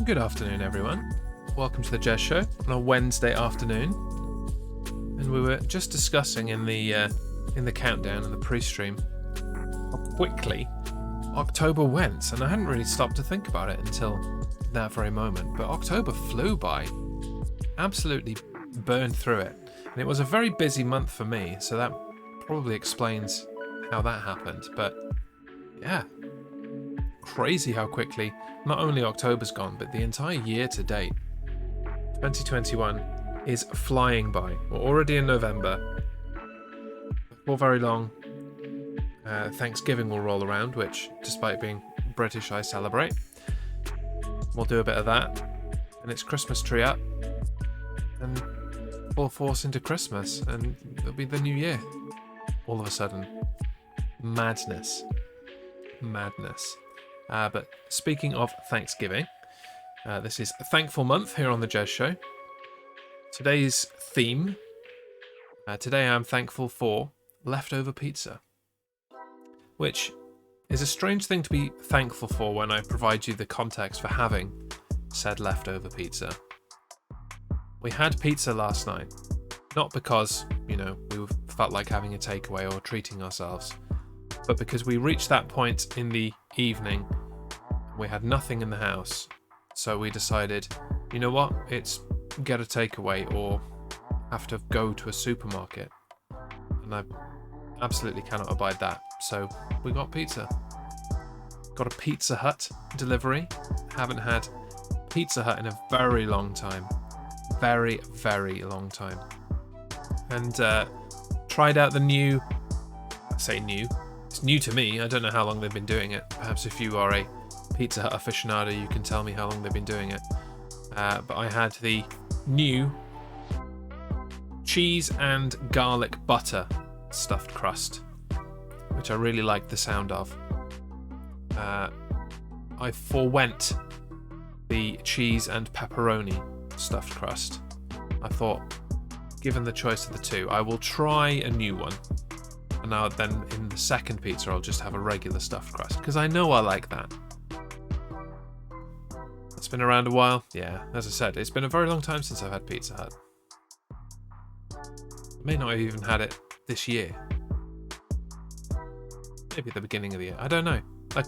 Good afternoon, everyone. Welcome to the Jez Show on a Wednesday afternoon. And we were just discussing in the countdown and the pre-stream how quickly October went, and I hadn't really stopped to think about it until that very moment. But October flew by, absolutely burned through it, and it was a very busy month for me. So that probably explains how that happened. But yeah, crazy how quickly not only October's gone, but the entire year to date. 2021 is flying by. We're already in November. Before very long, Thanksgiving will roll around, which, despite being British, I celebrate. We'll do a bit of that, and it's Christmas tree up, and full force into Christmas, and it'll be the new year. All of a sudden. Madness. But speaking of Thanksgiving, this is a thankful month here on the Jez Show. Today's theme, today I'm thankful for leftover pizza, which is a strange thing to be thankful for when I provide you the context for having said leftover pizza. We had pizza last night, not because, we felt like having a takeaway or treating ourselves, but because we reached that point in the evening. We had nothing in the house, so we decided, you know what, it's get a takeaway or have to go to a supermarket, and I absolutely cannot abide that, so we got pizza. Got a Pizza Hut delivery. Haven't had Pizza Hut in a very long time. Very, very long time. And tried out the new, I say new, it's new to me, I don't know how long they've been doing it. Perhaps if you are a Pizza Hut aficionado, you can tell me how long they've been doing it. But I had the new cheese and garlic butter stuffed crust, which I really liked the sound of. I forwent the cheese and pepperoni stuffed crust. I thought, given the choice of the two, I will try a new one. And now then in the second pizza, I'll just have a regular stuffed crust, because I know I like that. It's been around a while. Yeah, as I said, it's been a very long time since I've had Pizza Hut. I may not have even had it this year. Maybe at the beginning of the year. I don't know. I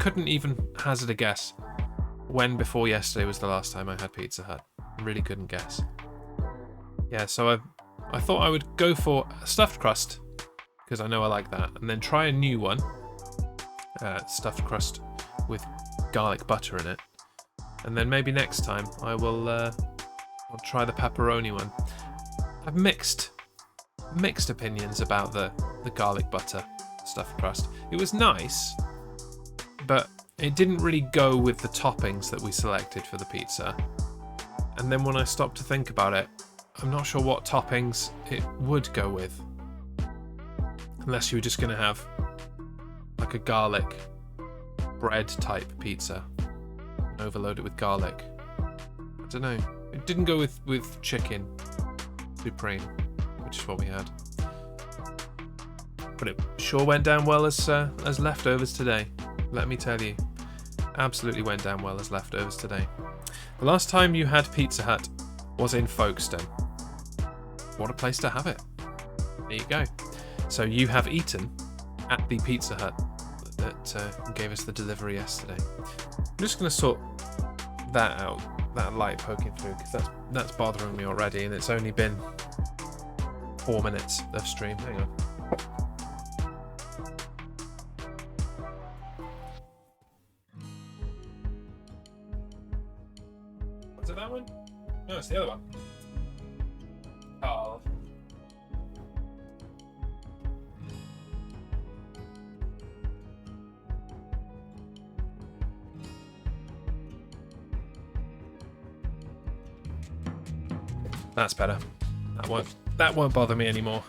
couldn't even hazard a guess when before yesterday was the last time I had Pizza Hut. I really couldn't guess. Yeah, so I thought I would go for a stuffed crust, because I know I like that, and then try a new one. Stuffed crust with garlic butter in it. And then maybe next time I'll try the pepperoni one. I've mixed opinions about the garlic butter stuffed crust. It was nice, but it didn't really go with the toppings that we selected for the pizza. And then when I stopped to think about it, I'm not sure what toppings it would go with. Unless you were just going to have like a garlic bread type pizza. Overload it with garlic. I don't know. It didn't go with chicken supreme, which is what we had. But it sure went down well as leftovers today. Let me tell you, absolutely went down well as leftovers today. The last time you had Pizza Hut was in Folkestone. What a place to have it. There you go. So you have eaten at the Pizza Hut that gave us the delivery yesterday. I'm just going to sort that out, that light poking through, because that's bothering me already, and it's only been 4 minutes of stream. Hang on. Was it that one? No, it's the other one. Oh. That's better. That won't bother me anymore.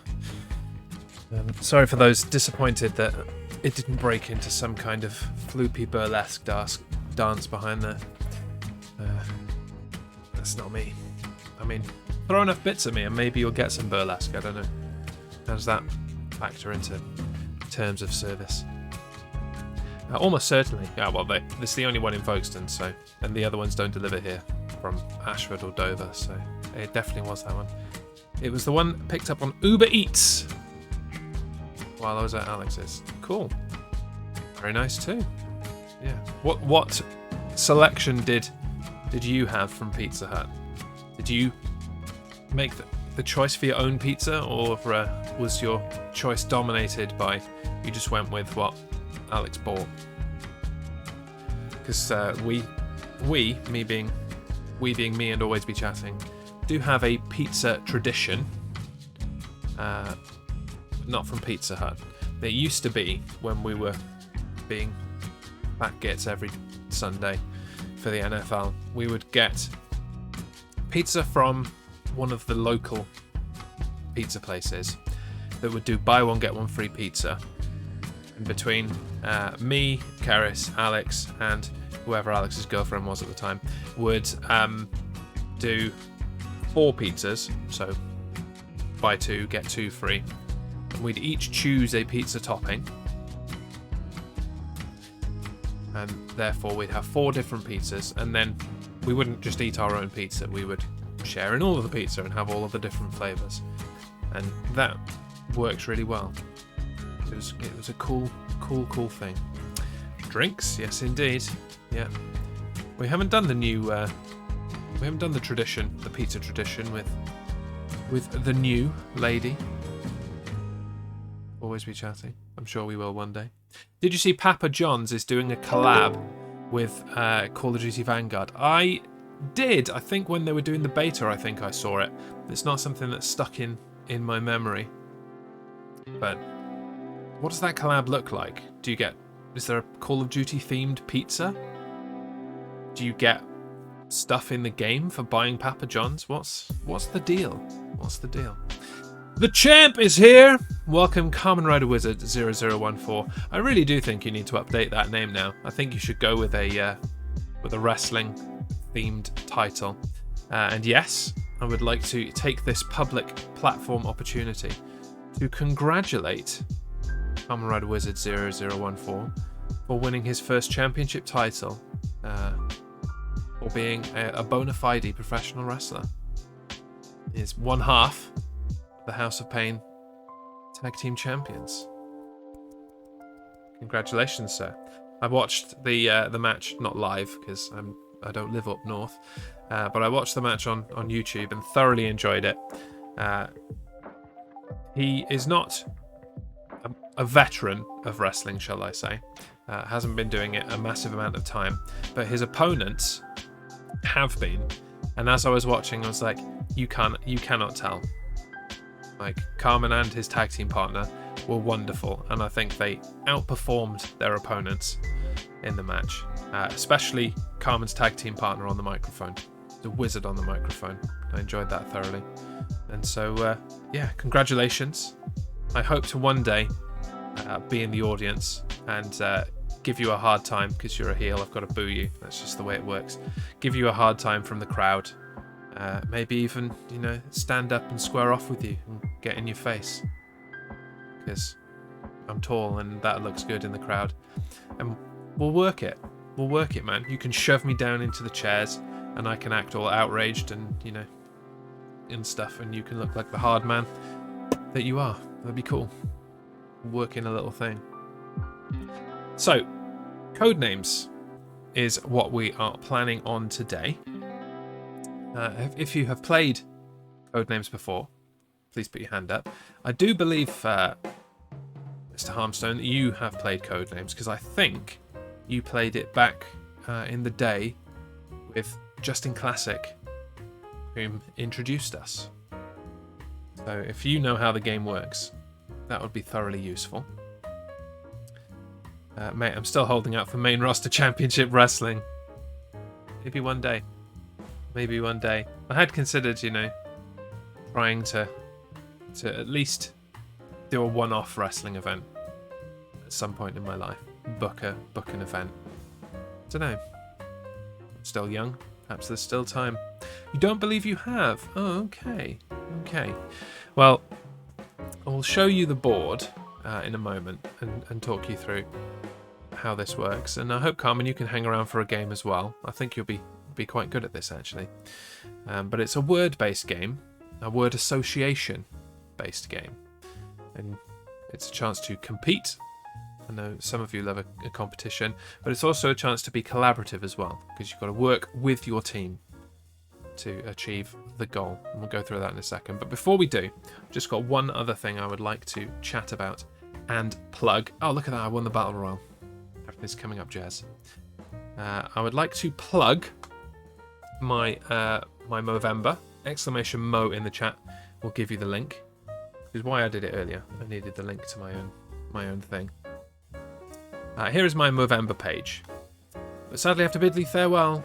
Sorry for those disappointed that it didn't break into some kind of floopy burlesque dance behind there. That's not me. I mean, throw enough bits at me and maybe you'll get some burlesque. I don't know. How does that factor into terms of service? Almost certainly. Yeah, well, this is the only one in Folkestone, so, and the other ones don't deliver here from Ashford or Dover, so it definitely was that one. It was the one picked up on Uber Eats while I was at Alex's. Cool. Very nice too. Yeah. What selection did you have from Pizza Hut? Did you make the choice for your own pizza, or was your choice dominated by you just went with what Alex bought? Because we being me and always be chatting, do have a pizza tradition. Not from Pizza Hut. It used to be when we were being fat gits every Sunday for the NFL, we would get pizza from one of the local pizza places that would do buy one get one free pizza. And between me, Karis, Alex, and whoever Alex's girlfriend was at the time, would do 4 pizzas, so buy 2 get 2 free, and we'd each choose a pizza topping, and therefore we'd have 4 different pizzas, and then we wouldn't just eat our own pizza, we would share in all of the pizza and have all of the different flavors, and that works really well. It was a cool thing. Drinks, yes indeed. Yeah, we haven't done the new we haven't done the tradition, the pizza tradition with the new lady. Always be chatting. I'm sure we will one day. Did you see Papa John's is doing a collab with Call of Duty Vanguard? I did. I think when they were doing the beta, I think I saw it. It's not something that's stuck in my memory. But what does that collab look like? Is there a Call of Duty themed pizza? Do you get stuff in the game for buying Papa John's? What's the deal? What's the deal? The champ is here! Welcome, Kamen Rider Wizard 0014. I really do think you need to update that name now. I think you should go with a wrestling themed title. And yes, I would like to take this public platform opportunity to congratulate Kamen Rider Wizard 0014 for winning his first championship title, for being a bona fide professional wrestler. He is one half of the House of Pain Tag Team Champions. Congratulations, sir. I watched the match, not live because I don't live up north, but I watched the match on YouTube and thoroughly enjoyed it. He is not a veteran of wrestling, shall I say. Hasn't been doing it a massive amount of time, but his opponents have been. And as I was watching, I was like, you cannot tell. Like, Carmen and his tag team partner were wonderful, and I think they outperformed their opponents in the match. Especially Carmen's tag team partner on the microphone, the wizard on the microphone. I enjoyed that thoroughly. And so, yeah, congratulations. I hope to one day be in the audience and give you a hard time because you're a heel. I've got to boo you. That's just the way it works. Give you a hard time from the crowd. Maybe even, stand up and square off with you and get in your face. Because I'm tall and that looks good in the crowd. And we'll work it. We'll work it, man. You can shove me down into the chairs and I can act all outraged and, and stuff. And you can look like the hard man that you are. That'd be cool. Work in a little thing. So, Codenames is what we are planning on today. If you have played Codenames before, please put your hand up. I do believe, Mr. Harmstone, that you have played Codenames, because I think you played it back in the day with Justin Classic, whom introduced us. So if you know how the game works, that would be thoroughly useful. Mate, I'm still holding out for main roster championship wrestling. Maybe one day. Maybe one day. I had considered, trying to at least do a one-off wrestling event at some point in my life. Book an event. Don't know. I'm still young. Perhaps there's still time. You don't believe you have? Oh, okay. Okay. Well, I will show you the board in a moment and talk you through how this works, and I hope, Carmen, you can hang around for a game as well. I think you'll be quite good at this, actually. But it's a word-based game, a word association-based game, and it's a chance to compete. I know some of you love a competition, but it's also a chance to be collaborative as well, because you've got to work with your team to achieve the goal. And we'll go through that in a second. But before we do, I've just got one other thing I would like to chat about and plug. Oh, look at that, I won the Battle Royale. Everything's coming up, Jez. I would like to plug my my Movember, exclamation Mo in the chat will give you the link. Which is why I did it earlier. I needed the link to my own thing. Here is my Movember page. But sadly I have to bid thee farewell,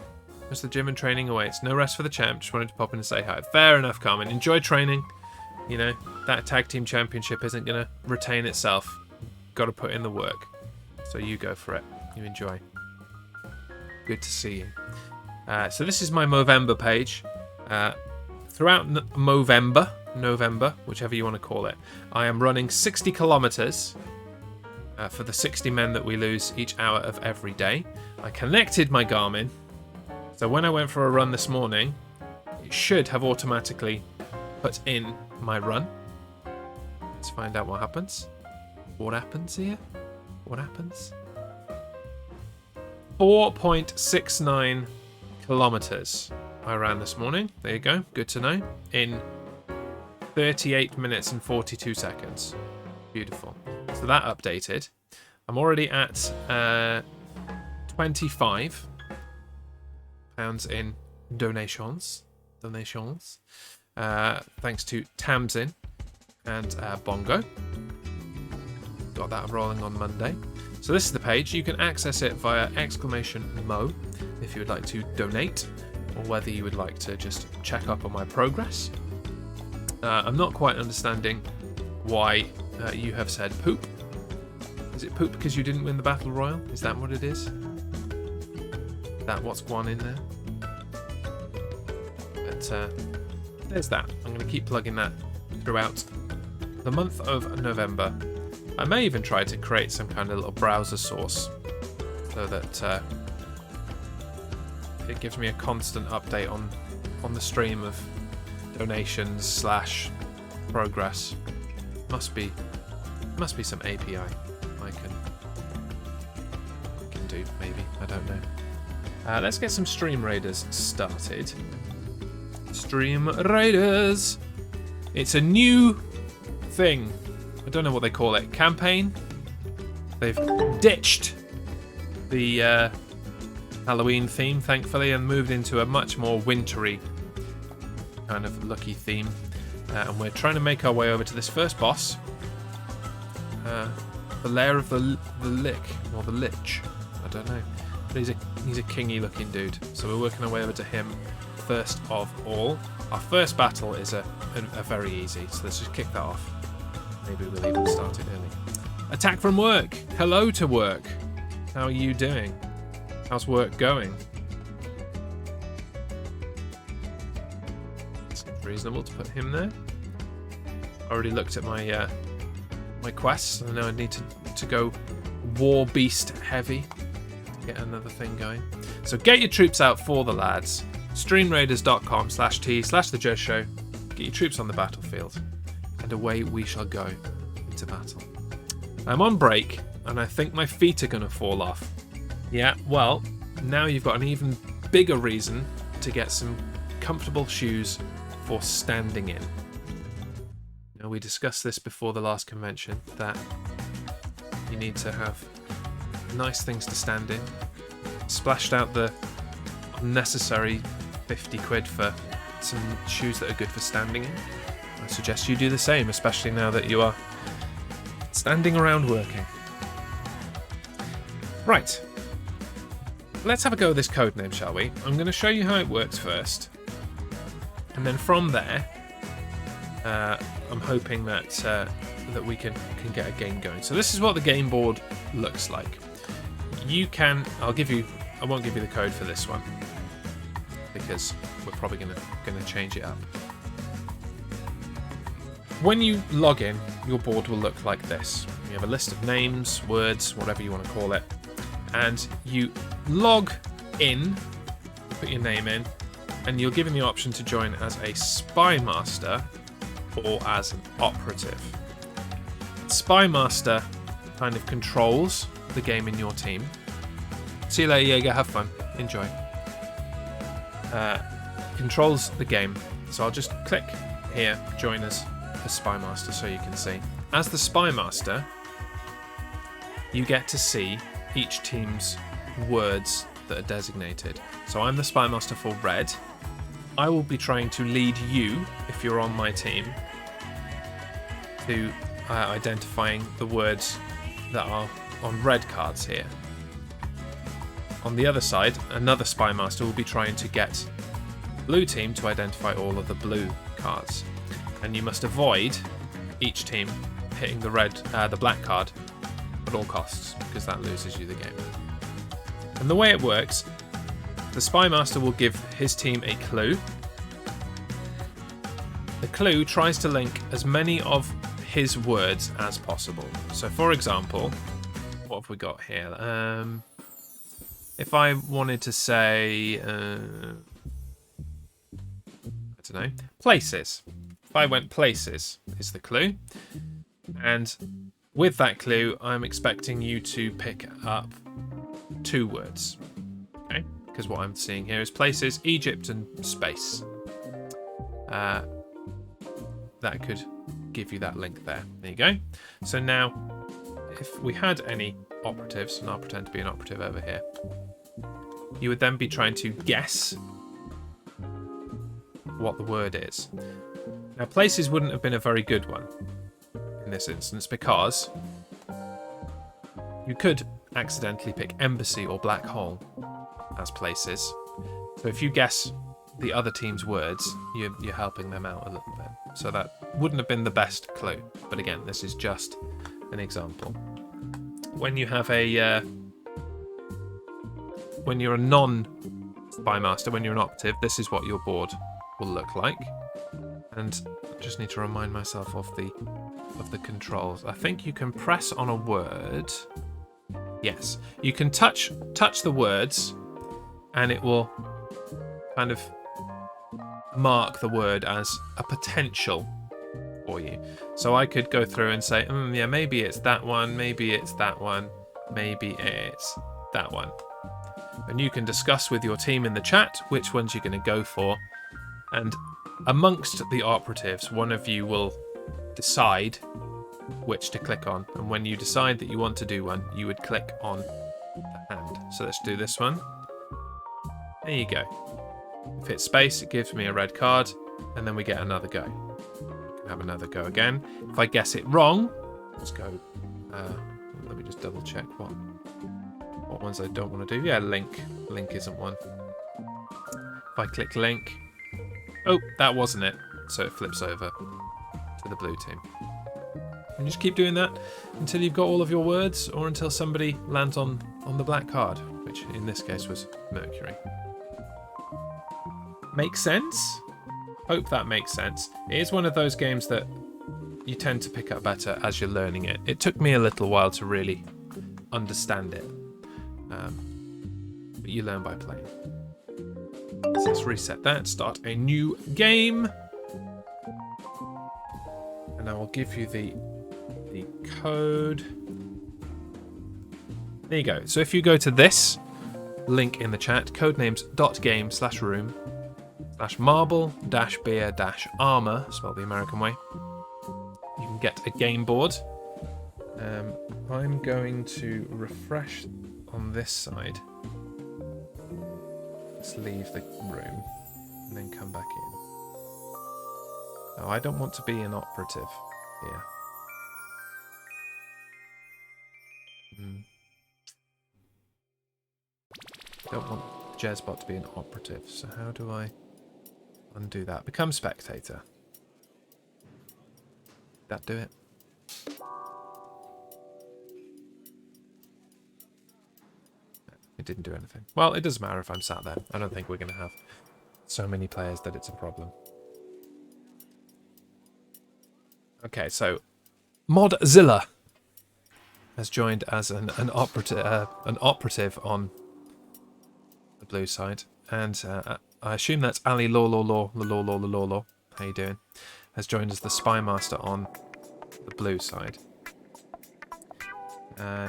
as the gym and training awaits. No rest for the champ, just wanted to pop in and say hi. Fair enough, Carmen. Enjoy training. You know, that tag team championship isn't going to retain itself. Got to put in the work. So you go for it. You enjoy. Good to see you. So this is my Movember page. Throughout November, whichever you want to call it, I am running 60 kilometers for the 60 men that we lose each hour of every day. I connected my Garmin, so when I went for a run this morning, it should have automatically put in my run. Let's find out what happens. What happens here? What happens? 4.69 kilometers I ran this morning. There you go. Good to know. In 38 minutes and 42 seconds. Beautiful. So that updated. I'm already at £25 in donations. Thanks to Tamsin and Bongo. Got that rolling on Monday. So this is the page. You can access it via exclamation Mo if you would like to donate, or whether you would like to just check up on my progress. I'm not quite understanding why you have said poop. Is it poop because you didn't win the Battle Royale? Is that what it is? That what's gone in there? But there's that. I'm going to keep plugging that throughout the month of November. I may even try to create some kind of little browser source so that it gives me a constant update on the stream of donations / progress. Must be some API I can do, maybe. I don't know. Let's get some Stream Raiders started. Stream Raiders! It's a new thing. I don't know what they call it. Campaign? They've ditched the Halloween theme, thankfully, and moved into a much more wintry kind of lucky theme. And we're trying to make our way over to this first boss. The Lair of the Lick, or the Lich. I don't know. But he's a kingy looking dude. So we're working our way over to him first of all. Our first battle is a very easy, so let's just kick that off. Maybe we'll even start it early. Attack from work. Hello to work. How are you doing? How's work going? Seems reasonable to put him there. I already looked at my my quests. I know I need to go War Beast heavy to get another thing going. So get your troops out for the lads. Streamraiders.com/t/thejezshow. Get your troops on the battlefield. And away we shall go into battle. I'm on break, and I think my feet are going to fall off. Yeah, well, now you've got an even bigger reason to get some comfortable shoes for standing in. Now, we discussed this before the last convention, that you need to have nice things to stand in. Splashed out the unnecessary 50 quid for some shoes that are good for standing in. I suggest you do the same, especially now that you are standing around working. Right. Let's have a go at this code name, shall we? I'm going to show you how it works first. And then from there, I'm hoping that that we can get a game going. So this is what the game board looks like. You can... I won't give you the code for this one, because we're probably going to change it up. When you log in, your board will look like this. You have a list of names, words, whatever you want to call it. and you log in, put your name in, and you're given the option to join as a spy master or as an operative. Spy master kind of controls the game in your team. See you later, Jaeger. Have fun. Enjoy. Controls the game. So I'll just click here, join as a spy master, so you can see. As the spy master, you get to see each team's words that are designated. So I'm the spy master for red. I will be trying to lead you, if you're on my team, to identifying the words that are on red cards here. On the other side, another spy master will be trying to get the blue team to identify all of the blue cards. And you must avoid each team hitting the black card at all costs, because that loses you the game. And the way it works, the spy master will give his team a clue. The clue tries to link as many of his words as possible. So for example, what have we got here? If I wanted to say, I don't know, places. If I went places is the clue. And with that clue, I'm expecting you to pick up 2 words. Okay? Because what I'm seeing here is places, Egypt, and space. That could give you that link there. There you go. So now, if we had any operatives, and I'll pretend to be an operative over here, you would then be trying to guess what the word is. Now, places wouldn't have been a very good one in this instance, because you could accidentally pick embassy or black hole as places. So if you guess the other team's words, you're helping them out a little bit. So that wouldn't have been the best clue. But again, this is just an example. When you have when you're a non-spy master, when you're an operative, this is what your board will look like. And I just need to remind myself of the controls. I think you can press on a word. Yes, you can touch the words, and it will kind of mark the word as a potential for you. So I could go through and say, yeah, maybe it's that one, maybe it's that one, maybe it's that one. And you can discuss with your team in the chat which ones you're going to go for. And amongst the operatives, one of you will decide which to click on. And when you decide that you want to do one, you would click on the hand. So let's do this one. There you go. If it's space, it gives me a red card, and then we get another go. We can have another go again. If I guess it wrong, let's go. Let me just double check what ones I don't want to do. Yeah, link. Link isn't one. If I click link, oh, that wasn't it. So it flips over to the blue team. And just keep doing that until you've got all of your words, or until somebody lands on the black card, which in this case was Mercury. Makes sense? Hope that makes sense. It is one of those games that you tend to pick up better as you're learning it. It took me a little while to really understand it. But you learn by playing. So let's reset that, start a new game. And I will give you the code. There you go. So if you go to this link in the chat, codenames.game/room/marble-beer-armor, spelled the American way, you can get a game board. I'm going to refresh on this side. Let's leave the room and then come back in. Oh, I don't want to be an operative here. I don't want Jezbot to be an operative, so how do I undo that? Become spectator. Did that do it? It didn't do anything. Well, it doesn't matter if I'm sat there. I don't think we're going to have so many players that it's a problem. Okay, so Modzilla. has joined as an operative on the blue side, and I assume that's Ali Law. How you doing? Has joined as the spy master on the blue side.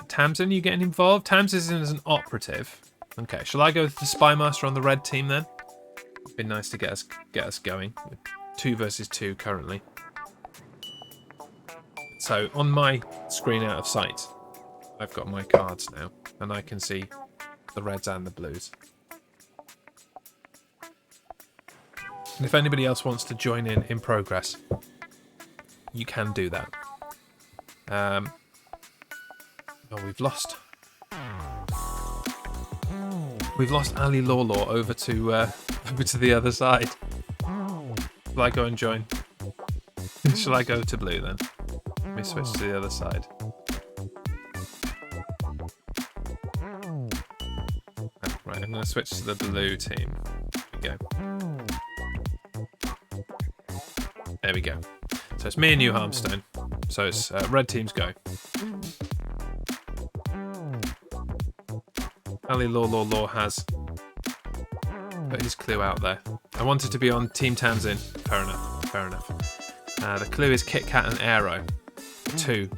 Tamsin, you getting involved? Tamsin is in as an operative. Okay, shall I go with the spy master on the red team then? It'd be nice to get us going. 2 versus 2 currently. So on my screen out of sight, I've got my cards now, and I can see the reds and the blues. And if anybody else wants to join in progress, you can do that. Oh, we've lost Ali Law over to the other side. Shall I go and join? Shall I go to blue then? Let me switch to the other side. Right, I'm going to switch to the blue team. There we go. There we go. So it's me and you, Harmstone. So it's red team's go. Ali Law has put his clue out there. I wanted to be on Team Tamsin. Fair enough. Fair enough. The clue is Kit Kat and Aero. 2.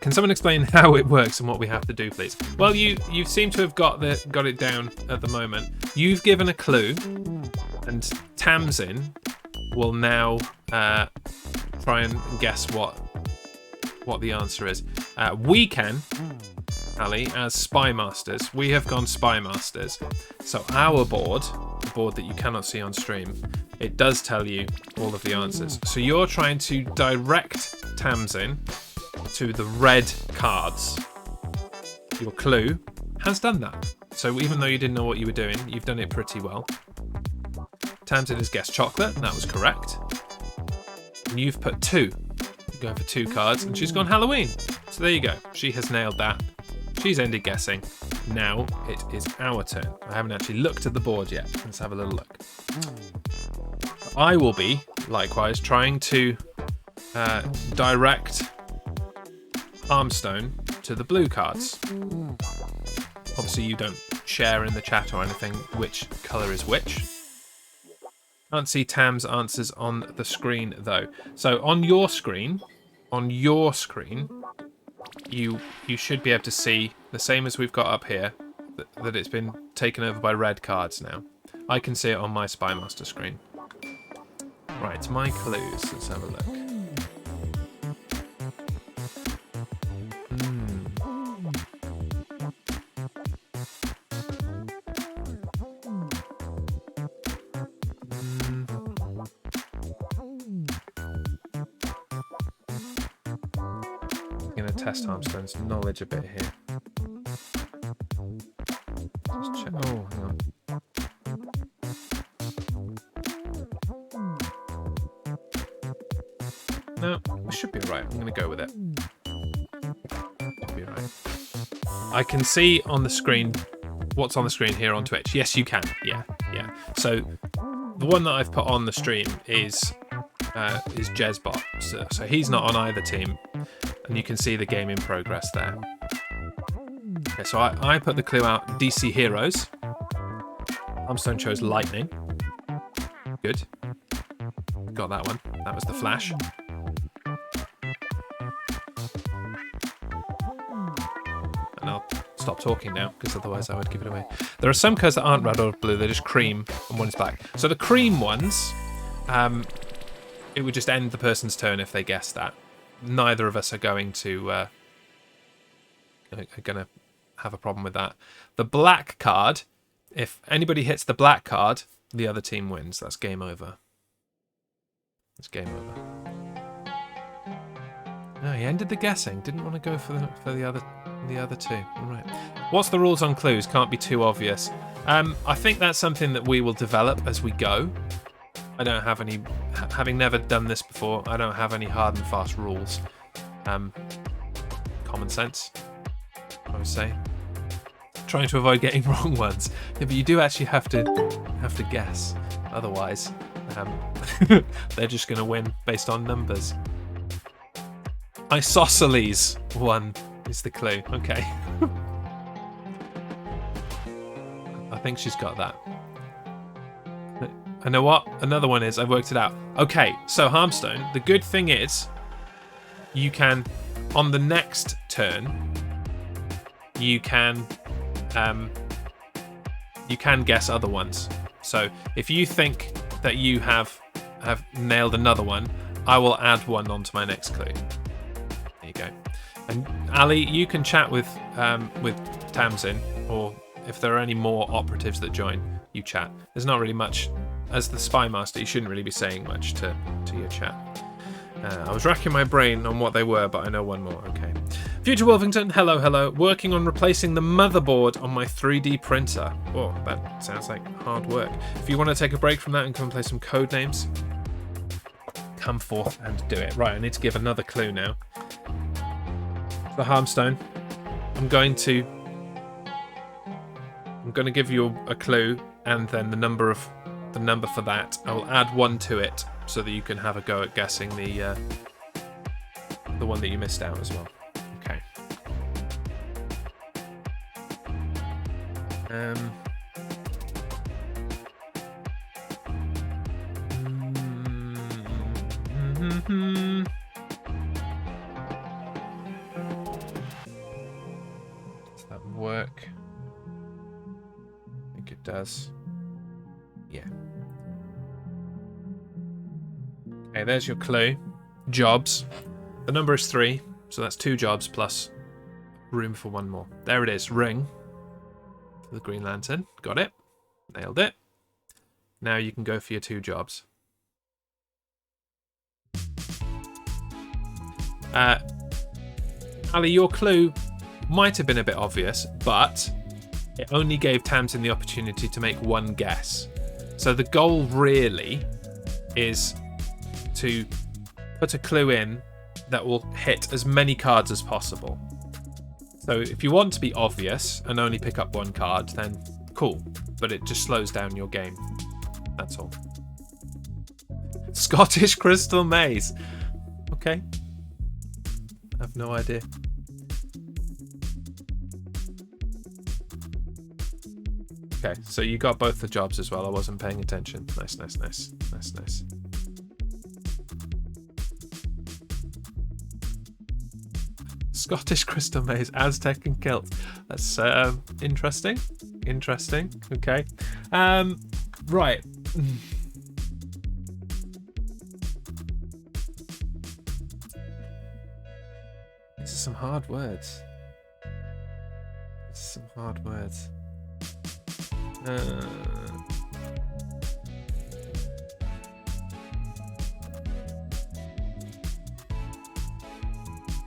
Can someone explain how it works and what we have to do, please? Well, you seem to have got it down at the moment. You've given a clue, and Tamsin will now try and guess what the answer is. We can, Ali, as Spy Masters, we have gone Spy Masters. So our board, the board that you cannot see on stream, it does tell you all of the answers. So you're trying to direct Tamsin to the red cards. Your clue has done that. So even though you didn't know what you were doing, you've done it pretty well. Tamsin has guessed chocolate, and that was correct. And you've put 2. You're going for 2 cards, and she's gone Halloween. So there you go. She has nailed that. She's ended guessing. Now it is our turn. I haven't actually looked at the board yet. Let's have a little look. I will be, likewise, trying to direct Armstone to the blue cards. Obviously, you don't share in the chat or anything which colour is which. Can't see Tam's answers on the screen, though. So on your screen, you should be able to see the same as we've got up here, that it's been taken over by red cards now. I can see it on my Spy Master screen. Right, my clues. Let's have a look. I'm going to test Armstone's knowledge a bit here. Just check. Oh, hang on. No, it should be alright. I'm going to go with it. Should be alright. I can see on the screen what's on the screen here on Twitch. Yes, you can. Yeah. So the one that I've put on the stream is Jezbot. So he's not on either team, and you can see the game in progress there. Okay, so I put the clue out. DC Heroes. Armstone chose Lightning. Good. Got that one. That was the Flash. And I'll stop talking now, because otherwise I would give it away. There are some colours that aren't red or blue, they're just cream, and one is black. So the cream ones, it would just end the person's turn if they guessed that. Neither of us are going to have a problem with that. The black card, if anybody hits the black card, the other team wins. That's game over. It's game over. No, he ended the guessing. Didn't want to go for the other two. All right. What's the rules on clues? Can't be too obvious. I think that's something that we will develop as we go. I don't have any, having never done this before, I don't have any hard and fast rules. Common sense, I would say. Trying to avoid getting wrong ones. Yeah, but you do actually have to guess. Otherwise, they're just going to win based on numbers. Isosceles 1 is the clue. Okay. I think she's got that. I know what another one is. I've worked it out. Okay, so Harmstone, the good thing is you can, on the next turn, you can guess other ones. So if you think that you have nailed another one, I will add one onto my next clue. There you go. And Ali, you can chat with Tamsin, or if there are any more operatives that join, you chat. There's not really much. As the spy master, you shouldn't really be saying much to your chat. I was racking my brain on what they were, but I know one more. Okay. Future Wolfington, hello, hello. Working on replacing the motherboard on my 3D printer. Oh, that sounds like hard work. If you want to take a break from that and come and play some Codenames, come forth and do it. Right, I need to give another clue now. The Harmstone. I'm going to give you a clue, and then the number for that. I will add one to it so that you can have a go at guessing the one that you missed out as well. Okay. Does that work? I think it does. Yeah. Okay, there's your clue. Jobs. The number is 3, so that's 2 jobs plus room for one more. There it is. Ring. The Green Lantern. Got it. Nailed it. Now you can go for your 2 jobs. Ali, your clue might have been a bit obvious, but it only gave Tamsin the opportunity to make one guess. So the goal really is to put a clue in that will hit as many cards as possible. So if you want to be obvious and only pick up one card, then cool, but it just slows down your game. That's all. Scottish Crystal Maze. Okay. I have no idea. Okay, so you got both the jobs as well. I wasn't paying attention. Nice, nice, nice. Nice, nice. Scottish Crystal Maze, Aztec and Kilt. That's interesting. Interesting. Okay. Right. These are some hard words. Some hard words. Gonna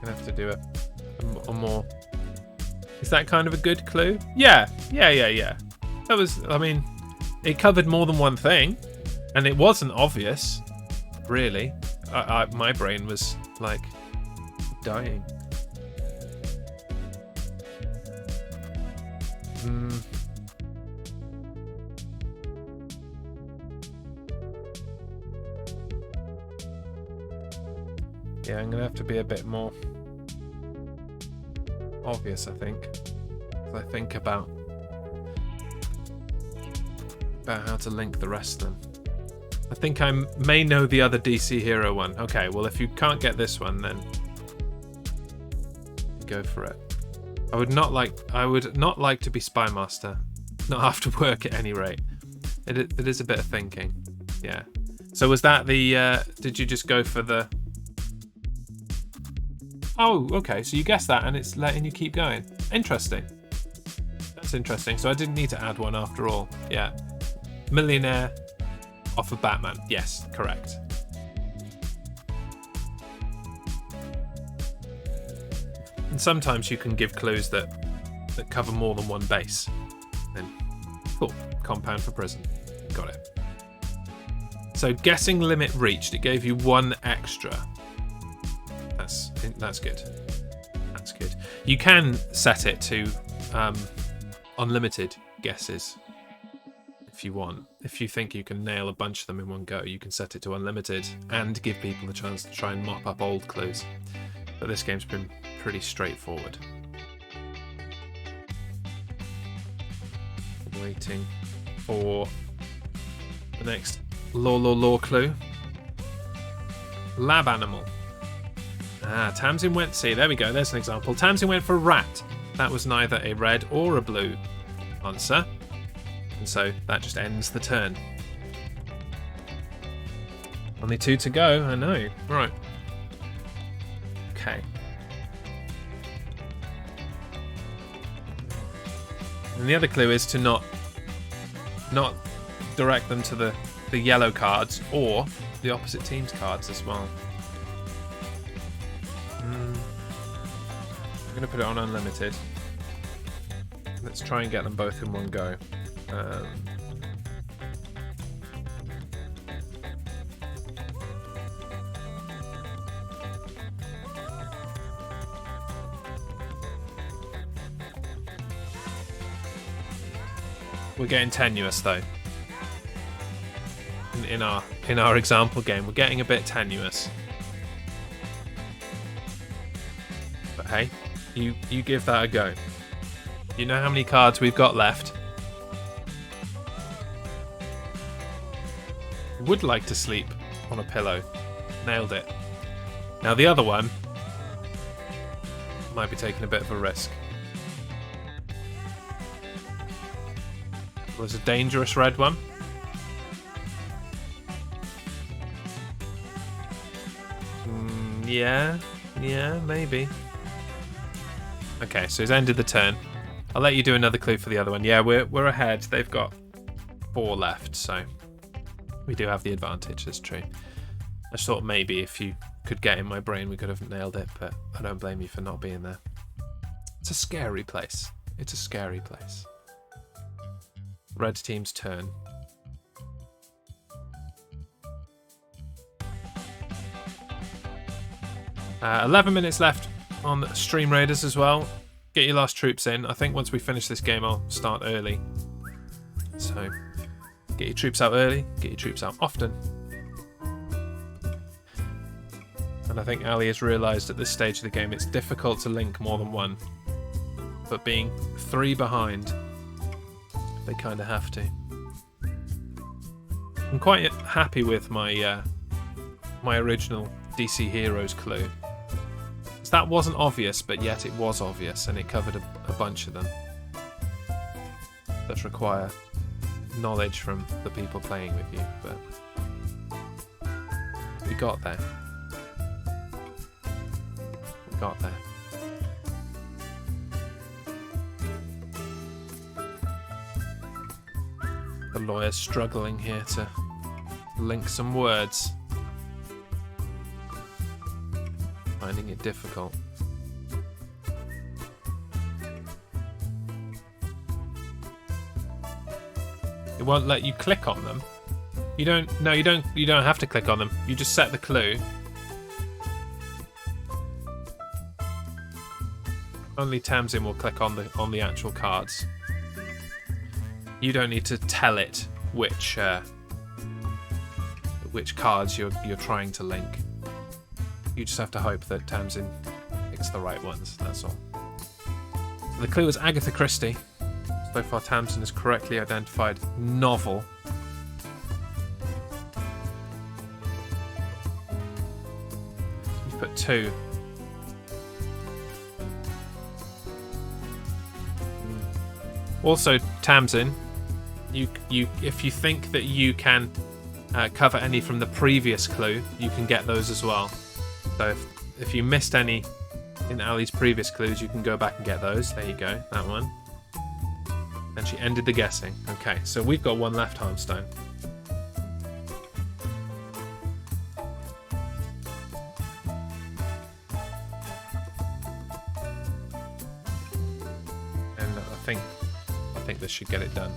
have to do a more. Is that kind of a good clue? Yeah. That was. I mean, it covered more than one thing, and it wasn't obvious, really. My brain was like dying. Yeah, I'm gonna have to be a bit more obvious, I think. As I think about how to link the rest of them. I think I may know the other DC hero one. Okay, well, if you can't get this one, then go for it. I would not like to be Spy Master. Not after work, at any rate. It is a bit of thinking. Yeah. So was that the? Did you just go for the? Oh, okay. So you guessed that, and it's letting you keep going. Interesting. That's interesting. So I didn't need to add one after all. Yeah. Millionaire off of Batman. Yes, correct. And sometimes you can give clues that cover more than one base. Then, cool. Compound for prison. Got it. So guessing limit reached. It gave you one extra. That's good. That's good. You can set it to unlimited guesses if you want. If you think you can nail a bunch of them in one go, you can set it to unlimited and give people the chance to try and mop up old clues. But this game's been pretty straightforward. Waiting for the next law clue. Lab animal. Tamsin went... See, there we go. There's an example. Tamsin went for rat. That was neither a red or a blue answer. And so that just ends the turn. Only 2 to go. I know. Right. Okay. And the other clue is to not direct them to the yellow cards or the opposite team's cards as well. I'm going to put it on unlimited. Let's try and get them both in one go. We're getting tenuous though. In our example game, we're getting a bit tenuous. But hey, you give that a go. You know how many cards we've got left. Would like to sleep on a pillow. Nailed it. Now the other one might be taking a bit of a risk. Was a dangerous red one. Yeah, maybe. Okay, so he's ended the turn. I'll let you do another clue for the other one. Yeah, we're ahead. They've got 4 left, so we do have the advantage. That's true. I just thought maybe if you could get in my brain, we could have nailed it, but I don't blame you for not being there. It's a scary place. It's a scary place. Red team's turn. Uh, 11 minutes left on Stream Raiders as well. Get your last troops in. I think once we finish this game, I'll start early. So, get your troops out early. Get your troops out often. And I think Ali has realised at this stage of the game it's difficult to link more than one. But being 3 behind, they kind of have to. I'm quite happy with my my original DC Heroes clue. That wasn't obvious, but yet it was obvious, and it covered a bunch of them that require knowledge from the people playing with you, but we got there. We got there. The lawyer's struggling here to link some words. Finding it difficult. It won't let you click on them. You don't have to click on them. You just set the clue. Only Tamsin will click on the actual cards. You don't need to tell it which cards you're trying to link. You just have to hope that Tamsin picks the right ones, that's all. So the clue was Agatha Christie. So far Tamsin has correctly identified novel. You've put 2. Also, Tamsin, if you think that you can cover any from the previous clue, you can get those as well. So if you missed any in Ali's previous clues, you can go back and get those. There you go, that one. And she ended the guessing. Okay, so we've got 1 left, Harmstone. And I think this should get it done.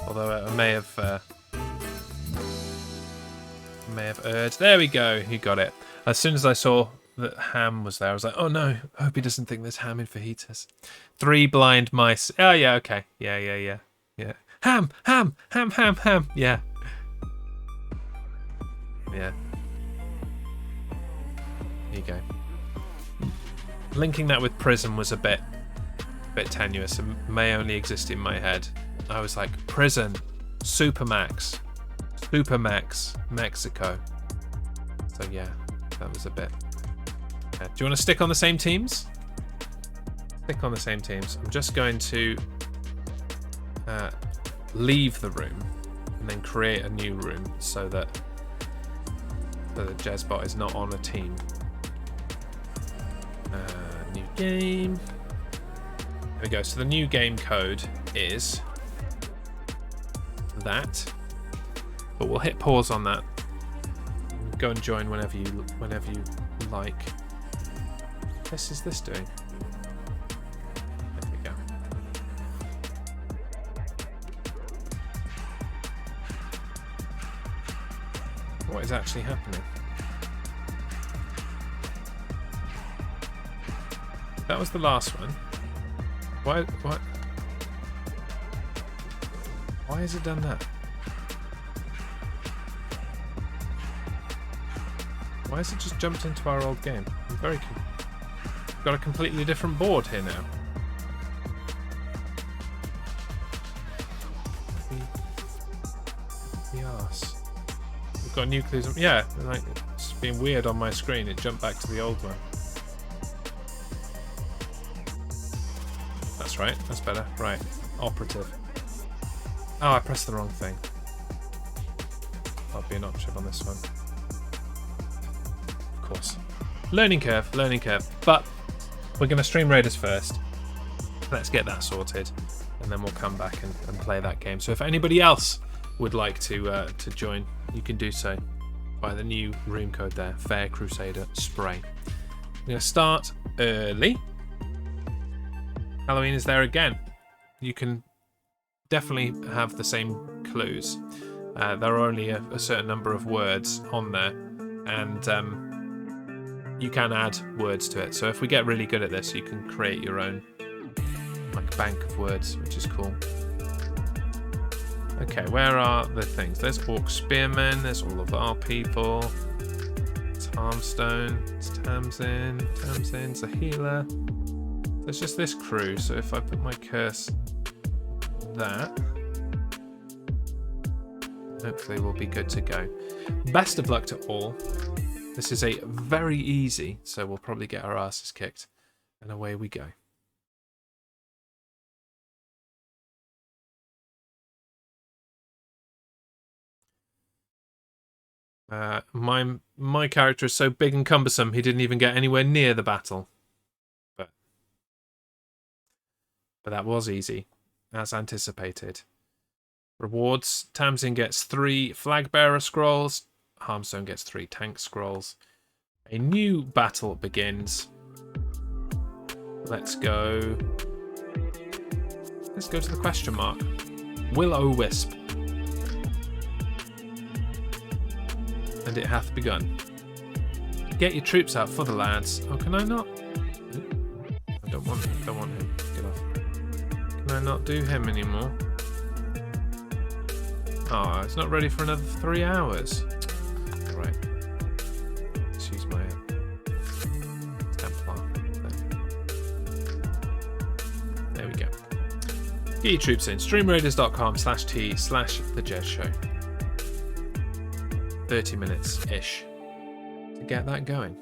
Although I may have erred. There we go. You got it. As soon as I saw that ham was there, I was like, oh no, I hope he doesn't think there's ham in fajitas. 3 blind mice. Oh yeah, okay. Yeah. Ham. Yeah. Yeah. There you go. Linking that with prison was a bit tenuous and may only exist in my head. I was like, prison, Supermax, Mexico. So yeah, that was a bit. Yeah. Do you want to stick on the same teams? Stick on the same teams. I'm just going to leave the room and then create a new room so that the Jezbot is not on a team. New game. There we go. So the new game code is that, but we'll hit pause on that. Go and join whenever you like. What is this doing? There we go. What is actually happening? That was the last one. Why has it done that? Why has it just jumped into our old game? I'm very got a completely different board here now. The arse. We've got nucleus. Yeah, like it's been weird on my screen. It jumped back to the old one. That's right. That's better. Right. Operative. Oh, I pressed the wrong thing. That'll be an option on this one. Of course. Learning curve. But we're going to stream Raiders first. Let's get that sorted, and then we'll come back and play that game. So if anybody else would like to join, you can do so by the new room code there, Fair Crusader Spray. I'm going to start early. Halloween is there again. You can definitely have the same clues. There are only a certain number of words on there, and you can add words to it. So if we get really good at this, you can create your own like bank of words, which is cool. Okay, where are the things? There's Orc Spearmen, there's all of our people. It's Harmstone, it's Tamsin's a healer. There's just this crew, so if I put my curse that, hopefully we'll be good to go. Best of luck to all. This is a very easy, so we'll probably get our asses kicked, and away we go. My character is so big and cumbersome he didn't even get anywhere near the battle. But that was easy, as anticipated. Rewards. Tamsin gets 3 flag bearer scrolls. Harmstone gets 3 tank scrolls. A new battle begins. Let's go. Let's go to the question mark. Will-o-wisp. And it hath begun. Get your troops out for the lads. Oh, can I not? I don't want him. Get off. Can I not do him anymore? Oh, it's not ready for another 3 hours. Right. Let's use my Templar. There we go. Get your troops in. streamraiders.com/t/thejezshow. 30 minutes-ish to get that going.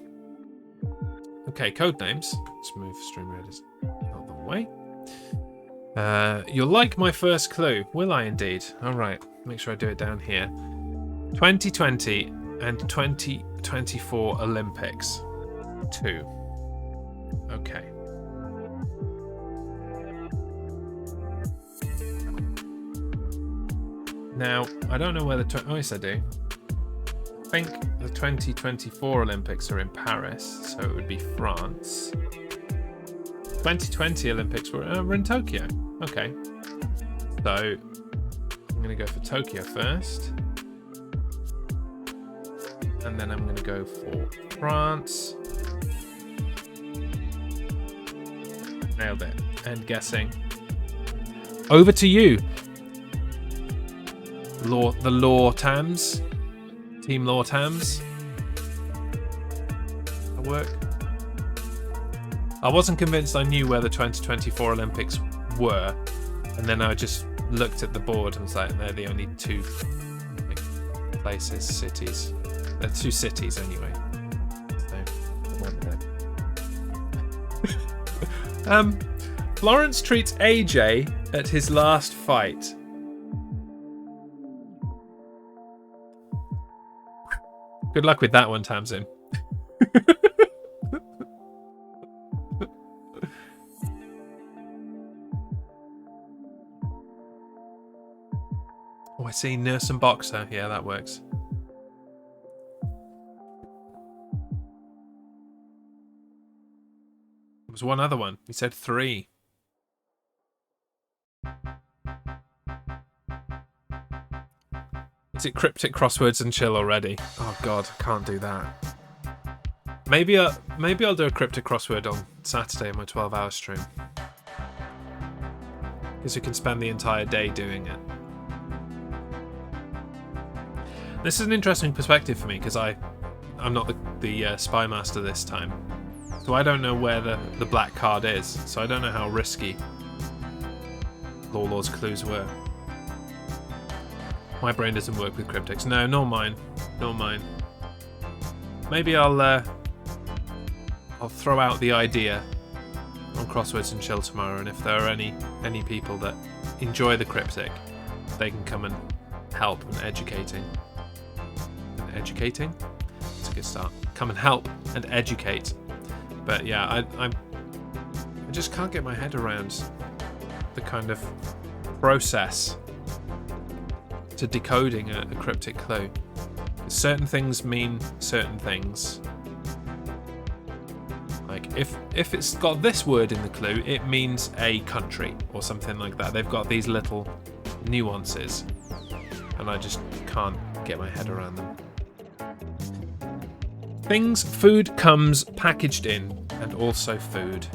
Okay, Codenames. Let's move Stream Raiders out of the way. You'll like my first clue. Will I indeed? Alright, make sure I do it down here. 2020 and 2024 Olympics. 2. Okay. Now, I don't know where the... Oh, yes, I do. I think the 2024 Olympics are in Paris, so it would be France. 2020 Olympics were in Tokyo. Okay. So, I'm going to go for Tokyo first. And then I'm going to go for France. Nailed it. And guessing. Over to you. The Law Tams. Team Law Tams. That work? I wasn't convinced I knew where the 2024 Olympics were, and then I just looked at the board and was like, they're the only two places, cities. They're two cities anyway. So, Florence treats AJ at his last fight. Good luck with that one, Tamsin. Oh, I see. Nurse and boxer. Yeah, that works. There was one other one. He said 3. Is it cryptic crosswords and chill already? Oh god, I can't do that. Maybe I'll do a cryptic crossword on Saturday in my 12-hour stream. Because you can spend the entire day doing it. This is an interesting perspective for me because I'm not the spy master this time, so I don't know where the black card is. So I don't know how risky Law's clues were. My brain doesn't work with cryptics. No, nor mine. Nor mine. Maybe I'll throw out the idea on Crosswords and Chill tomorrow, and if there are any people that enjoy the cryptic, they can come and help and educating. Educating? That's a good start. Come and help and educate. But yeah, I just can't get my head around the kind of process to decoding a cryptic clue. Certain things mean certain things. Like if it's got this word in the clue, it means a country or something like that. They've got these little nuances, and I just can't get my head around them. Food comes packaged in, and also food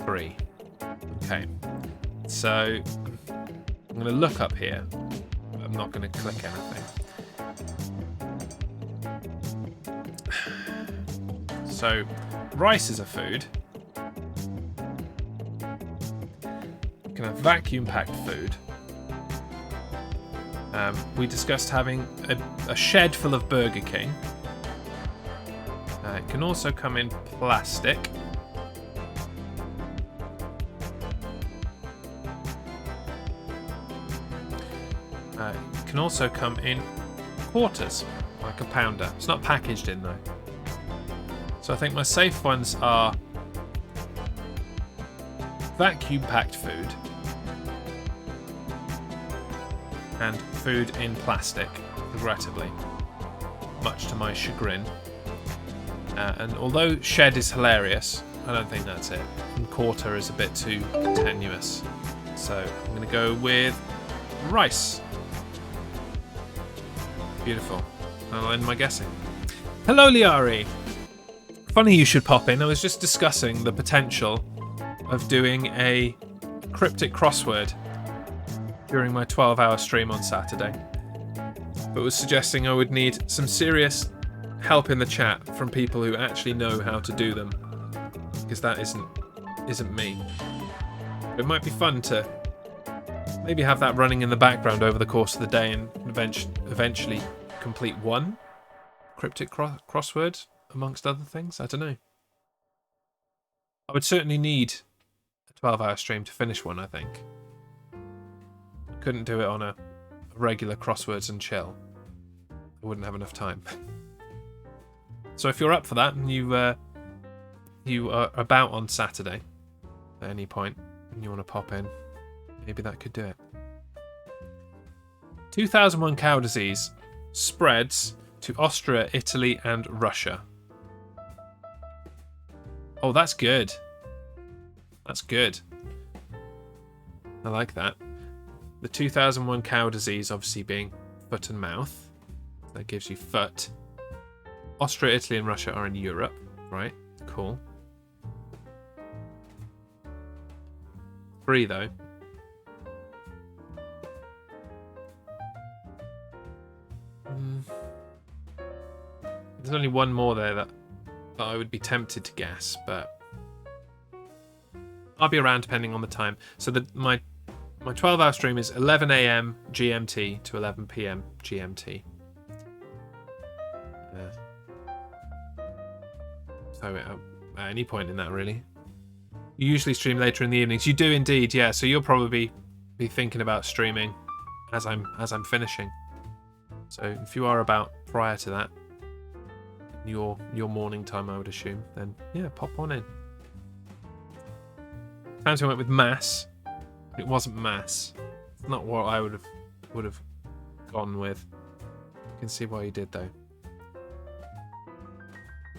free. Okay, so I'm going to look up here. I'm not going to click anything. So, rice is a food. You can have vacuum-packed food. We discussed having a shed full of Burger King. It can also come in plastic. It can also come in quarters, like a pounder. It's not packaged in though. So I think my safe ones are vacuum-packed food and food in plastic, regrettably, much to my chagrin. And although shed is hilarious, I don't think that's it. And quarter is a bit too tenuous. So I'm going to go with rice. Beautiful. I'll end my guessing. Hello, Liari. Funny you should pop in. I was just discussing the potential of doing a cryptic crossword during my 12-hour stream on Saturday, but was suggesting I would need some serious help in the chat from people who actually know how to do them, because that isn't me. It might be fun to maybe have that running in the background over the course of the day and eventually complete one cryptic crossword amongst other things. I don't know. I would certainly need a 12-hour stream to finish one, I think. I couldn't do it on a regular Crosswords and Chill. I wouldn't have enough time. So if you're up for that and you are about on Saturday at any point and you want to pop in, maybe that could do it. 2001 cow disease spreads to Austria, Italy, and Russia. Oh, that's good. That's good. I like that. The 2001 cow disease obviously being foot and mouth. That gives you foot. Austria, Italy, and Russia are in Europe, right? Cool. 3 though. There's only one more there that I would be tempted to guess, but I'll be around depending on the time. So my 12-hour stream is 11 a.m. GMT to 11 p.m. GMT. So at any point in that, really. You usually stream later in the evenings. You do indeed, yeah. So you'll probably be thinking about streaming as I'm finishing. So if you are about prior to that, your morning time, I would assume, then yeah, pop on in. Times I went with mass. It wasn't mass. It's not what I would have gone with. You can see why you did though.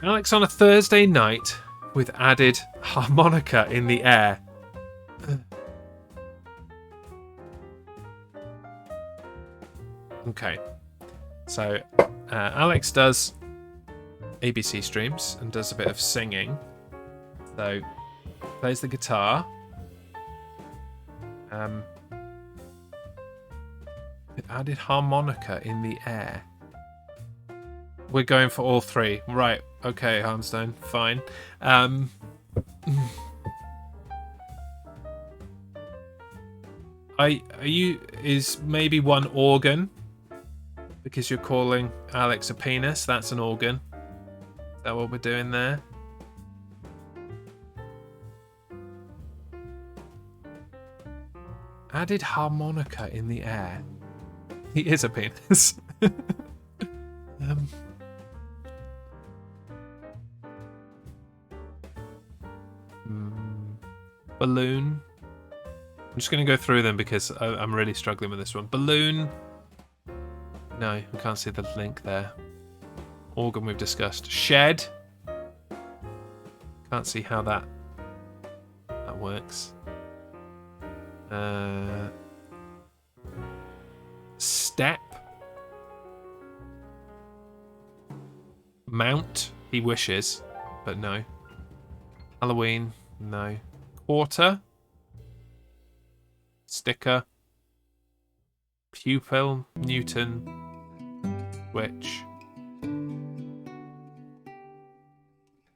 Alex on a Thursday night with added harmonica in the air. Okay, so Alex does ABC streams and does a bit of singing. So plays the guitar. With added harmonica in the air. We're going for all three, right? Okay, Harmstone, fine. Is maybe one organ because you're calling Alex a penis? That's an organ. Is that what we're doing there? Added harmonica in the air. He is a penis. Balloon. I'm just going to go through them because I'm really struggling with this one. Balloon. No, we can't see the link there. Organ we've discussed. Shed. Can't see how that works. Step. Mount. He wishes, but no. Halloween. No. Quarter. Sticker. Pupil. Newton. Switch.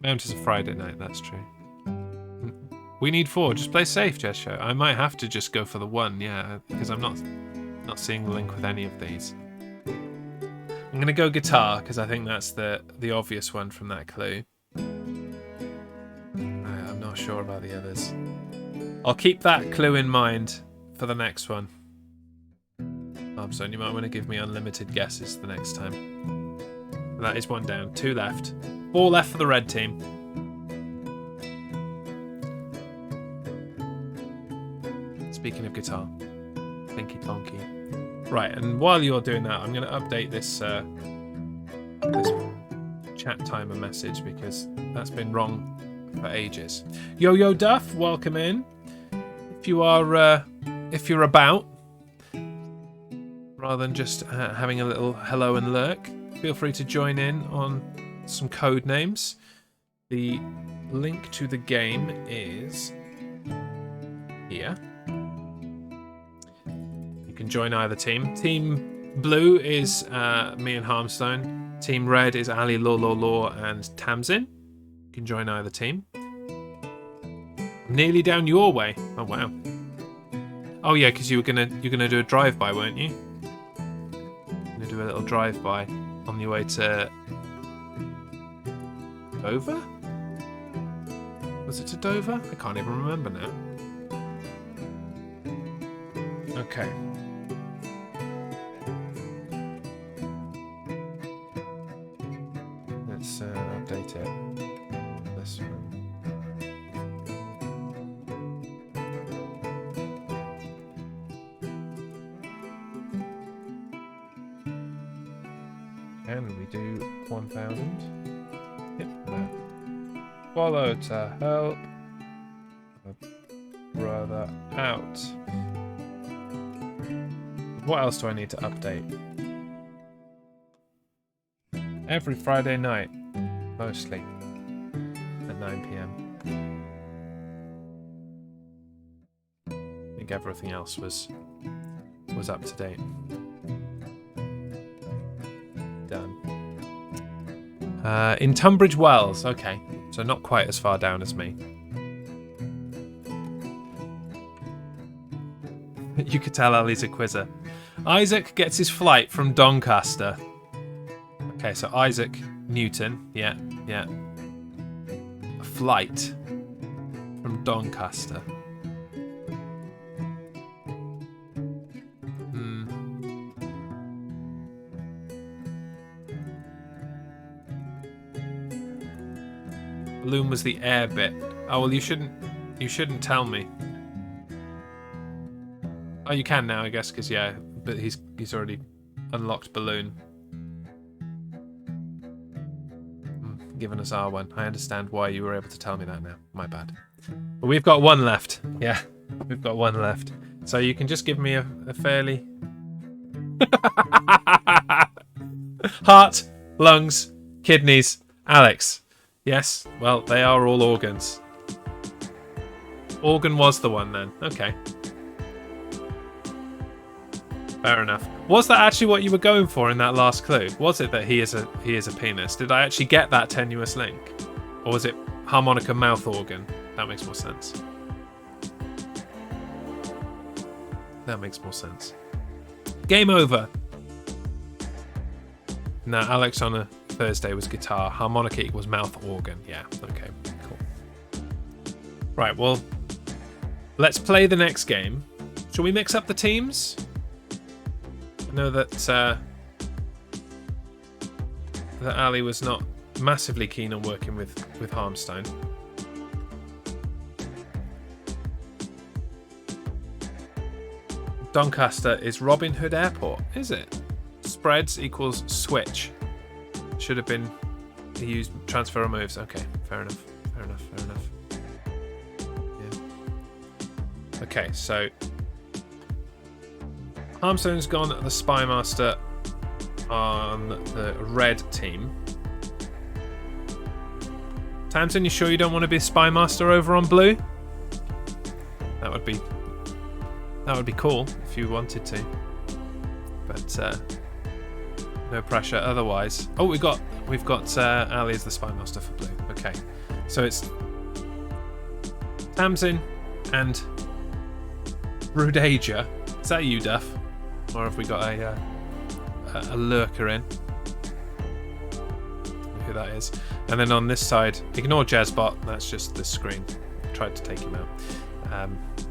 Mount is a Friday night, that's true. We need 4. Just play safe, Jez Show. I might have to just go for the 1, yeah, because I'm not seeing the link with any of these. I'm going to go guitar, because I think that's the obvious one from that clue. I'm not sure about the others. I'll keep that clue in mind for the next one. So you might want to give me unlimited guesses the next time. That is 1 down. 2 left. 4 left for the red team. Speaking of guitar, Plinky Plonky. Right, and while you're doing that, I'm going to update this this chat timer message because that's been wrong for ages. Yo Duff, welcome in. If you're about, rather than just having a little hello and lurk, feel free to join in on some Codenames. The link to the game is here. You can join either team. Team Blue is me and Harmstone. Team Red is Ali, Law, and Tamsin. You can join either team. Nearly down your way. Oh wow. Oh yeah, because you're gonna do a drive-by, weren't you? Gonna do a little drive-by on your way to Dover? Was it to Dover? I can't even remember now. Okay. Let's update it. This one. Can we do 1,000? Yep, no. Follow to help a brother out. What else do I need to update? Every Friday night, mostly, at 9 p.m. I think everything else was up to date. Done. In Tunbridge Wells. Okay, so not quite as far down as me. You could tell Ali's a quizzer. Isaac gets his flight from Doncaster. Okay, so Isaac Newton. Yeah. A flight from Doncaster. Balloon was the air bit. Oh well, you shouldn't tell me. Oh, you can now, I guess, because yeah, but he's already unlocked balloon. Giving us R1. I understand why you were able to tell me that now. My bad. But we've got one left. Yeah, we've got one left. So you can just give me a fairly heart, lungs, kidneys, Alex. Yes, well, they are all organs. Organ was the one then. Okay. Fair enough. Was that actually what you were going for in that last clue? Was it that he is a penis? Did I actually get that tenuous link? Or was it harmonica mouth organ? That makes more sense. That makes more sense. Game over. No, Alex on a Thursday was guitar. Harmonica equals mouth organ. Yeah, okay, cool. Right, well, let's play the next game. Shall we mix up the teams? I know that Ali was not massively keen on working with Harmstone. Doncaster is Robin Hood Airport, is it? Spreads equals switch. Should have been used transfer or moves. Okay, fair enough. Yeah. Okay, so Harmstone's gone the Spymaster on the red team. Tamsin, you sure you don't want to be a Spymaster over on blue? That would be cool if you wanted to. But no pressure otherwise. Oh, we've got Ali as the Spymaster for blue. Okay. So it's Tamsin and Rudager. Is that you, Duff? Or have we got a lurker in? Who that is. And then on this side, ignore Jezbot, that's just the screen. Tried to take him out.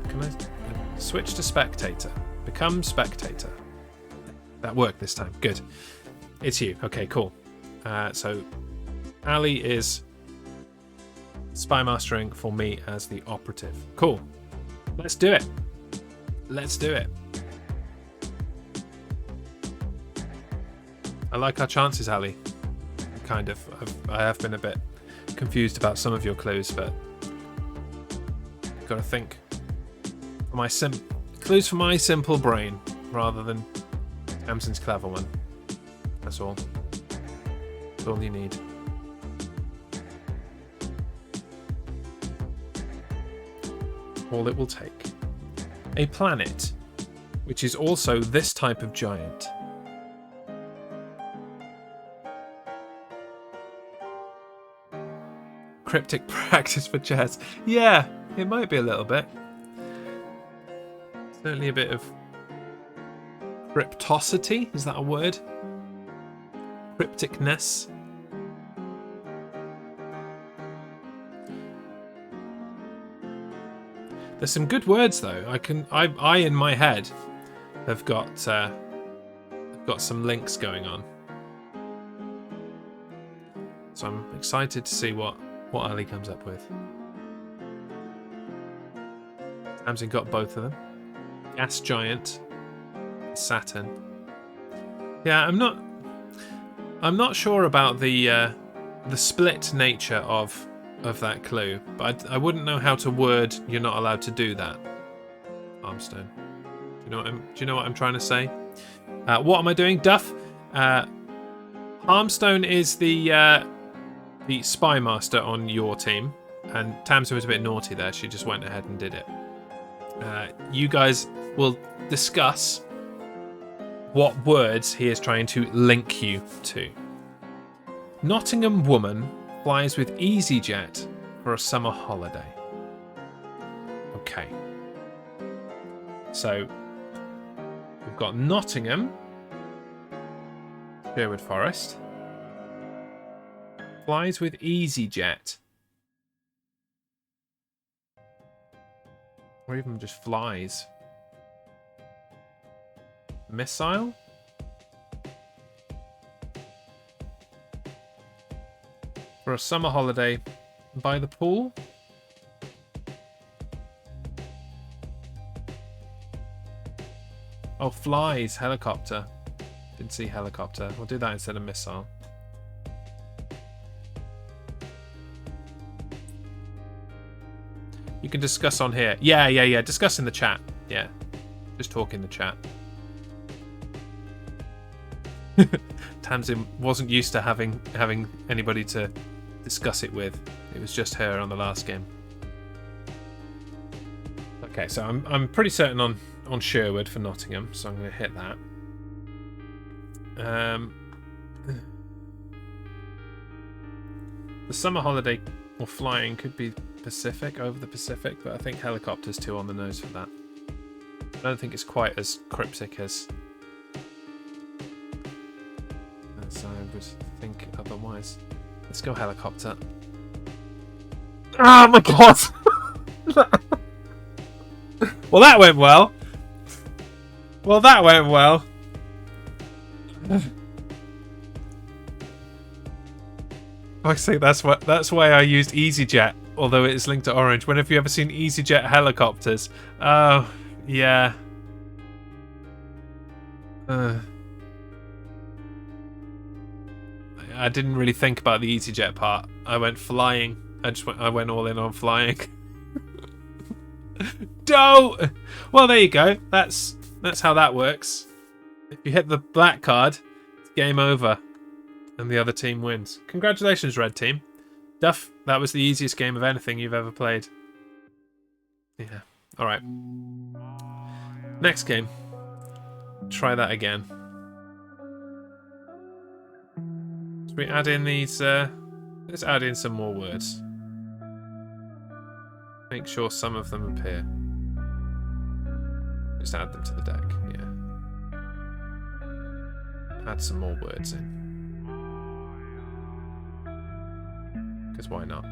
Can I switch to spectator? Become spectator. That worked this time. Good. It's you. Okay, cool. So Ali is spymastering for me as the operative. Cool. Let's do it. Let's do it. I like our chances, Ali. Kind of. I have been a bit confused about some of your clues, but got to think. Clues for my simple brain rather than Tamsin's clever one. That's all. That's all you need. All it will take. A planet, which is also this type of giant. Cryptic practice for Jez. Yeah, it might be a little bit. Certainly a bit of cryptosity. Is that a word? Crypticness. There's some good words though. I in my head have got some links going on. So I'm excited to see what Ali comes up with. Tamsin got both of them. Gas giant, Saturn. Yeah, I'm not sure about the split nature of that clue, but I wouldn't know how to word "you're not allowed to do that." Harmstone. Do you know what I'm trying to say? What am I doing, Duff? Harmstone is the spymaster on your team, and Tamsin was a bit naughty there. She just went ahead and did it. You guys will discuss what words he is trying to link you to. Nottingham woman flies with EasyJet for a summer holiday. Okay. So, we've got Nottingham, Sherwood Forest, flies with EasyJet. Or even just flies. Missile? For a summer holiday by the pool? Oh, flies. Helicopter. Didn't see helicopter. We'll do that instead of missile. You can discuss on here. Yeah. Discuss in the chat. Yeah. Just talk in the chat. Tamsin wasn't used to having anybody to discuss it with. It was just her on the last game. Okay, so I'm pretty certain on Sherwood for Nottingham, so I'm going to hit that. The summer holiday or flying could be Pacific, over the Pacific, but I think helicopter's too on the nose for that. I don't think it's quite as cryptic as I would think otherwise. Let's go helicopter. Oh my god! Well, that went well. I say that's why I used EasyJet, although it is linked to Orange. When have you ever seen EasyJet helicopters? Oh, yeah. I didn't really think about the EasyJet part. I went flying. I went all in on flying. Don't. Well, there you go. That's how that works. If you hit the black card, it's game over, and the other team wins. Congratulations, red team. Duff, that was the easiest game of anything you've ever played. Yeah. All right. Next game. Try that again. Should we add in these? Let's add in some more words. Make sure some of them appear. Just add them to the deck, yeah. Add some more words in. Because why not?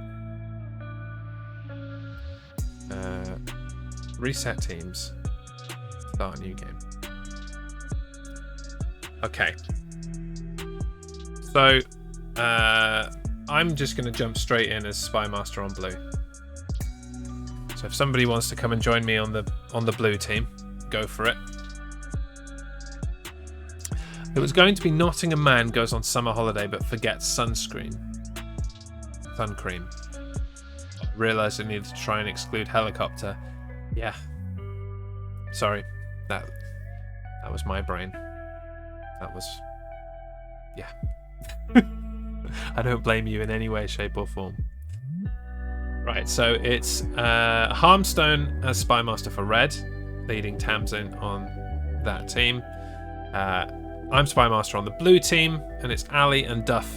Reset teams. Start a new game. Okay. So, I'm just going to jump straight in as Spy Master on blue. So if somebody wants to come and join me on the blue team, go for it. It was going to be Nottingham man goes on summer holiday but forgets sun cream. I realised I needed to try and exclude helicopter. Yeah. Sorry. That was my brain. That was... Yeah. I don't blame you in any way, shape or form. Right, so it's Harmstone as Spy Master for red, leading Tamsin on that team. I'm Spy Master on the blue team, and it's Ali and Duff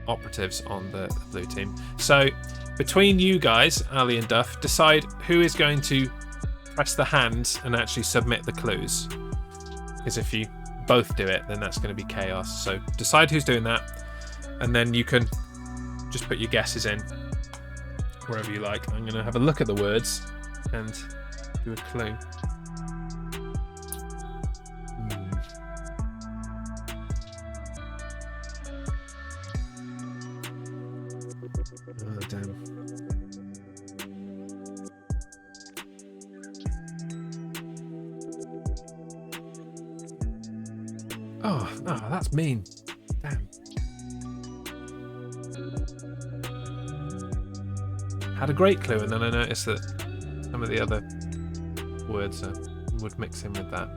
operatives on the blue team. So between you guys, Ali and Duff, decide who is going to press the hand and actually submit the clues. Because if you both do it, then that's going to be chaos. So decide who's doing that, and then you can just put your guesses in wherever you like. I'm going to have a look at the words and do a clue. Oh, damn. Oh, that's mean. Damn. Had a great clue, and then I noticed that some of the other words would mix in with that.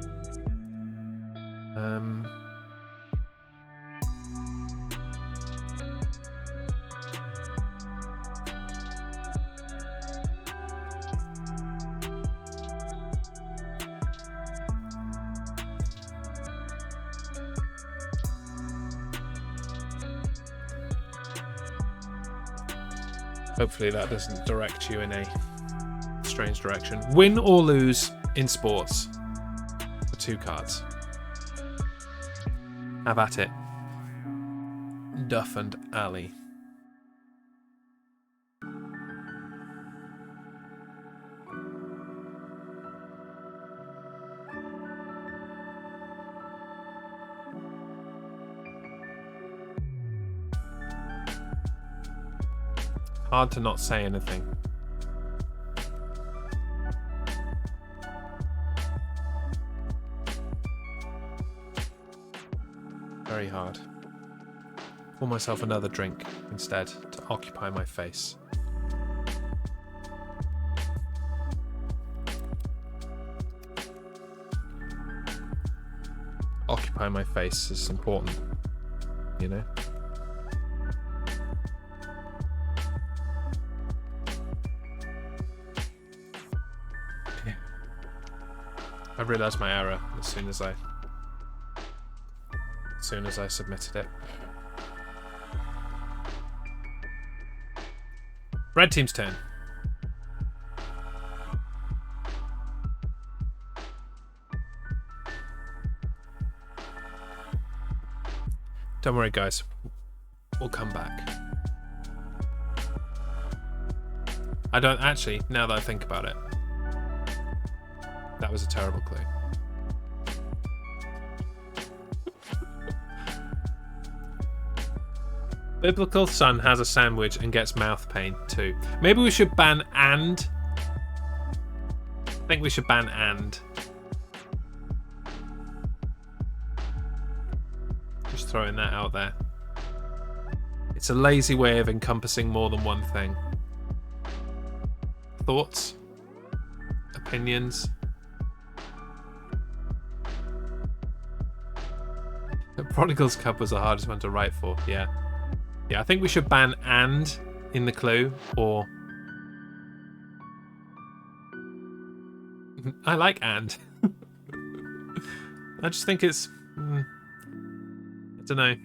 Hopefully that doesn't direct you in a strange direction. Win or lose in sports. For 2 cards. Have at it. Duff and Alley. Hard to not say anything. Very hard. Pour myself another drink instead to occupy my face. Occupy my face is important, you know? I realised my error as soon as I submitted it. Red team's turn. Don't worry, guys. We'll come back. I don't actually, now that I think about it. That was a terrible clue. Biblical son has a sandwich and gets mouth pain too. Maybe we should ban and. I think we should ban and. Just throwing that out there. It's a lazy way of encompassing more than one thing. Thoughts? Opinions? The Prodigal's Cup was the hardest one to write for, yeah. Yeah, I think we should ban and in the clue, or... I like and. I just think it's... I don't know.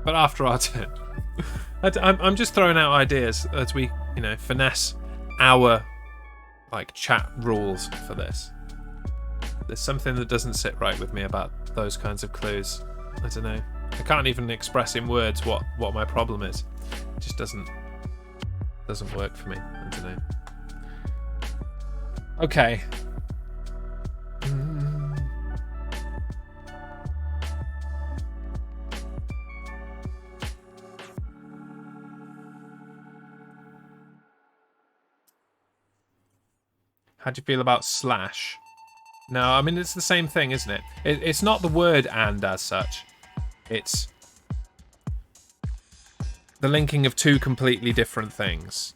But after our turn. I'm just throwing out ideas as we, you know, finesse our... like chat rules for this. There's something that doesn't sit right with me about those kinds of clues. I don't know. I can't even express in words what my problem is. It just doesn't work for me. I don't know. Okay. How do you feel about slash? No, I mean, it's the same thing, isn't it? It's not the word and as such. It's the linking of 2 completely different things.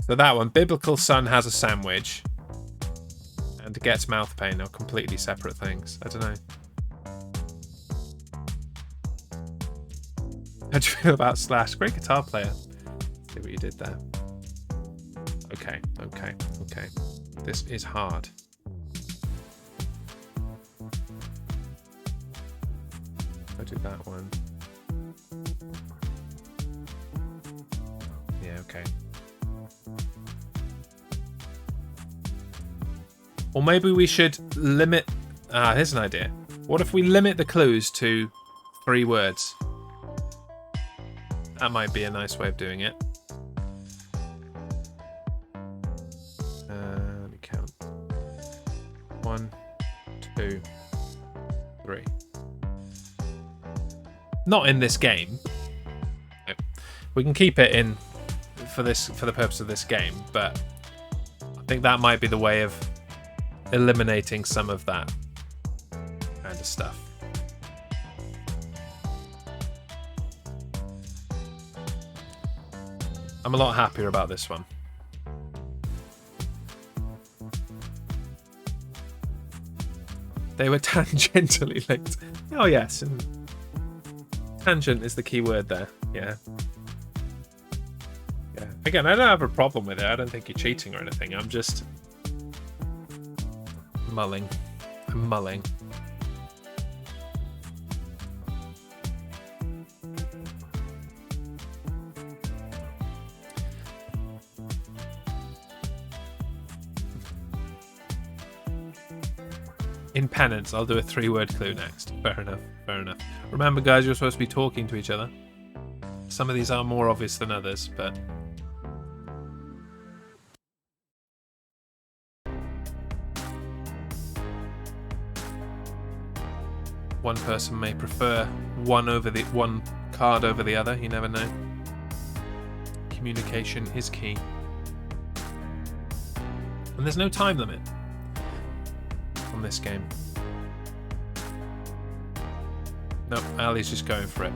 So that one, biblical son has a sandwich and gets mouth pain, are completely separate things. I don't know. How do you feel about slash? Great guitar player. See what you did there. Okay. This is hard. I did that one. Yeah, okay. Or maybe we should limit... here's an idea. What if we limit the clues to 3 words? That might be a nice way of doing it. Let me count. 1, 2, 3. Not in this game. No. We can keep it in for the purpose of this game, but I think that might be the way of eliminating some of that kind of stuff. I'm a lot happier about this one. They were tangentially linked. Oh yes, and tangent is the key word there. Yeah. Yeah. Again, I don't have a problem with it. I don't think you're cheating or anything. I'm just mulling. I'm mulling. In penance, I'll do a 3-word clue next. Fair enough, fair enough. Remember, guys, you're supposed to be talking to each other. Some of these are more obvious than others, but... one person may prefer one card over the other, you never know. Communication is key. And there's no time limit on this game. Nope, Ali's just going for it.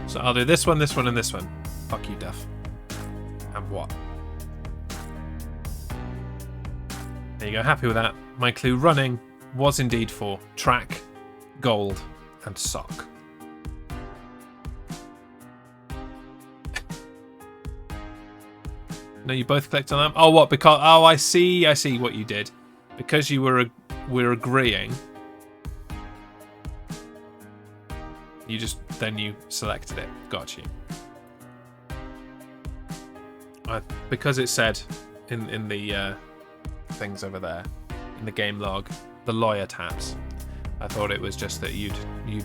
So I'll do this one, and this one. Fuck you, Duff. And what? There you go, happy with that. My clue running was indeed for track, gold, and sock. No, you both clicked on them? Oh, what? Because... oh, I see what you did. Because you were agreeing... you just... then you selected it. Got you. Because it said in the things over there, in the game log, the lawyer tabs, I thought it was just that you'd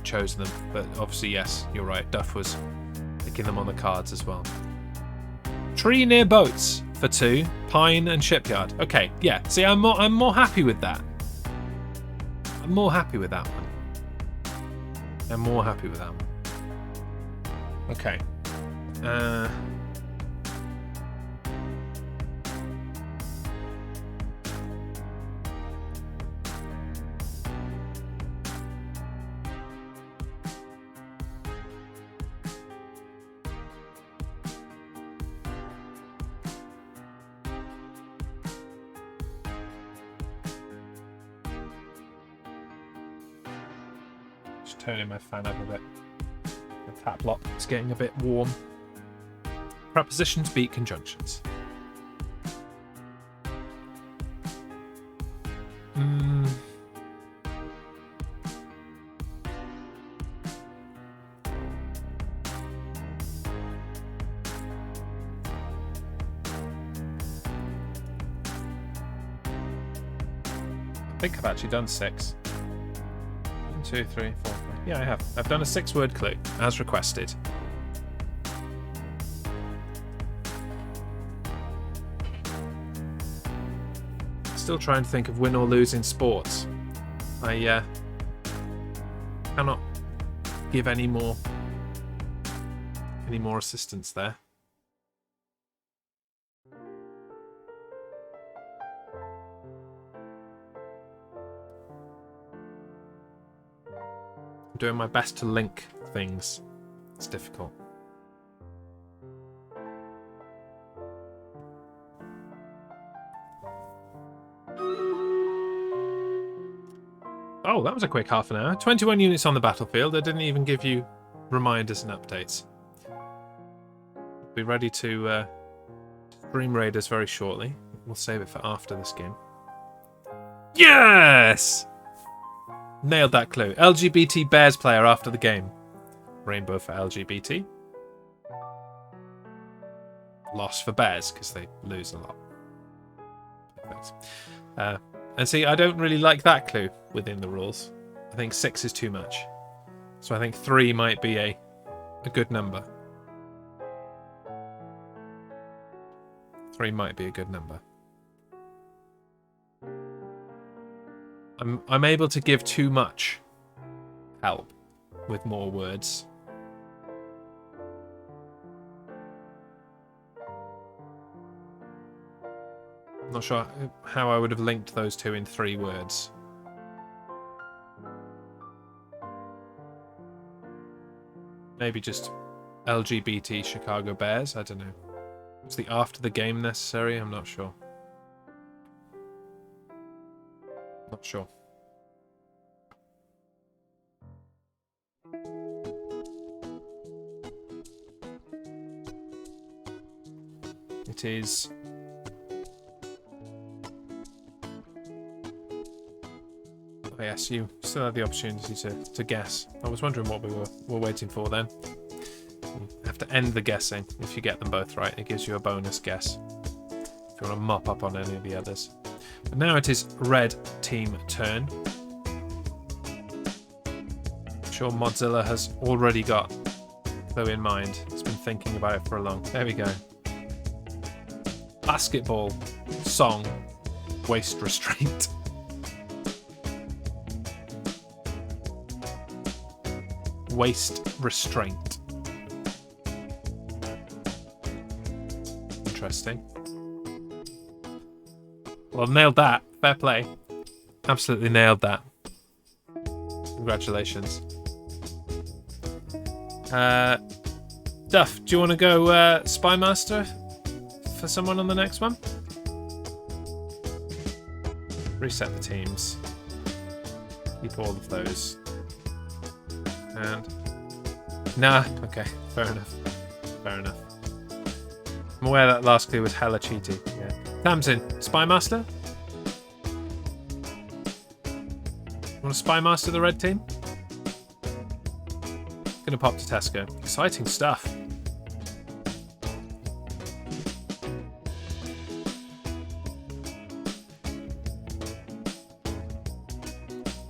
chosen them. But obviously, yes, you're right. Duff was picking them on the cards as well. Tree near boats for 2. Pine and shipyard. Okay, yeah. See, I'm more happy with that. I'm more happy with that one. I'm more happy with that one. Okay. Turning my fan up a bit. The tap lock is getting a bit warm. Prepositions beat conjunctions. I think I've actually done 6. 1, 2, 3, 4, 5. Yeah, I have. I've done a 6-word clue, as requested. Still trying to think of win or lose in sports. I cannot give any more assistance there. Doing my best to link things. It's difficult. Oh, that was a quick half an hour. 21 units on the battlefield. I didn't even give you reminders and updates. Be ready to stream Raiders very shortly. We'll save it for after this game. Yes! Nailed that clue. LGBT Bears player after the game. Rainbow for LGBT. Loss for Bears, because they lose a lot. And see, I don't really like that clue within the rules. I think 6 is too much. So I think 3 might be a good number. 3 might be a good number. I'm able to give too much help with more words. I'm not sure how I would have linked those two in 3 words. Maybe just LGBT Chicago Bears, I don't know. Was the after the game necessary? I'm not sure. Not sure. It is... oh yes, you still have the opportunity to guess. I was wondering what we were waiting for then. You have to end the guessing if you get them both right. It gives you a bonus guess if you want to mop up on any of the others. But now it is red team turn. I'm sure Modzilla has already got clue in mind. He's been thinking about it for a long. There we go. Basketball song waist restraint. Waist restraint. Interesting. Well, nailed that. Fair play. Absolutely nailed that. Congratulations. Duff, do you want to go Spy Master for someone on the next one? Reset the teams. Keep all of those. And... Nah, okay. Fair enough. Fair enough. I'm aware that last clue was hella cheaty. Yeah. Tamsin, Spy Master? Want to Spy Master the red team? Gonna pop to Tesco. Exciting stuff.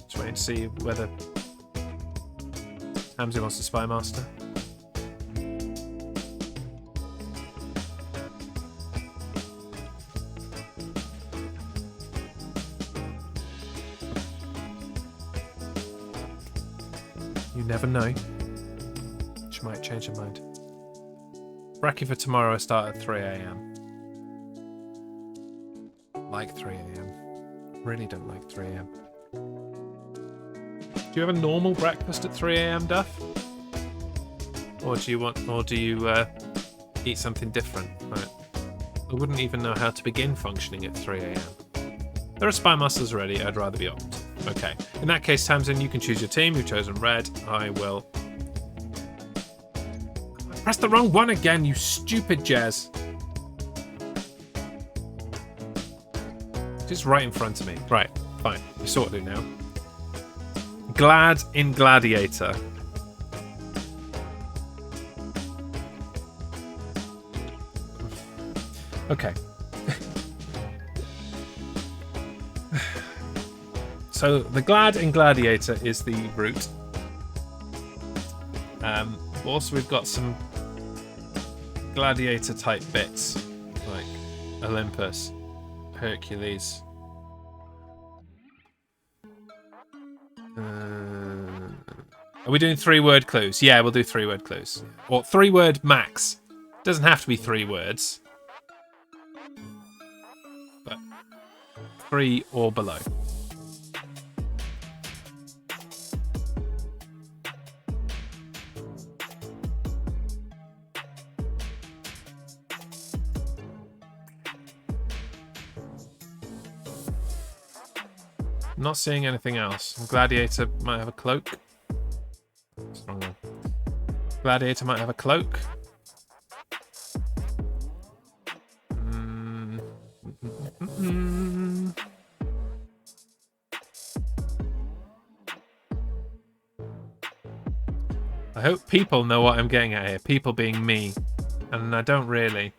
Just waiting to see whether Hamzy wants to Spy Master. You never know. She might change her mind. Bracky for tomorrow, I start at 3 AM. Like 3 AM. Really don't like 3 AM. Do you have a normal breakfast at 3 AM, Duff? Or do you eat something different? Right. I wouldn't even know how to begin functioning at 3 AM. There are Spy Masters already, I'd rather be opted. Okay. In that case, Tamsin, you can choose your team. You've chosen red. I will... I pressed the wrong one again, you stupid Jez. Just right in front of me. Right, fine. You sorted it now. Glad in Gladiator. Okay. So the Glad in Gladiator is the route. Also, we've got some gladiator type bits like Olympus, Hercules. Are we doing 3-word clues? Yeah, we'll do 3-word clues. Or 3-word max. Doesn't have to be 3 words. But 3 or below. I'm not seeing anything else. Gladiator might have a cloak. Wrong one. Gladiator might have a cloak. I hope people know what I'm getting at here. People being me. And I don't really.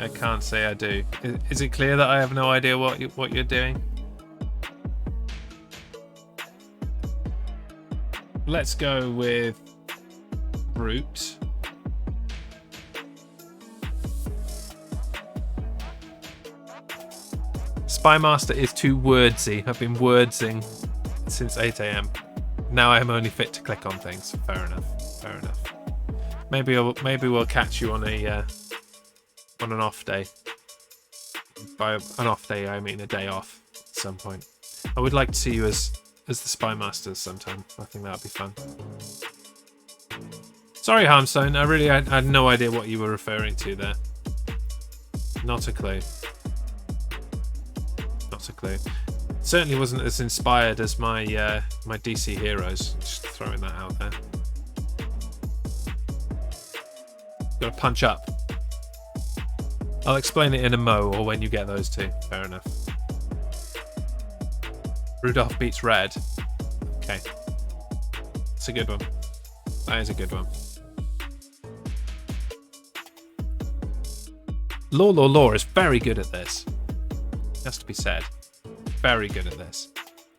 I can't say I do. Is it clear that I have no idea what you're doing? Let's go with brute. Spy Master is too wordsy. I've been wordsing since 8 AM. Now I'm only fit to click on things. Fair enough. Fair enough. Maybe we'll catch you on an off day. By an off day, I mean a day off at some point. I would like to see you as the Spy Masters sometime. I think that would be fun. Sorry, Harmstone. I had no idea what you were referring to there. Not a clue. Not a clue. Certainly wasn't as inspired as my my DC heroes. Just throwing that out there. Got to punch up. I'll explain it in a mo or when you get those two. Fair enough. Rudolph beats red. Okay. It's a good one. That is a good one. Law is very good at this. Has to be said. Very good at this.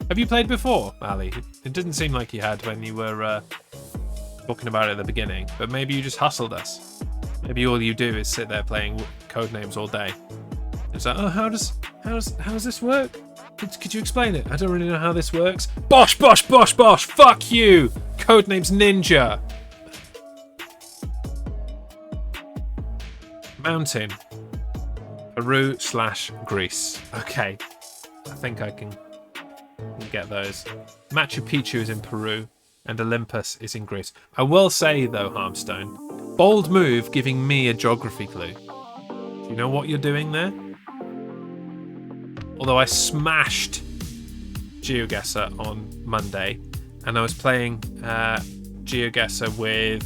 Have you played before, Ali? It didn't seem like you had when you were talking about it at the beginning, but maybe you just hustled us. Maybe all you do is sit there playing Codenames all day. It's like, oh, how does this work? Could you explain it? I don't really know how this works. Bosh, bosh, bosh, bosh. Fuck you, Codenames Ninja. Mountain. Peru/Greece. Okay, I think I can get those. Machu Picchu is in Peru, and Olympus is in Greece. I will say though, Harmstone, bold move giving me a geography clue. Do you know what you're doing there? Although I smashed GeoGuessr on Monday, and I was playing GeoGuessr with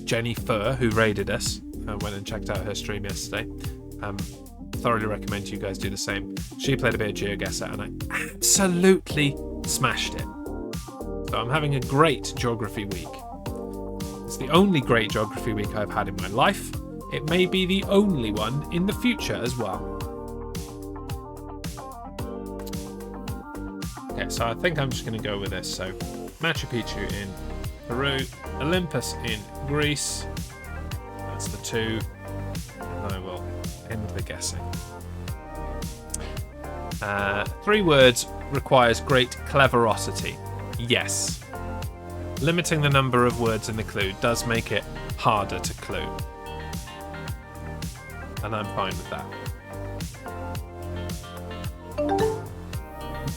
Jenny Fur, who raided us. I went and checked out her stream yesterday. Thoroughly recommend you guys do the same. She played a bit of GeoGuessr, and I absolutely smashed it. So I'm having a great geography week. It's the only great geography week I've had in my life. It may be the only one in the future as well. Okay, so I think I'm just going to go with this. So, Machu Picchu in Peru, Olympus in Greece. That's the two. And I will end the guessing. 3 words requires great cleverosity. Yes. Limiting the number of words in the clue does make it harder to clue. And I'm fine with that.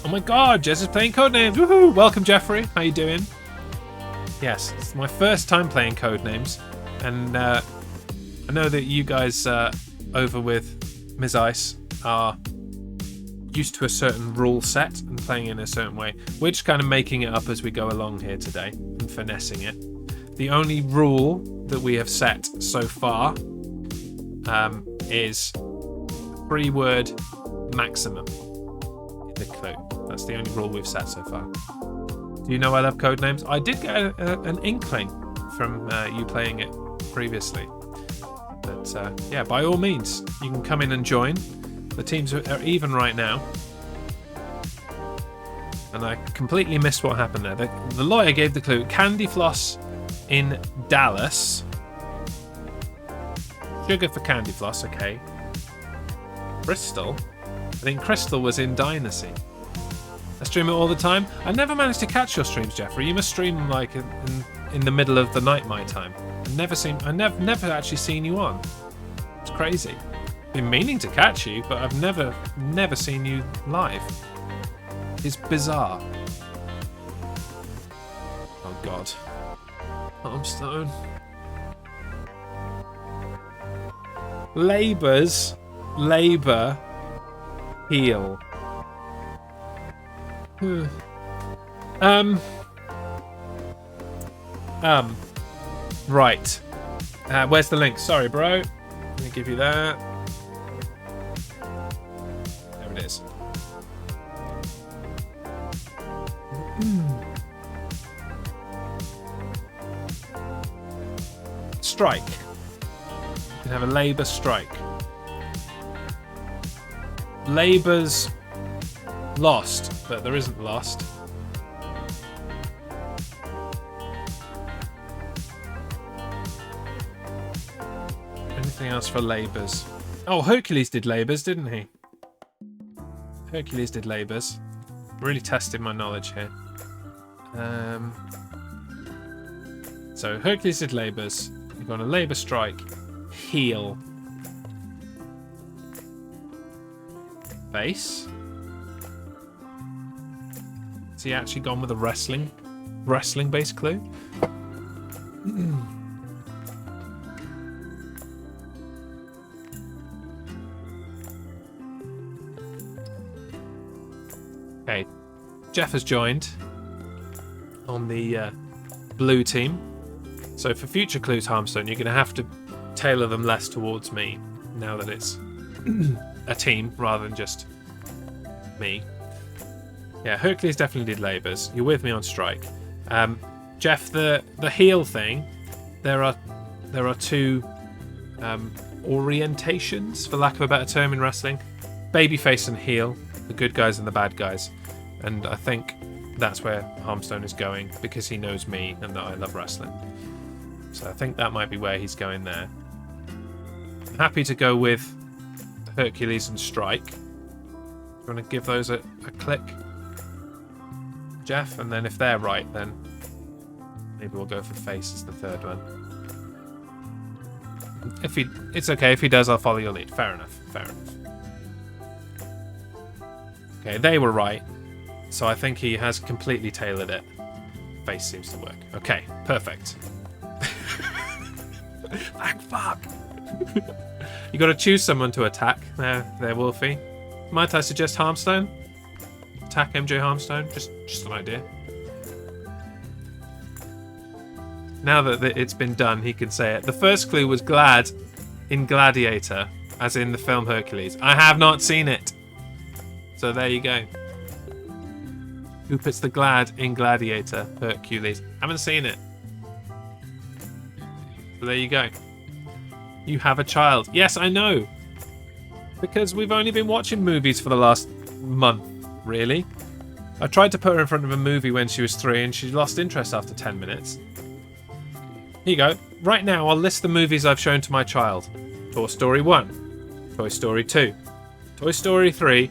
Oh my god, Jez is playing Codenames. Woohoo! Welcome, Jeffrey. How you doing? Yes, it's my first time playing Codenames, and I know that you guys over with Ms. Ice are used to a certain rule set and playing in a certain way. We're just kind of making it up as we go along here today and finessing it. The only rule that we have set so far is 3-word maximum in the clue. That's the only rule we've set so far. Do you know I love Codenames? I did get an inkling from you playing it previously. But yeah, by all means, you can come in and join. The teams are even right now. And I completely missed what happened there. The lawyer gave the clue. Candy floss in Dallas. Sugar for candy floss, okay. Crystal? I think Crystal was in Dynasty. I stream it all the time. I never managed to catch your streams, Jeffrey. You must stream them like in the middle of the night my time. I've never actually seen you on. It's crazy. Been meaning to catch you, but I've never seen you live. It's bizarre. Oh god. Armstone. Labour, heal. Right. Where's the link? Sorry, bro. Let me give you that. There it is. Strike. You can have a Labour strike. Labour's lost, but there isn't lost. Anything else for Labour's? Oh, Hercules did Labour's, didn't he? Hercules did Labour's. Really tested my knowledge here. So Hercules did Labour's. You've got a Labour strike. Heal. Base. Has he actually gone with a wrestling based clue? Okay, Jeff has joined on the blue team. So for future clues, Harmstone, you're going to have to tailor them less towards me now that it's a team rather than just me. Yeah, Hercules definitely did Labour's. You're with me on strike. Jeff, the heal thing, there are 2 orientations, for lack of a better term, in wrestling. babyface and heel, the good guys and the bad guys. And I think that's where Harmstone is going, because he knows me and that I love wrestling. So I think that might be where he's going there. I'm happy to go with Hercules and Strike. You want to give those a click, Jeff? And then if they're right, then maybe we'll go for face as the third one. It's okay. If he does, I'll follow your lead. Fair enough. Fair enough. Okay, they were right. So I think he has completely tailored it. Face seems to work. Okay, perfect. Thank fuck. You got to choose someone to attack. There, Wolfie. Might I suggest Harmstone? Attack MJ Harmstone. Just an idea. Now that it's been done, he can say it. The first clue was glad in Gladiator, as in the film Hercules. I have not seen it. So there you go. Who puts the glad in Gladiator? Hercules. Haven't seen it. So there you go. You have a child. Yes, I know. Because we've only been watching movies for the last month, really. I tried to put her in front of a movie when she was 3 and she lost interest after 10 minutes. Here you go. Right now, I'll list the movies I've shown to my child. Toy Story 1. Toy Story 2. Toy Story 3.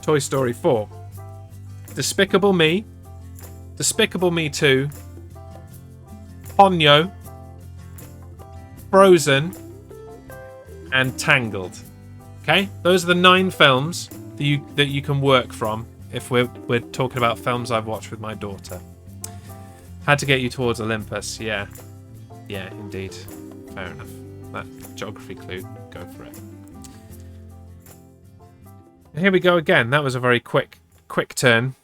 Toy Story 4. Despicable Me. Despicable Me 2. Ponyo. Frozen. And Tangled. Okay? Those are the 9 films that you can work from if we're talking about films I've watched with my daughter. Had to get you towards Olympus, yeah. Yeah, indeed. Fair enough. That geography clue, go for it. Here we go again. That was a very quick turn.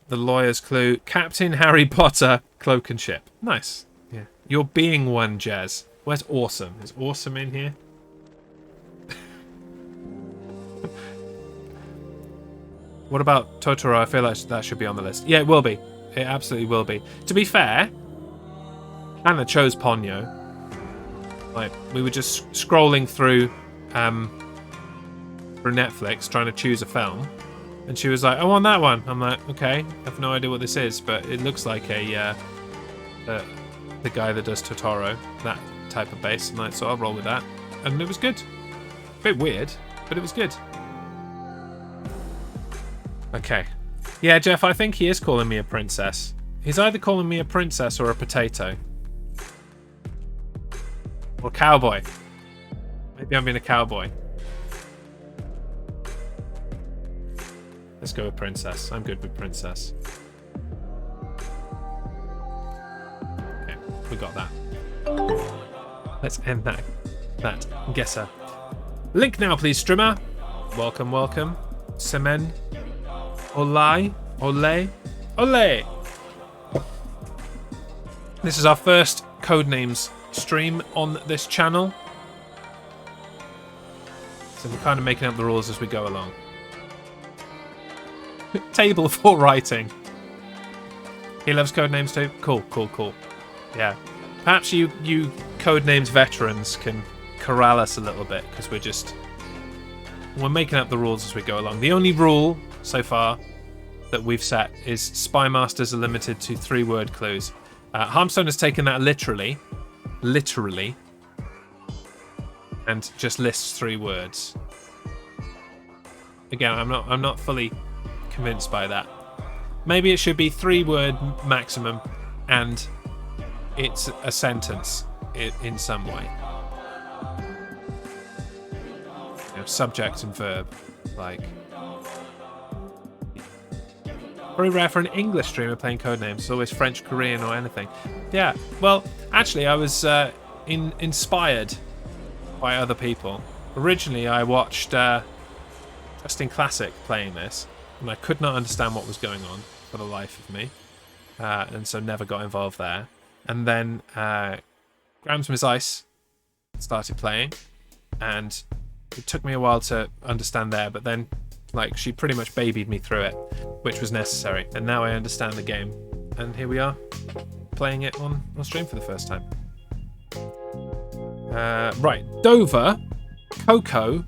The lawyer's clue. Captain Harry Potter, cloak and ship. Nice. Yeah. You're being one, Jez. Where's Awesome? Is Awesome in here? What about Totoro? I feel like that should be on the list. Yeah, it will be. It absolutely will be. To be fair, Anna chose Ponyo. Like, we were just scrolling through Netflix trying to choose a film, and she was like, "I want that one." I'm like, "Okay, I have no idea what this is, but it looks like the guy that does Totoro, that type of bass." And like, so I'll roll with that, and it was good. A bit weird, but it was good. Okay. Yeah, Jeff, I think he is calling me a princess. He's either calling me a princess or a potato. Or cowboy. Maybe I'm being a cowboy. Let's go with princess. I'm good with princess. Okay, we got that. Let's end that guesser. Link now, please, streamer. Welcome, welcome. Semen. Olay. This is our first Codenames stream on this channel. So we're kind of making up the rules as we go along. Table for writing. He loves Codenames too? Cool. Yeah. Perhaps you Codenames veterans can corral us a little bit, because we're making up the rules as we go along. The only rule so far that we've set is Spy Masters are limited to 3-word clues. Harmstone has taken that literally, and just lists 3 words. Again, I'm not fully convinced by that. Maybe it should be 3-word maximum, and it's a sentence in some way. You know, subject and verb, like. Very rare for an English streamer playing Codenames. It's always French, Korean, or anything. Yeah, well, actually, I was inspired by other people. Originally, I watched Justin Classic playing this, and I could not understand what was going on for the life of me, and so never got involved there. And then Grams Miss Ice started playing, and it took me a while to understand there, but then like she pretty much babied me through it, which was necessary, and now I understand the game, and here we are playing it on stream for the first time. Right, Dover, Cocoa,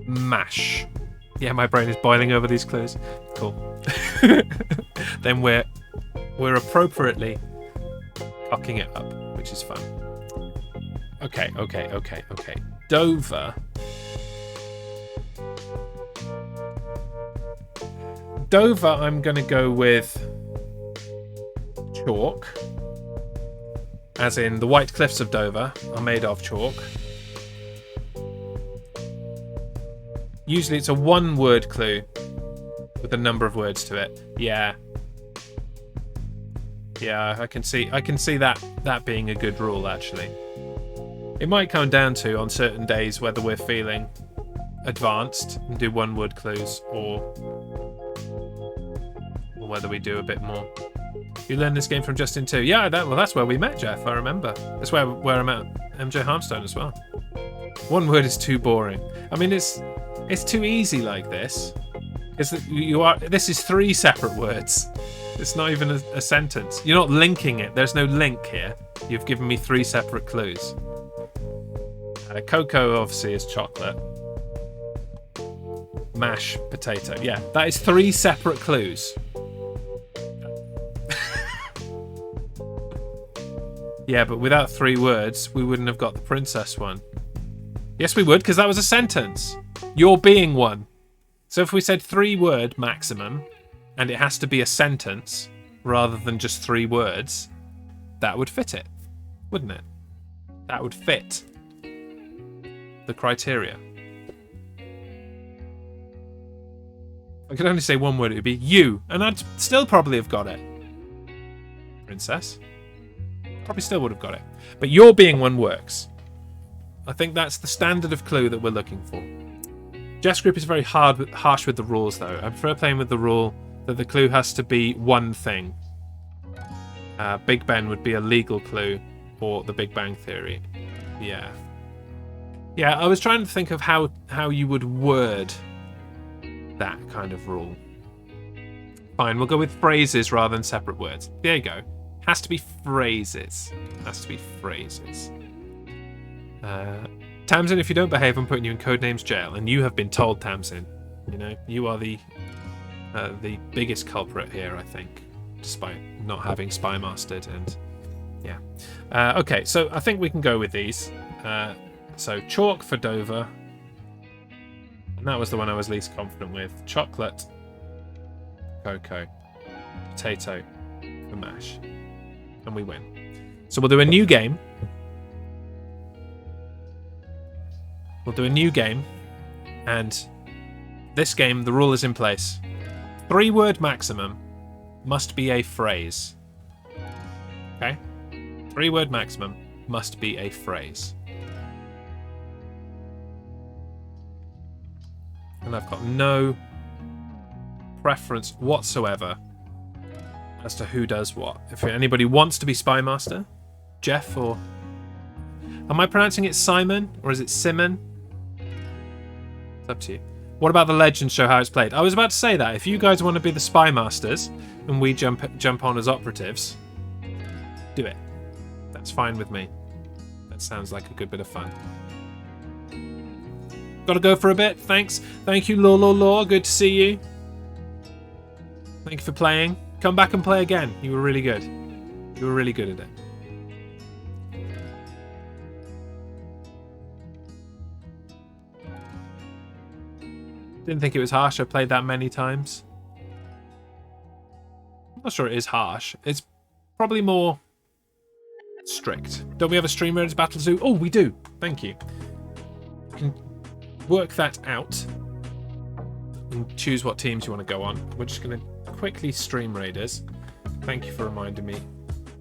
Mash. Yeah, my brain is boiling over these clues. Cool. Then we're appropriately cocking it up, which is fun. Okay. Dover. Dover, I'm going to go with chalk. As in, the White Cliffs of Dover are made of chalk. Usually it's a one-word clue with a number of words to it. Yeah, I can see that being a good rule, actually. It might come down to, on certain days, whether we're feeling advanced and do one-word clues, or whether we do a bit more. You learned this game from Justin too. Yeah, that's where we met, Jeff. I remember. That's where I met MJ Harmstone as well. One word is too boring. I mean, it's too easy like this. This is 3 separate words. It's not even a sentence. You're not linking it. There's no link here. You've given me 3 separate clues. Cocoa obviously is chocolate. Mash, potato. Yeah, that is 3 separate clues. Yeah, but without 3 words, we wouldn't have got the princess one. Yes, we would, because that was a sentence. You're being one. So if we said 3-word maximum, and it has to be a sentence rather than just 3 words, that would fit it, wouldn't it? That would fit the criteria. I could only say 1 word, it would be you, and I'd still probably have got it. Princess. Probably still would have got it. But your being one works. I think that's the standard of clue that we're looking for. Jess Group is very harsh with the rules, though. I prefer playing with the rule that the clue has to be one thing. Big Ben would be a legal clue, or the Big Bang Theory. Yeah. Yeah, I was trying to think of how you would word that kind of rule. Fine, we'll go with phrases rather than separate words. There you go. Has to be phrases. Has to be phrases. Tamsin, if you don't behave, I'm putting you in Codenames jail. And you have been told, Tamsin. You know, you are the biggest culprit here, I think, despite not having spy mastered. And yeah. Okay, so I think we can go with these. So chalk for Dover. And that was the one I was least confident with. Chocolate, cocoa, potato for mash. And we win. So we'll do a new game. We'll do a new game. And this game, the rule is in place. 3-word maximum must be a phrase. Okay? 3-word maximum must be a phrase. And I've got no preference whatsoever as to who does what. If anybody wants to be Spy Master, Jeff, or... Am I pronouncing it Simon, or is it Simon? It's up to you. What about the Legends show, how it's played? I was about to say that. If you guys want to be the Spy Masters, and we jump on as operatives, do it. That's fine with me. That sounds like a good bit of fun. Gotta go for a bit, thanks. Thank you, Law. Good to see you. Thank you for playing. Come back and play again. You were really good. You were really good at it. Didn't think it was harsh. I played that many times. I'm not sure it is harsh. It's probably more strict. Don't we have a stream where it's Battle Zoo? Oh, we do. Thank you. You can work that out and choose what teams you want to go on. We're just going to quickly stream Raiders. Thank you for reminding me,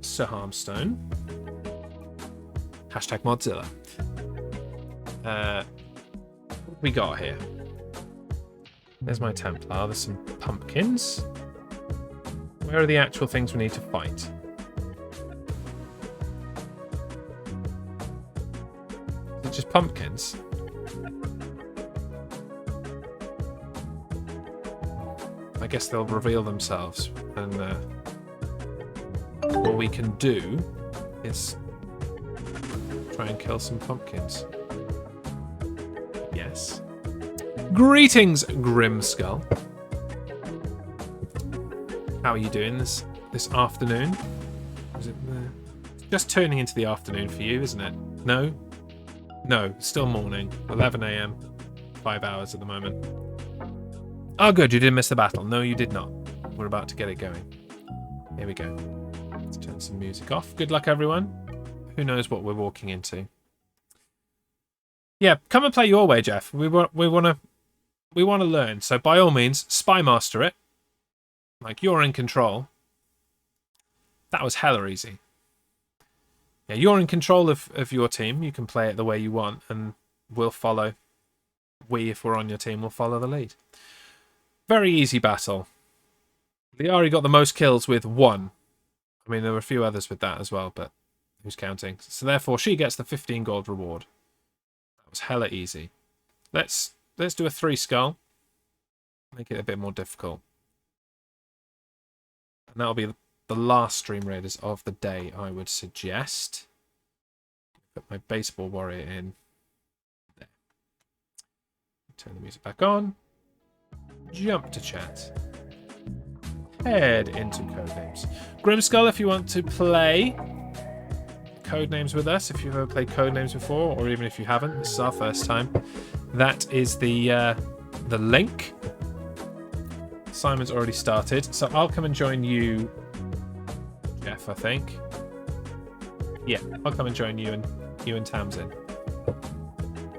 Sir Harmstone. Hashtag Modzilla. What have we got here? There's my Templar. There's some pumpkins. Where are the actual things we need to fight? Is it just pumpkins? I guess they'll reveal themselves, and what we can do is try and kill some pumpkins. Yes. Greetings, Grimskull. How are you doing this afternoon? Is it just turning into the afternoon for you, isn't it? No? No, still morning. 11 a.m. 5 hours at the moment. Oh, good, you didn't miss the battle. No, you did not. We're about to get it going. Here we go. Let's turn some music off. Good luck, everyone. Who knows what we're walking into? Yeah, come and play your way, Jeff. We want to learn. So by all means, spy master it. Like you're in control. That was hella easy. Yeah, you're in control of your team. You can play it the way you want, and we'll follow. We, if we're on your team, will follow the lead. Very easy battle. Liari got the most kills with 1. I mean, there were a few others with that as well, but who's counting? So therefore, she gets the 15 gold reward. That was hella easy. Let's do a 3 skull. Make it a bit more difficult. And that'll be the last Stream Raiders of the day, I would suggest. Put my baseball warrior in. There. Turn the music back on. Jump to chat. Head into Codenames. Grimskull, if you want to play Codenames with us, if you've ever played Codenames before, or even if you haven't, this is our first time. That is the link. Simon's already started, so I'll come and join you, Jeff, I think. Yeah, I'll come and join you and Tamsin.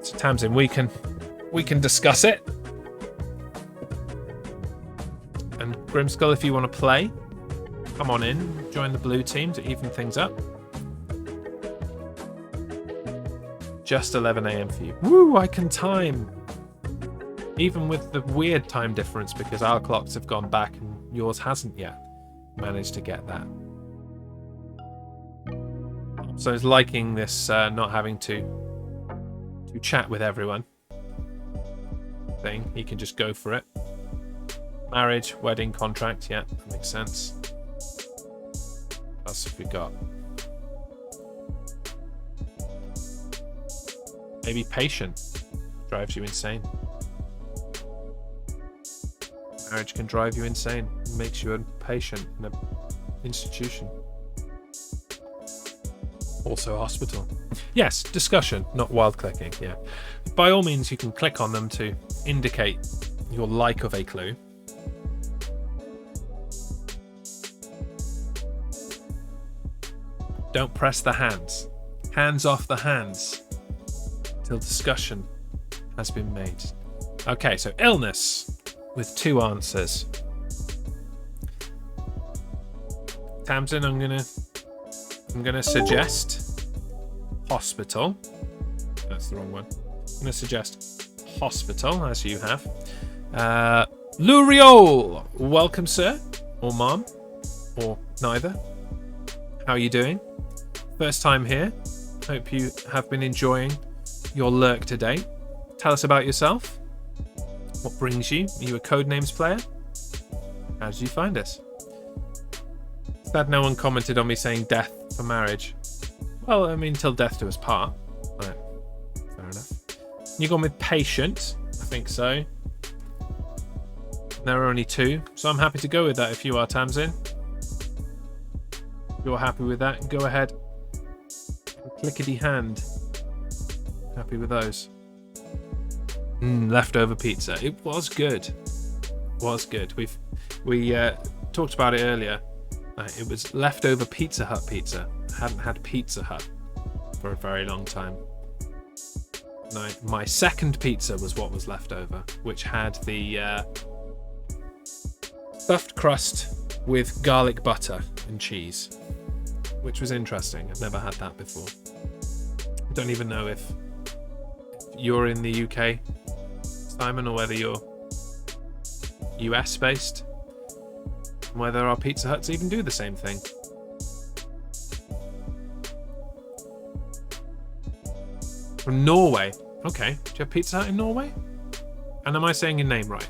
So Tamsin, we can discuss it. And Grimskull, if you want to play, come on in, join the blue team to even things up. Just 11 a.m. for you. Woo, I can time. Even with the weird time difference, because our clocks have gone back and yours hasn't yet managed to get that. So it's liking this not having to chat with everyone thing. He can just go for it. Marriage, wedding, contract. Yeah, that makes sense. What else have we got? Maybe patient drives you insane. Marriage can drive you insane. It makes you a patient in an institution. Also a hospital. Yes, discussion, not wild clicking. Yeah. By all means, you can click on them to indicate your like of a clue. Don't press the hands. Hands off the hands. Till discussion has been made. Okay, so illness with 2 answers. Tamsin, I'm gonna suggest hospital. That's the wrong one. I'm gonna suggest hospital, as you have. Luriol, welcome, sir, or mom, or neither. How are you doing? First time here. Hope you have been enjoying your lurk today. Tell us about yourself. What brings you? Are you a Codenames player? How did you find us? Sad no one commented on me saying death for marriage. Well, I mean, till death do us part. Right. Fair enough. You gone with patient? I think so. There are only 2, so I'm happy to go with that if you are, Tamsin. If you're happy with that, go ahead. Clickety hand. Happy with those. Leftover pizza. It was good. Was good. We talked about it earlier. It was leftover Pizza Hut pizza. I hadn't had Pizza Hut for a very long time. No, my second pizza was what was left over, which had the stuffed crust with garlic butter and cheese, which was interesting. I've never had that before. I don't even know if you're in the UK, Simon, or whether you're US based, and whether our Pizza Huts even do the same thing. From Norway. Okay, do you have Pizza Hut in Norway? And am I saying your name right?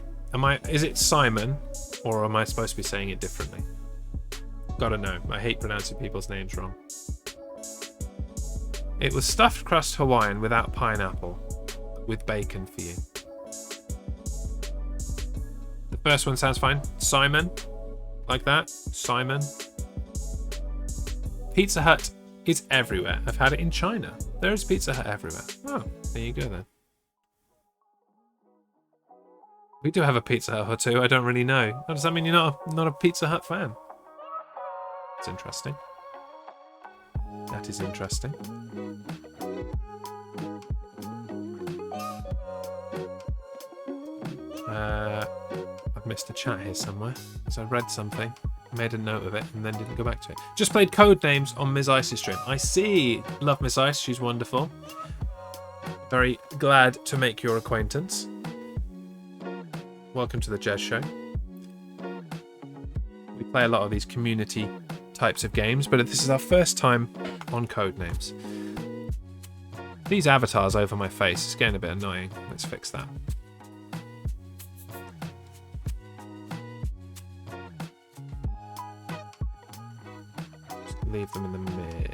Is it Simon, or am I supposed to be saying it differently? Gotta know. I hate pronouncing people's names wrong. It was stuffed crust Hawaiian without pineapple, with bacon for you. First one sounds fine. Simon. Like that. Simon. Pizza Hut is everywhere. I've had it in China. There is Pizza Hut everywhere. Oh, there you go then. We do have a Pizza Hut or two. I don't really know. Does that mean you're not a Pizza Hut fan? That's interesting. That is interesting. I've missed a chat here somewhere because I read something, made a note of it, and then didn't go back to it. Just played Codenames on Ms. Ice's stream. I see. Love Ms. Ice. She's wonderful. Very glad to make your acquaintance. Welcome to the Jez Show. We play a lot of these community types of games, but this is our first time on Codenames. These avatars over my face is getting a bit annoying. Let's fix that. Just leave them in the mid.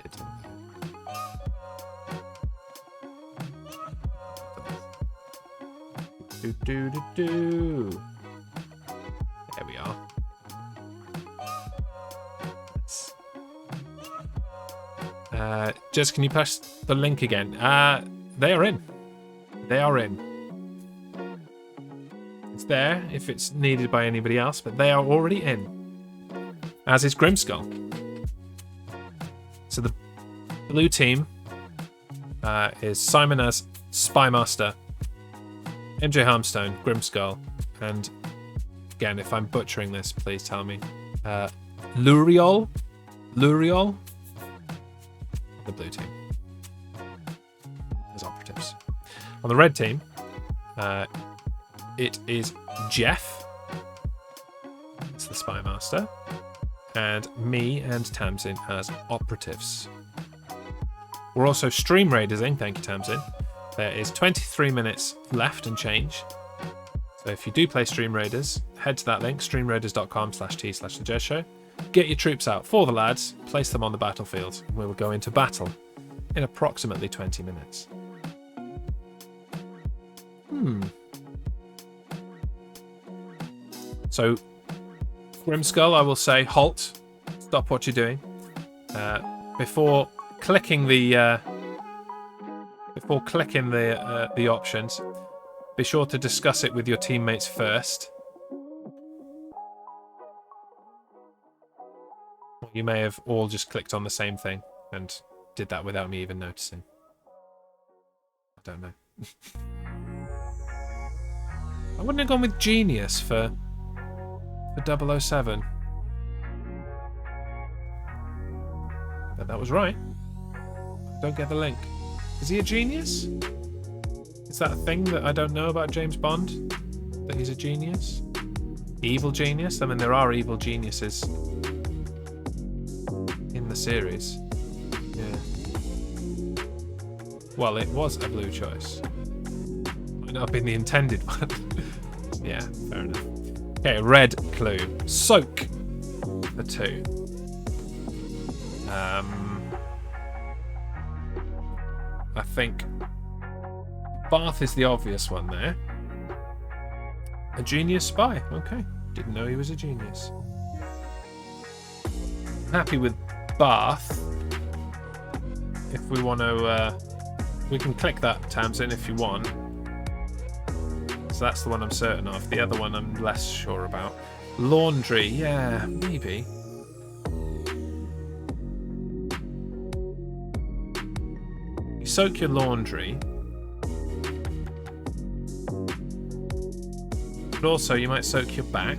Do. There we are. Jez, can you press the link again? They are in. They are in. It's there if it's needed by anybody else, but they are already in. As is Grimskull. So the blue team is Simon as Spymaster, MJ Harmstone, Grimskull, and again, if I'm butchering this, please tell me. Luriol, the blue team, as operatives. On the red team, it is Jeff, it's the Spymaster, and me and Tamsin as operatives. We're also stream raidersing, thank you Tamsin. There is 23 minutes left and change. So if you do play Stream Raiders, head to that link, streamraiders.com/t/thejezshow. Get your troops out for the lads, place them on the battlefield, and we will go into battle in approximately 20 minutes. So, Grimskull, I will say, halt. Stop what you're doing. Before clicking the options, be sure to discuss it with your teammates first. You may have all just clicked on the same thing and did that without me even noticing. I don't know. I wouldn't have gone with Genius for 007. But that was right. Don't get the link. Is he a genius? Is that a thing that I don't know about James Bond? That he's a genius? Evil genius? I mean, there are evil geniuses in the series. Yeah. Well, it was a blue choice. Might not have been the intended one. Yeah, fair enough. Okay, red clue. Soak for 2. I think Bath is the obvious one there. A genius spy. Okay. Didn't know he was a genius. Happy with Bath. If we want to... we can click that, Tamsin, if you want. So that's the one I'm certain of. The other one I'm less sure about. Laundry. Yeah, maybe. You soak your laundry. But also, you might soak your back.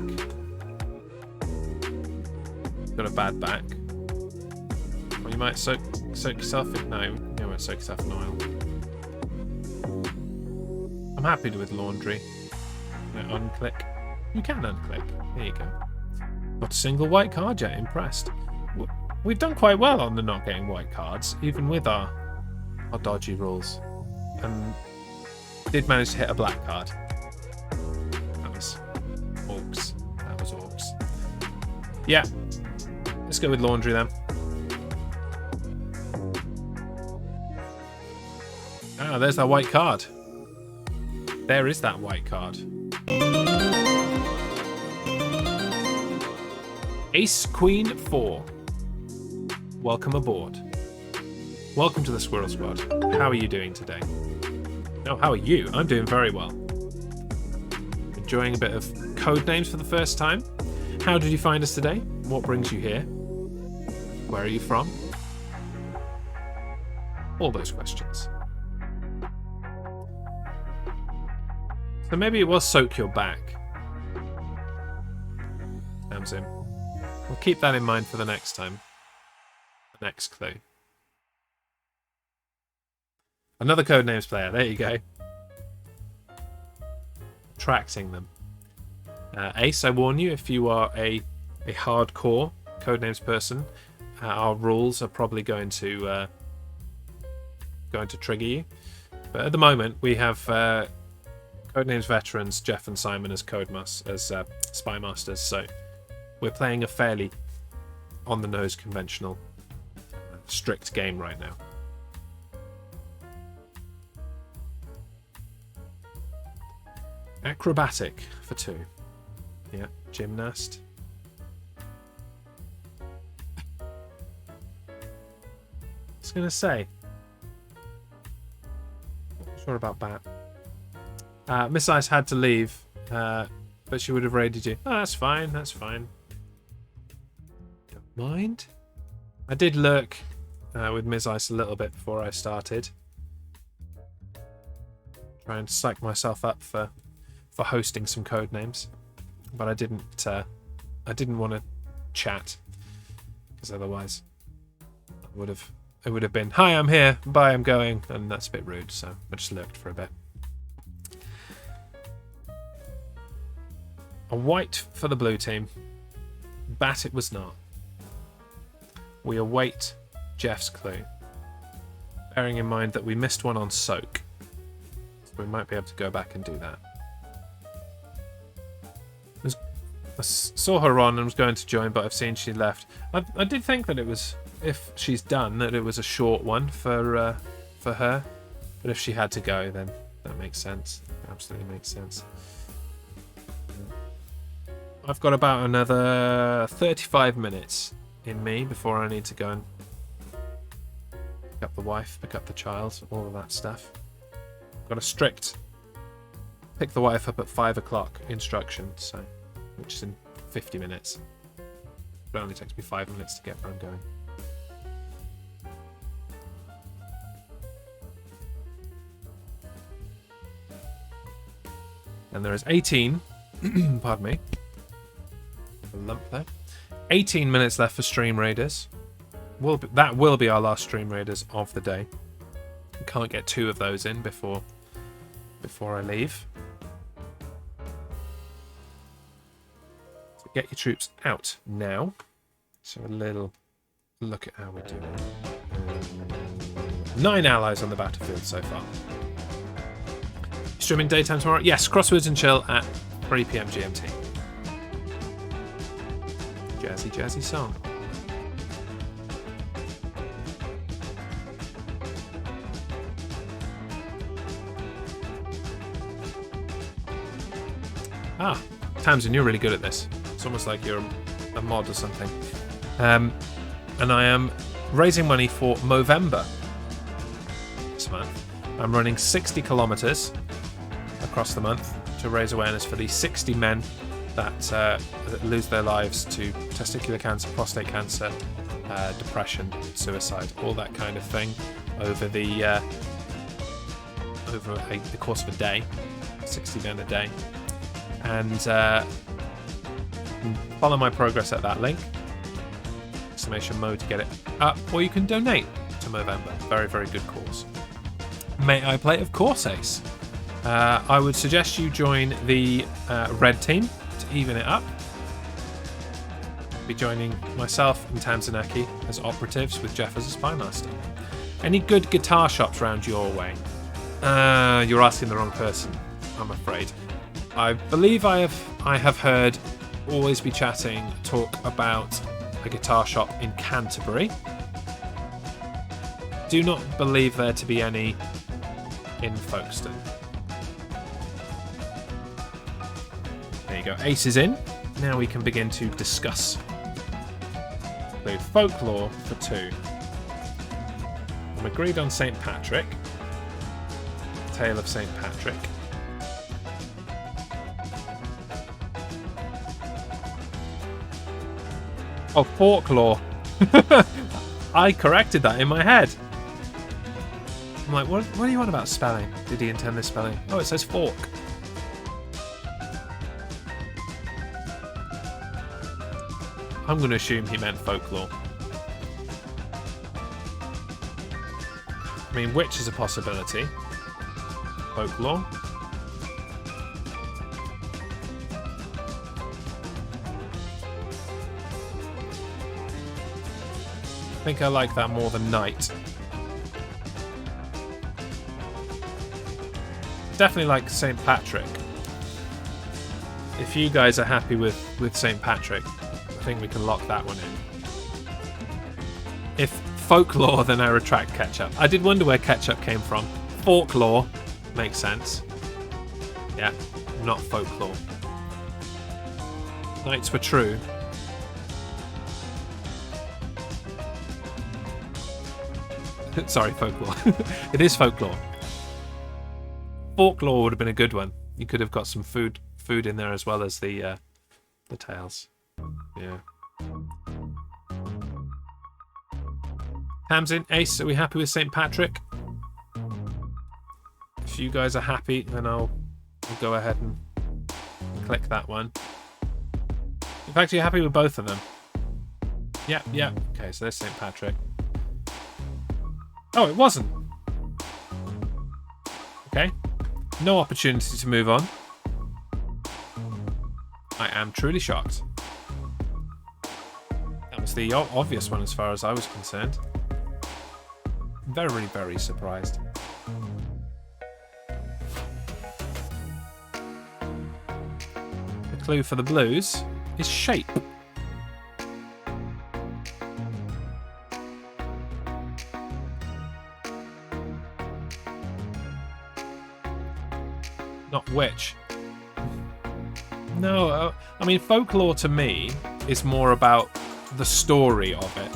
You've got a bad back. Or you might soak yourself in... No, you won't soak yourself in oil. I'm happy with laundry. Unclick. You can unclick. There you go. Not a single white card yet. Impressed. We've done quite well on the not getting white cards, even with our dodgy rules. And did manage to hit a black card. That was orcs. Yeah. Let's go with laundry then. Ah, there's that white card. There is that white card. Ace Queen 4. Welcome aboard. Welcome to the Squirrel Squad. How are you doing today? Oh, how are you? I'm doing very well. Enjoying a bit of Codenames for the first time. How did you find us today? What brings you here? Where are you from? All those questions. So maybe it was soak your back. Tamsin. We'll keep that in mind for the next time. The next clue. Another Codenames player. There you go. Attracting them. Ace, I warn you, if you are a hardcore Codenames person, our rules are probably going to trigger you. But at the moment, we have Codenames veterans Jeff and Simon as as spy masters. So we're playing a fairly on-the-nose, conventional, strict game right now. Acrobatic for 2. Yeah, gymnast. I was going to say. Not sure about that. Miss Ice had to leave, but she would have raided you. Oh, that's fine, that's fine. Don't mind. I did lurk with Miss Ice a little bit before I started. Trying to psych myself up for hosting some Codenames, but I didn't want to chat, because otherwise it would have been, hi, I'm here, bye, I'm going, and that's a bit rude, so I just lurked for a bit. A white for the blue team. Bat it was not. We await Jeff's clue, bearing in mind that we missed one on soak, so we might be able to go back and do that. I saw her on and was going to join, but I've seen she left. I did think that it was, if she's done, that it was a short one for her. But if she had to go, then that makes sense. Absolutely makes sense. I've got about another 35 minutes in me before I need to go and pick up the wife, pick up the child, all of that stuff. Got a strict pick the wife up at 5 o'clock instruction, so which is in 50 minutes. It only takes me 5 minutes to get where I'm going. And there is 18, pardon me, a lump there. 18 minutes left for Stream Raiders. That will be our last Stream Raiders of the day. We can't get 2 of those in before I leave. So get your troops out now. So a little look at how we're doing. 9 allies on the battlefield so far. Streaming daytime tomorrow? Yes, Crosswords and Chill at 3 PM GMT. Jazzy song. Ah, Tamsin, you're really good at this. It's almost like you're a mod or something. And I am raising money for Movember this month. I'm running 60 kilometers across the month to raise awareness for the 60 men that lose their lives to testicular cancer, prostate cancer, depression, suicide, all that kind of thing over the course of a day, 60 men a day. And follow my progress at that link, exclamation mode, to get it up, or you can donate to Movember. Very, very good cause. May I play? Of course, Ace. I would suggest you join the red team to even it up. I'll be joining myself and Tamsinaki as operatives with Jeff as a spy master. Any good guitar shops around your way? You're asking the wrong person, I'm afraid. I believe I have heard Always Be Chatting talk about a guitar shop in Canterbury. Do not believe there to be any in Folkestone. There you go. Ace is in. Now we can begin to discuss include folklore for 2. I'm agreed on St. Patrick. Tale of St. Patrick. Oh, folklore. I corrected that in my head. I'm like, what do you want about spelling? Did he intend this spelling? Oh, it says fork. I'm going to assume he meant folklore. I mean, which is a possibility. Folklore. I think I like that more than night. Definitely like St. Patrick. If you guys are happy with St. Patrick, I think we can lock that one in. If folklore, then I retract ketchup. I did wonder where ketchup came from. Folklore makes sense. Yeah, not folklore. Nights were true. Sorry, folklore. It is folklore. Folklore would have been a good one. You could have got some food in there as well as the tales. Yeah. Tamsin, Ace, are we happy with St. Patrick? If you guys are happy, then I'll go ahead and click that one. In fact, you're happy with both of them. Yeah. Okay, so there's St. Patrick. Oh, it wasn't. Okay. No opportunity to move on. I am truly shocked. That was the obvious one as far as I was concerned. Very, very surprised. The clue for the blues is shape. Not which. No, I mean, folklore to me is more about the story of it.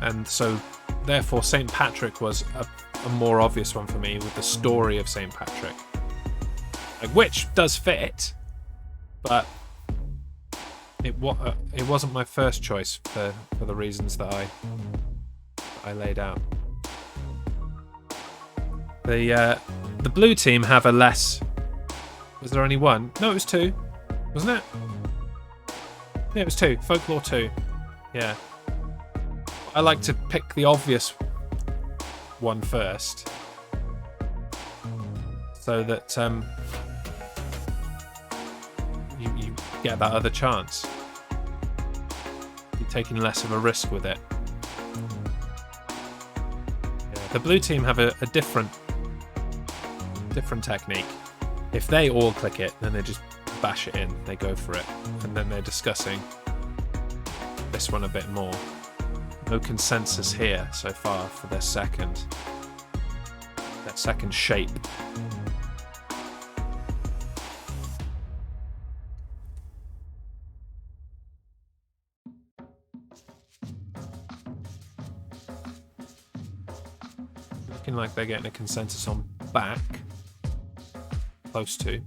And so, therefore, St. Patrick was a more obvious one for me with the story of St. Patrick. Like, which does fit, but it wasn't my first choice for the reasons that I laid out. The blue team have a less... Was there only one? No, it was 2. Wasn't it? Yeah, it was 2. Folklore 2. Yeah. I like to pick the obvious one first. So that you get that other chance. You're taking less of a risk with it. Yeah, the blue team have a different technique. If they all click it, then they just bash it in. They go for it. And then they're discussing this one a bit more. No consensus here so far for their second shape. Looking like they're getting a consensus on back. Close to.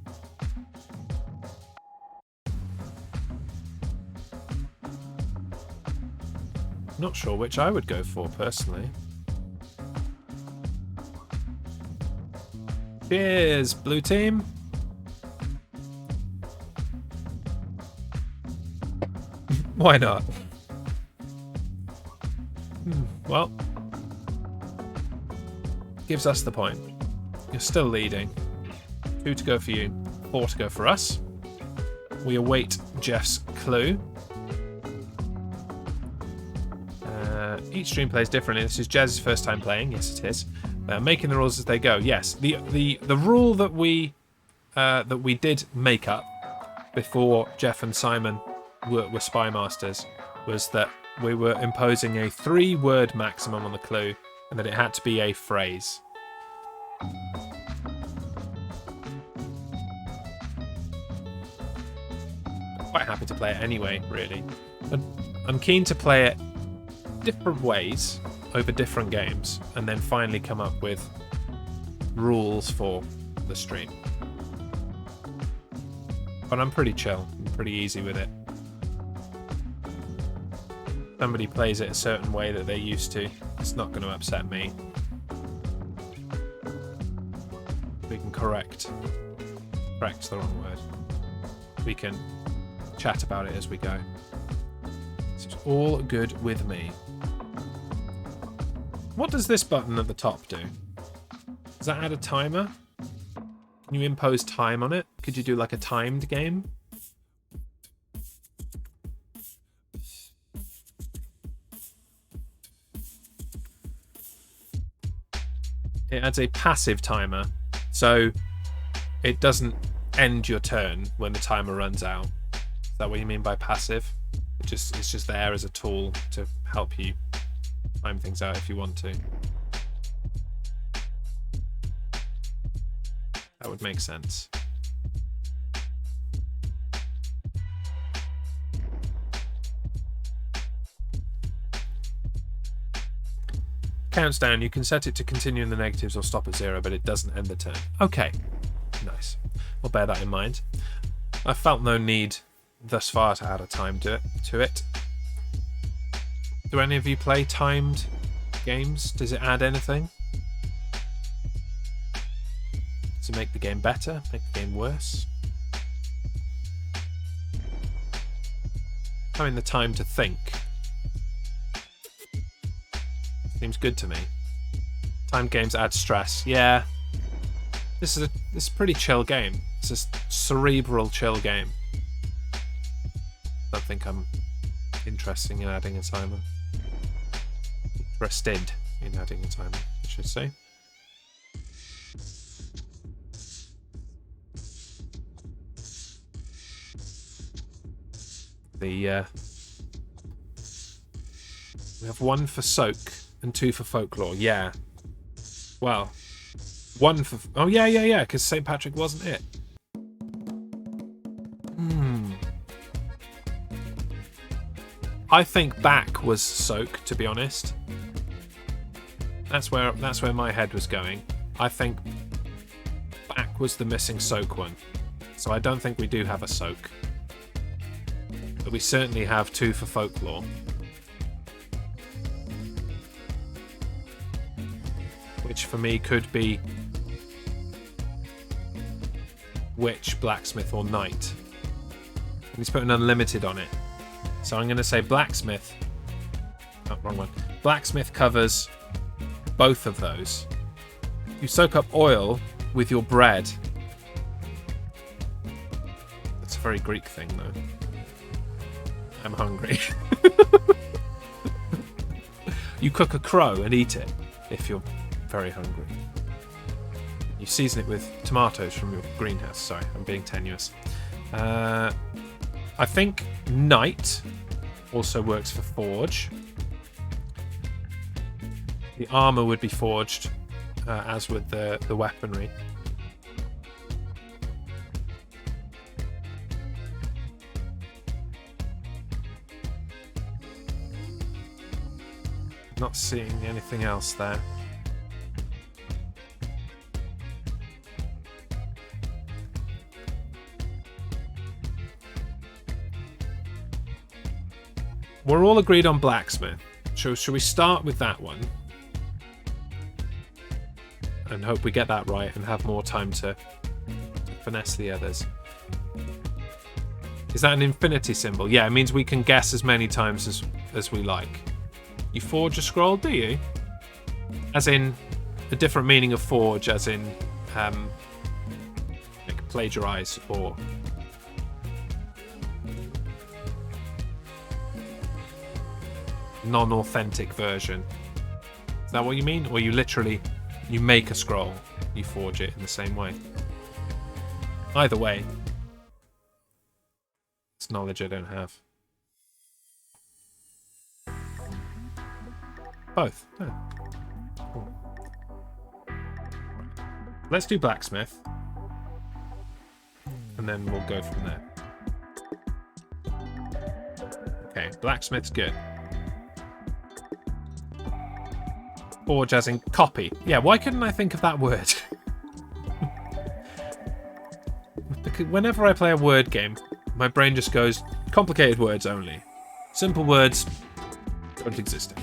Not sure which I would go for personally. Cheers, blue team. Why not? Well, gives us the point. You're still leading. 2 to go for you, 4 to go for us. We await Jeff's clue. Each stream plays differently. This is Jez's first time playing. Yes, it is. Making the rules as they go. Yes, the rule that we did make up before Jeff and Simon were Spy Masters was that we were imposing a 3-word maximum on the clue, and that it had to be a phrase. Quite happy to play it anyway, really. But I'm keen to play it different ways over different games, and then finally come up with rules for the stream. But I'm pretty chill. I'm pretty easy with it. Somebody plays it a certain way that they're used to, it's not going to upset me. We can correct's the wrong word. We can chat about it as we go. It's all good with me. What does this button at the top do? Does that add a timer? Can you impose time on it? Could you do like a timed game? It adds a passive timer, so it doesn't end your turn when the timer runs out. Is that what you mean by passive? It's just there as a tool to help you time things out if you want to. That would make sense. Counts down. You can set it to continue in the negatives or stop at 0, but it doesn't end the turn. Okay, nice. We'll bear that in mind. I felt no need thus far to add a time to it. Do any of you play timed games? Does it add anything? Does it make the game better? Make the game worse? Having the time to think seems good to me. Timed games add stress. Yeah. This is a pretty chill game. It's a cerebral chill game. I don't think I'm interested in adding a timer. Interested in adding a timer, I should say. We have 1 for soak and 2 for folklore. Yeah. Well, 1 for... Oh, yeah, because St. Patrick wasn't it. I think back was soak, to be honest. That's where my head was going. I think back was the missing soak one. So I don't think we do have a soak. But we certainly have 2 for folklore. Which for me could be witch, blacksmith, or knight. And he's put an unlimited on it. So I'm going to say blacksmith. Oh, wrong one. Blacksmith covers both of those. You soak up oil with your bread. That's a very Greek thing, though. I'm hungry. You cook a crow and eat it if you're very hungry. You season it with tomatoes from your greenhouse. Sorry, I'm being tenuous. I think knight also works for forge. The armor would be forged, as would the weaponry. Not seeing anything else there. We're all agreed on blacksmith. Shall we start with that one? And hope we get that right and have more time to finesse the others. Is that an infinity symbol? Yeah, it means we can guess as many times as we like. You forge a scroll, do you? As in a different meaning of forge, as in like plagiarize or... non-authentic version. Is that what you mean? Or you literally, you make a scroll, you forge it in the same way? Either way, it's knowledge I don't have. Both. Yeah. Cool. Let's do blacksmith. And then we'll go from there. Okay, blacksmith's good. Forge as in copy. Yeah, why couldn't I think of that word? Because whenever I play a word game, my brain just goes, complicated words only. Simple words don't exist.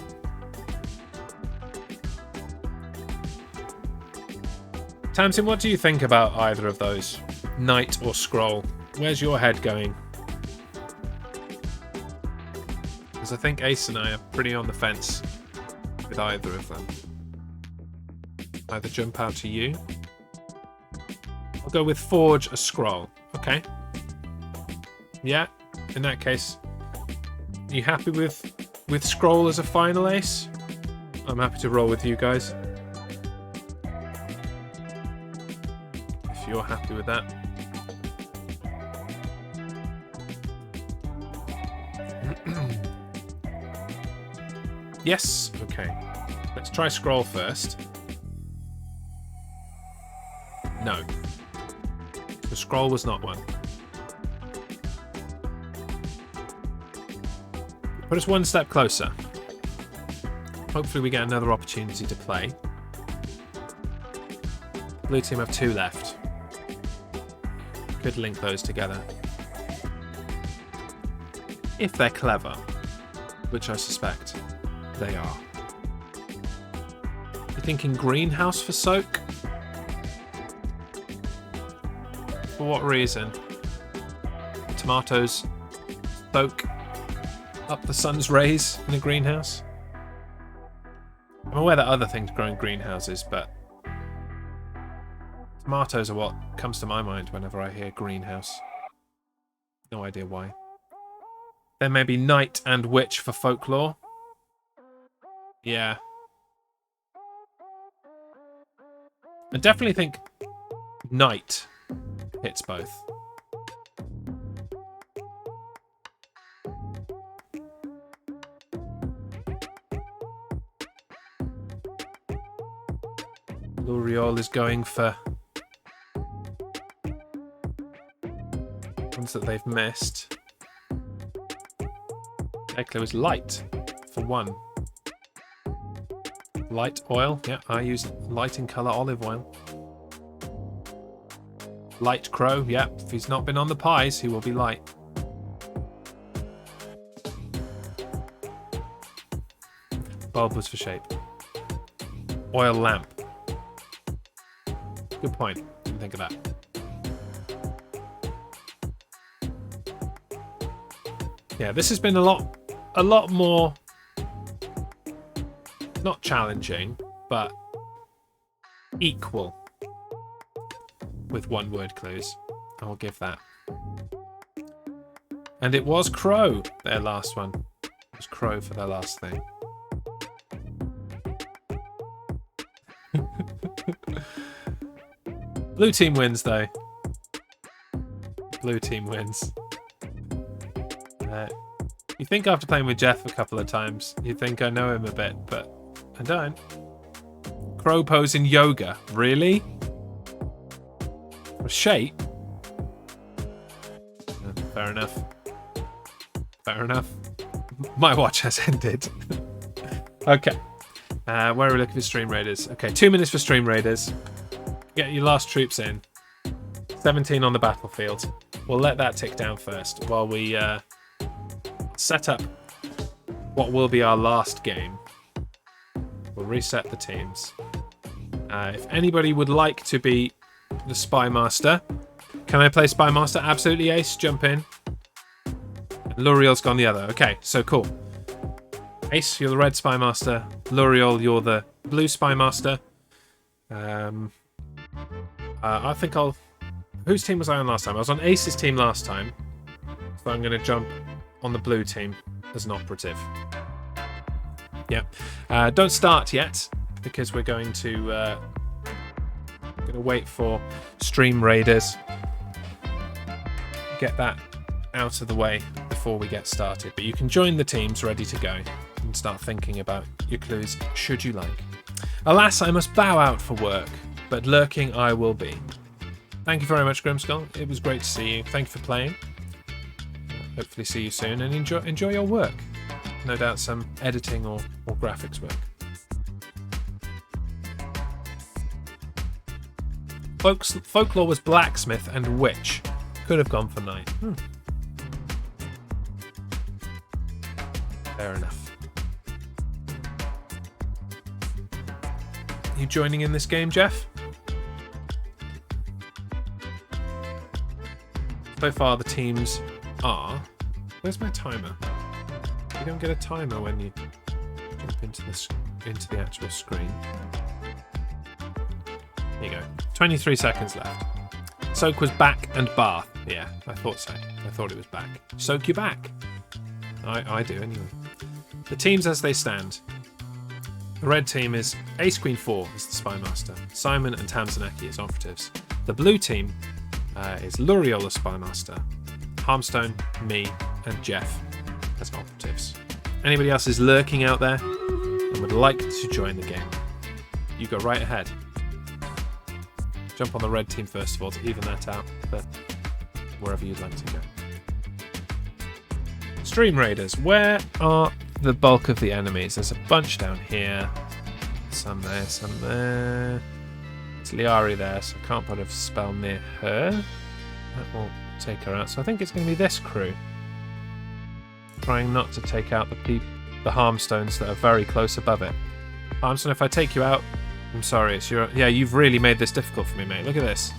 Tamsin, what do you think about either of those? Knight or scroll? Where's your head going? Because I think Ace and I are pretty on the fence with either of them. Either jump out to you. I'll go with Forge a scroll. Okay. Yeah, in that case. Are you happy with scroll as a final, Ace? I'm happy to roll with you guys. If you're happy with that. Yes, okay. Let's try scroll first. No. The scroll was not one. Put us one step closer. Hopefully we get another opportunity to play. Blue team have 2 left. Could link those together. If they're clever, which I suspect they are. You thinking greenhouse for soak? For what reason? The tomatoes soak up the sun's rays in a greenhouse? I'm aware that other things grow in greenhouses, but tomatoes are what comes to my mind whenever I hear greenhouse. No idea why. Then maybe knight and witch for folklore. Yeah. I definitely think knight hits both. L'Oreal is going for ones that they've missed. Eklo is light for 1. Light oil. Yeah, I use light in colour olive oil. Light crow. Yeah, if he's not been on the pies, he will be light. Bulb was for shape. Oil lamp. Good point. Didn't think of that. Yeah, this has been a lot more, not challenging, but equal with 1-word clues. I'll give that. And it was crow, their last one. It was crow for their last thing. Blue team wins, though. Blue team wins. You think after playing with Jeff a couple of times, you think I know him a bit, but I don't. Crow pose in yoga. Really? For shape? Fair enough. Fair enough. My watch has ended. Okay. Where are we looking for Stream Raiders? Okay, 2 minutes for Stream Raiders. Get your last troops in. 17 on the battlefield. We'll let that tick down first while we set up what will be our last game. We'll reset the teams. If anybody would like to be the Spy Master, can I play Spy Master? Absolutely, Ace. Jump in. L'Oreal's gone the other. Okay, so cool. Ace, you're the red Spy Master. L'Oreal, you're the blue Spy Master. I think I'll... Whose team was I on last time? I was on Ace's team last time. So I'm going to jump on the blue team as an operative. Yep. Don't start yet, because we're going to wait for Stream Raiders. Get that out of the way before we get started. But you can join the teams ready to go and start thinking about your clues should you like. Alas, I must bow out for work, but lurking I will be. Thank you very much, Grimskull. It was great to see you. Thank you for playing. Hopefully see you soon, and enjoy your work. No doubt some editing or graphics work. Folklore was blacksmith and witch. Could have gone for knight. Fair enough. You joining in this game, Jeff? So far, the teams are... Where's my timer? You don't get a timer when you jump into the actual screen. There you go. 23 seconds left. Soak was back and bath. Yeah, I thought so. I thought it was back. Soak, you're back. I do, anyway. The teams as they stand. The red team is Ace Queen 4 is the Spy Master. Simon and Tamsinaki as operatives. The blue team is Luriel the Spy Master. Harmstone, me, and Jeff as operatives. Anybody else is lurking out there and would like to join the game, you go right ahead. Jump on the red team first of all to even that out, but wherever you'd like to go. Stream Raiders, where are the bulk of the enemies? There's a bunch down here. Some there, some there. It's Liari there, so I can't put a spell near her. That will take her out. So I think it's going to be this crew. Trying not to take out the Harmstones that are very close above it. Harmstone, if I take you out, I'm sorry. It's your... Yeah, you've really made this difficult for me, mate. Look at this.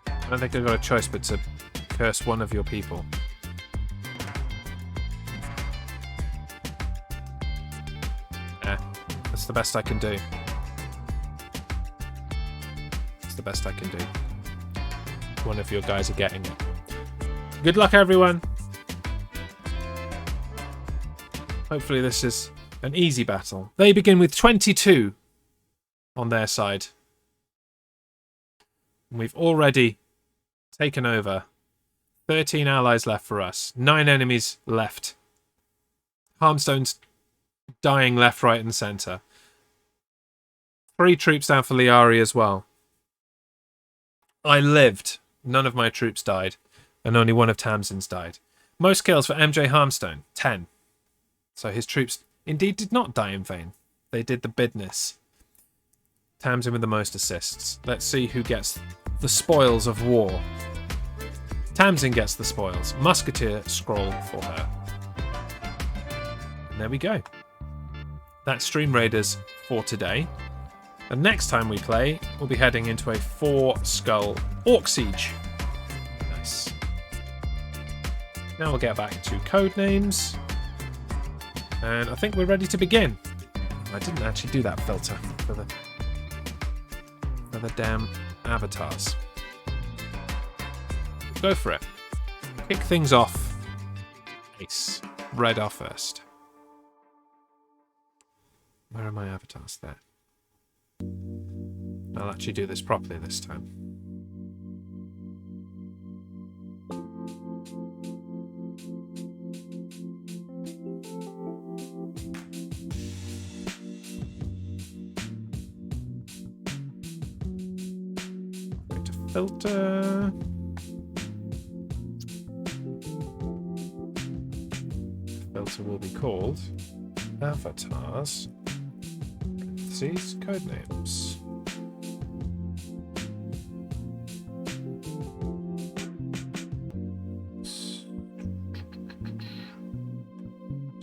I don't think I've got a choice but to curse one of your people. Yeah, that's the best I can do. That's the best I can do. One of your guys are getting it. Good luck, everyone. Hopefully this is an easy battle. They begin with 22 on their side. And we've already taken over. 13 allies left for us. 9 enemies left. Harmstone's dying left, right, and centre. 3 troops down for Liari as well. I lived. None of my troops died. And only one of Tamsin's died. Most kills for MJ Harmstone. 10. So his troops indeed did not die in vain. They did the business. Tamsin with the most assists. Let's see who gets the spoils of war. Tamsin gets the spoils. Musketeer scroll for her. And there we go. That's Stream Raiders for today. The next time we play, we'll be heading into a 4-skull Orc Siege. Nice. Now we'll get back to Codenames. And I think we're ready to begin. I didn't actually do that filter for the damn avatars. Go for it. Kick things off. Ace. Red are first. Where are my avatars? There. I'll actually do this properly this time. Going to filter. Filter will be called avatars. Parentheses, Codenames.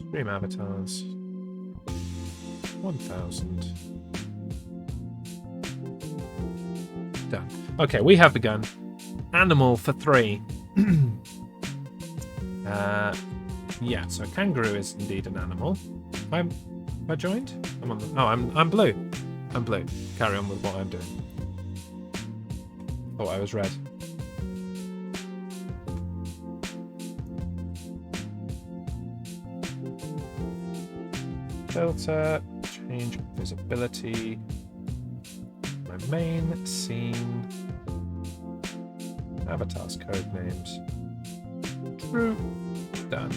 Stream avatars. 1000. Done. Okay, we have begun. Animal for 3. Yeah, so kangaroo is indeed an animal. Have I joined? I'm on the... Oh, I'm blue. I'm blue. Carry on with what I'm doing. Thought I was red. Filter, change visibility. My main scene. Avatars code names. True. Done.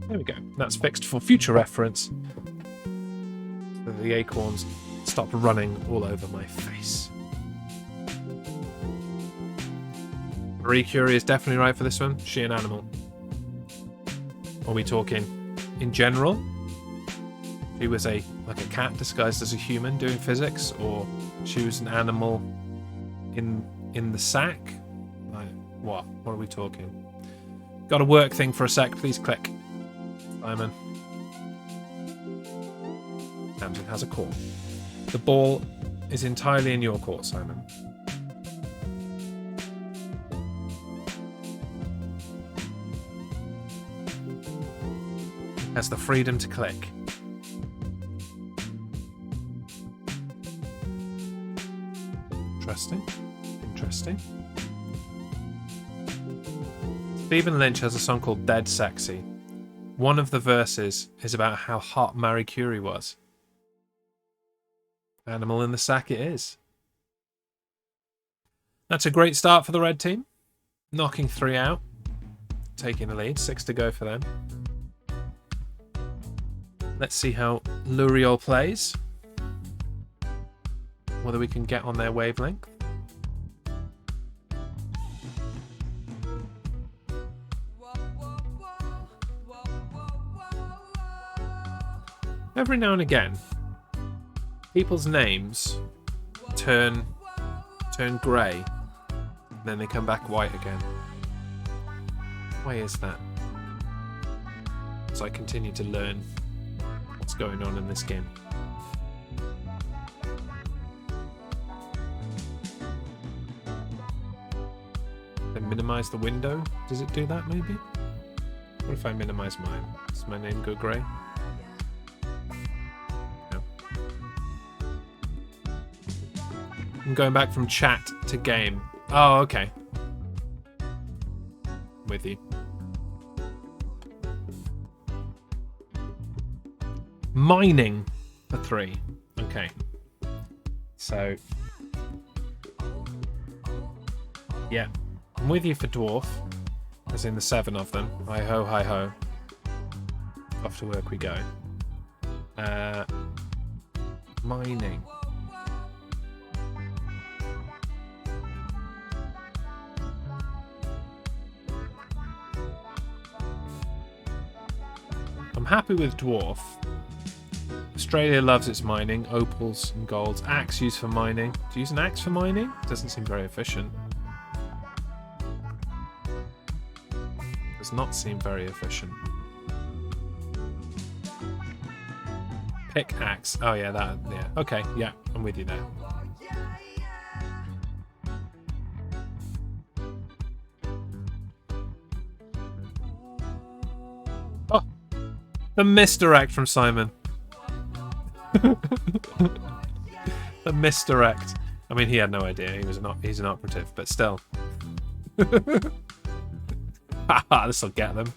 There we go. That's fixed for future reference. So the acorns stop running all over my face. Marie Curie is definitely right for this one. She an animal. Are we talking in general? She was like a cat disguised as a human doing physics, or she was an animal in the sack. Like what? What are we talking? Got a work thing for a sec, please click. Simon. Tamsin has a call. The ball is entirely in your court, Simon. Has the freedom to click. Interesting. Interesting. Stephen Lynch has a song called Dead Sexy. One of the verses is about how hot Marie Curie was. Animal in the sack it is. That's a great start for the red team. Knocking 3 out. Taking the lead. 6 to go for them. Let's see how Luriol plays. Whether we can get on their wavelength. Every now and again, people's names turn grey, and then they come back white again. Why is that? As I continue to learn what's going on in this game. Then minimize the window. Does it do that maybe? What if I minimize mine? Does my name go grey? No. I'm going back from chat to game. Oh, okay. With you. Mining for 3. Okay. So. Yeah. I'm with you for dwarf. As in the 7 of them. Hi ho, hi ho. Off to work we go. Mining. I'm happy with dwarf. Australia loves its mining, opals and golds. Axe used for mining. Do you use an axe for mining? Doesn't seem very efficient. Does not seem very efficient. Pickaxe. Oh yeah, that. Yeah. Okay. Yeah, I'm with you there. Oh, the misdirect from Simon. The misdirect. I mean, he had no idea. He's an operative, but still. Haha, this'll get them.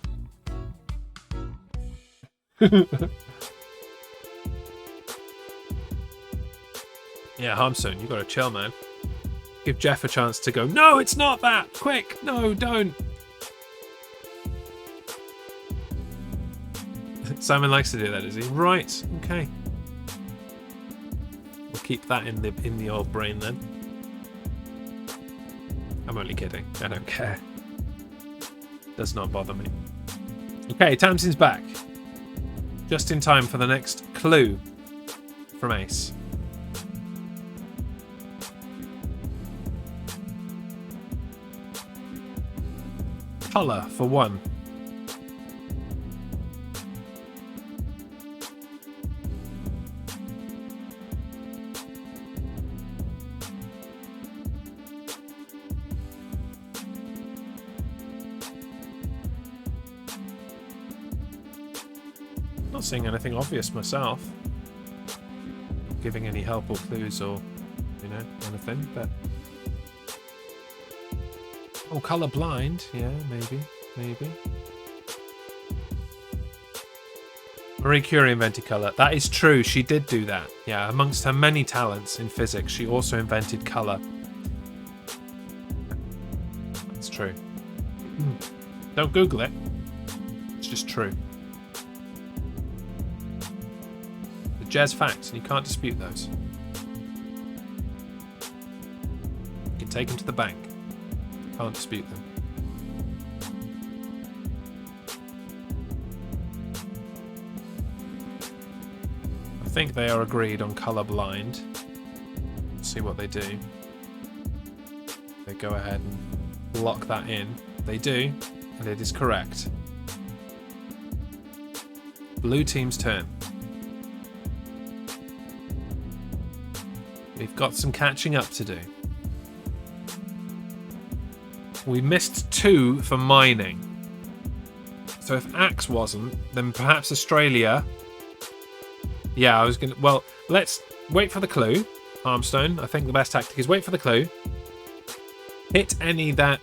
Yeah, Harmson, you gotta chill, man. Give Jeff a chance to go, no, it's not that! Quick! No, don't! Simon likes to do that, does he? Right, okay. We'll keep that in the old brain then. I'm only kidding. I don't care. Does not bother me. Okay, Tamsin's back. Just in time for the next clue from Ace. Colour for 1. Not seeing anything obvious myself. Not giving any help or clues or, anything, but... Oh, colour blind. Yeah, maybe. Marie Curie invented colour. That is true. She did do that. Yeah, amongst her many talents in physics, she also invented colour. That's true. Don't Google it. It's just true. The Jez facts, and you can't dispute those. You can take them to the bank. Can't dispute them. think they are agreed on colourblind. Let's see what they do. They go ahead and lock that in. They do, and it is correct. Blue team's turn. We've got some catching up to do. We missed 2 for mining. So if Axe wasn't, then perhaps Australia. Yeah, I was going to... Well, let's wait for the clue. Armstone, I think the best tactic is wait for the clue. Hit any that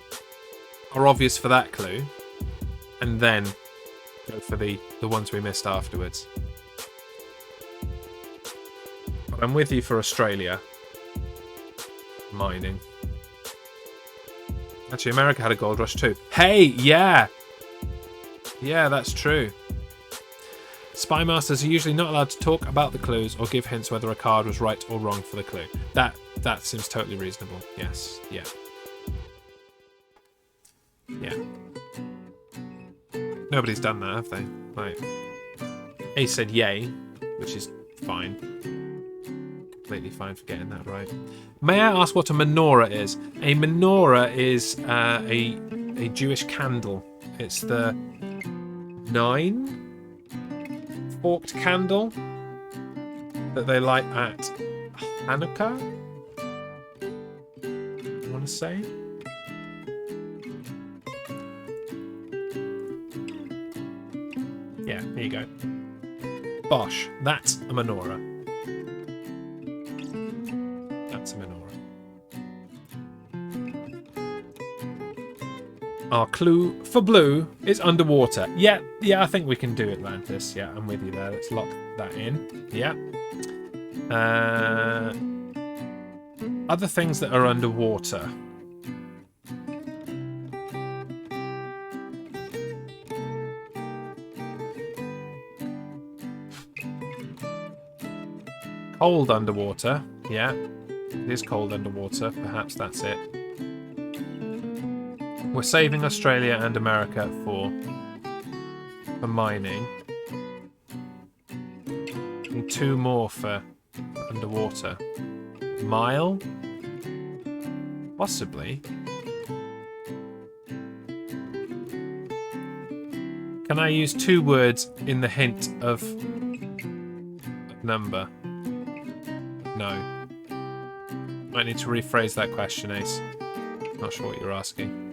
are obvious for that clue. And then go for the ones we missed afterwards. But I'm with you for Australia. Mining. Actually, America had a gold rush too. Hey, yeah! Yeah, that's true. Spy masters are usually not allowed to talk about the clues or give hints whether a card was right or wrong for the clue. That seems totally reasonable. Yes, yeah. Yeah. Nobody's done that, have they? Right. Ace said yay, which is fine. Completely fine for getting that right. May I ask what a menorah is? A menorah is a Jewish candle. It's the 9 forked candle that they light at Hanukkah, I want to say. Yeah, here you go. Bosh, that's a menorah. That's a menorah. Our clue for blue is underwater. Yeah, I think we can do Atlantis. Yeah, I'm with you there. Let's lock that in. Yeah. Other things that are underwater. Cold underwater. Yeah, it is cold underwater. Perhaps that's it. We're saving Australia and America for mining. Need 2 more for underwater. Mile? Possibly. Can I use 2 words in the hint of number? No. Might need to rephrase that question, Ace. Not sure what you're asking.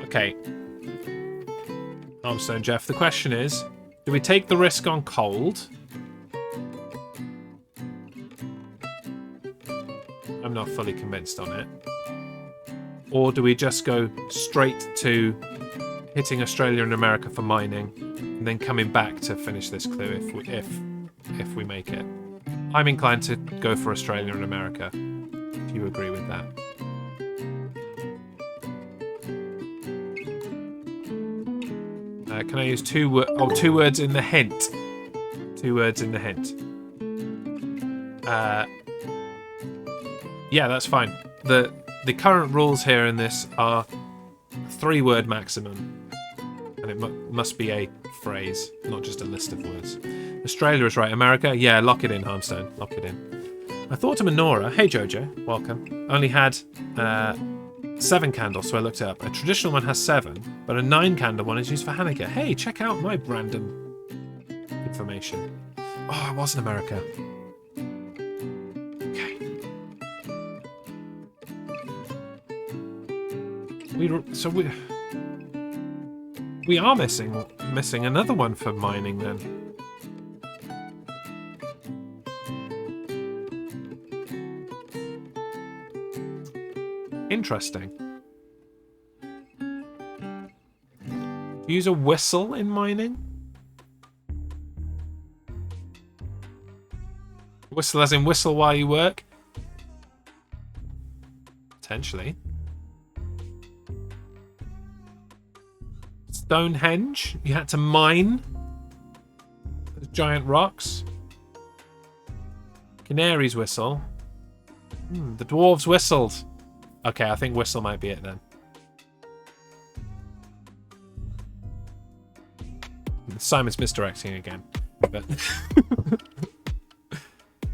Okay. Armstone Jeff, the question is, do we take the risk on cold? I'm not fully convinced on it. Or do we just go straight to hitting Australia and America for mining, and then coming back to finish this clue if we make it? I'm inclined to go for Australia and America, if you agree with that. Can I use 2 words in the hint? 2 words in the hint. Yeah, that's fine. The current rules here in this are 3-word maximum, and it must be a phrase, not just a list of words. Australia is right. America, yeah, lock it in, Harmstone. Lock it in. I thought a menorah. Hey Jojo, welcome. Only had 7 candles, so I looked it up. A traditional one has 7, but a 9 candle one is used for Hanukkah. Hey, check out my random information. Oh, it was in America. Okay. We are missing another one for mining then. Interesting. Use a whistle in mining? Whistle as in whistle while you work? Potentially. Stonehenge? You had to mine those giant rocks? Canary's whistle. The dwarves whistled. Okay, I think whistle might be it then. Simon's misdirecting again. But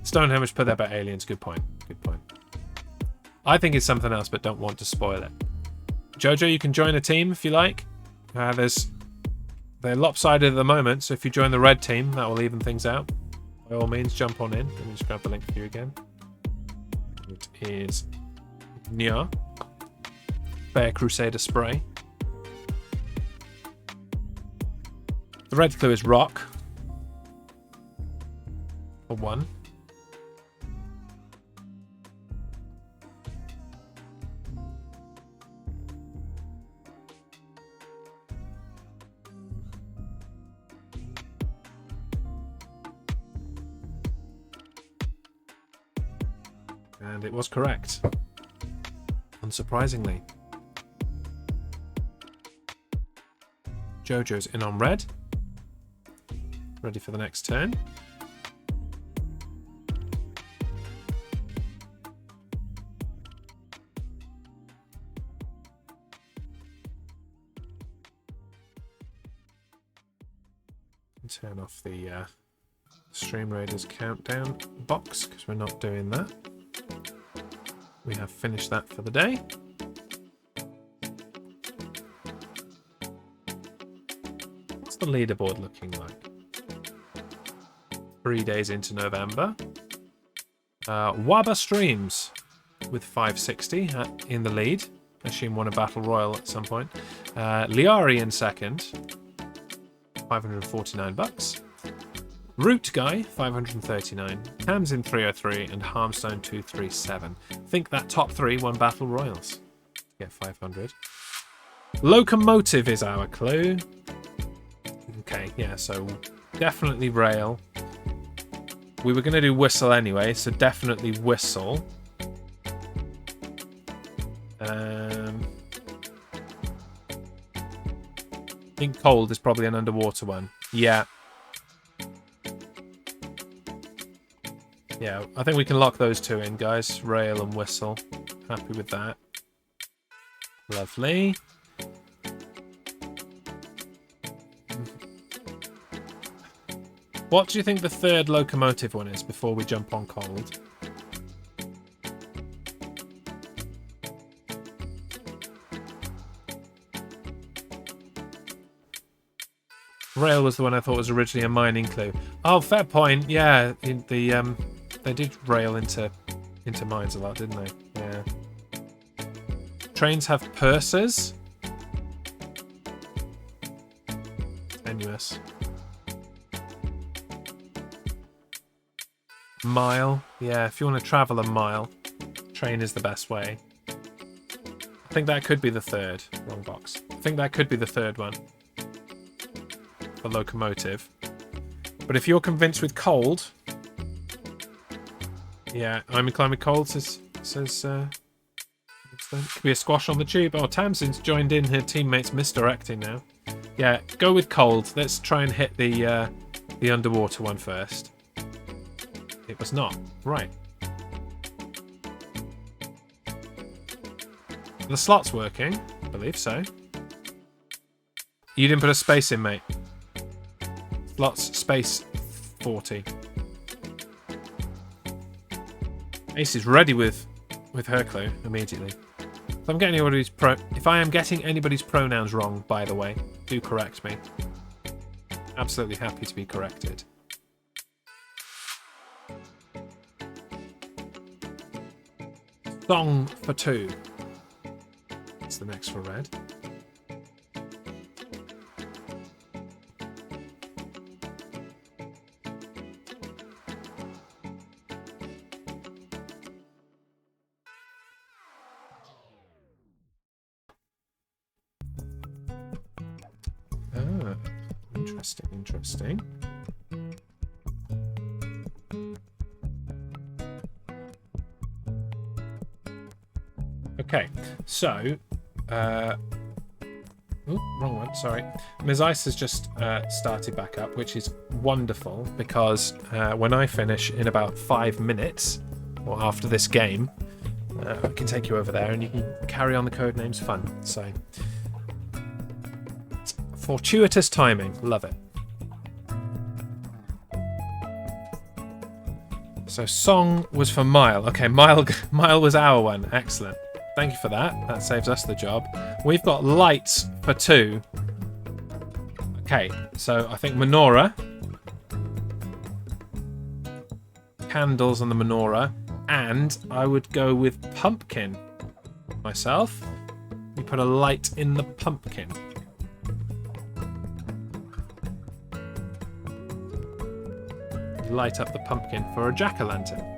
Stonehenge put there about aliens. Good point. Good point. I think it's something else, but don't want to spoil it. Jojo, you can join a team if you like. They're lopsided at the moment, so if you join the red team, that will even things out. By all means, jump on in. Let me just grab the link for you again. It is Nya, Bear Crusader Spray. The red clue is rock. For 1. And it was correct. Unsurprisingly. Jojo's in on red. Ready for the next turn. Turn off the Stream Raiders countdown box because we're not doing that. We have finished that for the day. What's the leaderboard looking like? 3 days into November. Waba Streams with 560 in the lead. I assume won a battle royal at some point. Liari in second. 549 bucks. Root Guy 539, Tamsin 303, and Harmstone 237. I think that top 3 won battle royals. Get 500. Locomotive is our clue. Okay, yeah, so definitely rail. We were going to do whistle anyway, so definitely whistle. I think cold is probably an underwater one. Yeah. Yeah, I think we can lock those 2 in, guys. Rail and whistle. Happy with that. Lovely. What do you think the 3rd locomotive one is before we jump on cold? Rail was the one I thought was originally a mining clue. Oh, fair point. Yeah, they did rail into mines a lot, didn't they? Yeah. Trains have purses. Tenuous. Mile. Yeah, if you want to travel a mile, train is the best way. I think that could be the 3rd. Wrong box. I think that could be the 3rd one. The locomotive. But if you're convinced with cold, yeah, I'm inclined with cold, says could be a squash on the tube. Oh, Tamsin's joined in, her teammates misdirecting now. Yeah, go with cold. Let's try and hit the underwater one first. It was not. Right. The slot's working. I believe so. You didn't put a space in, mate. Slots, space, 40. Ace is ready with her clue immediately. If I'm getting if I am getting anybody's pronouns wrong, by the way, do correct me. Absolutely happy to be corrected. Song for 2. That's the next for red. Ah, interesting. Okay, so wrong one, sorry. Ms. Ice has just started back up, which is wonderful because when I finish in about 5 minutes, or after this game, I can take you over there and you can carry on the Codenames fun. So, fortuitous timing. Love it. So song was for Mile. Okay, Mile was our one. Excellent. Thank you for that. That saves us the job. We've got lights for 2. Okay, so I think menorah. Candles on the menorah. And I would go with pumpkin myself. You put a light in the pumpkin. Light up the pumpkin for a jack-o'-lantern.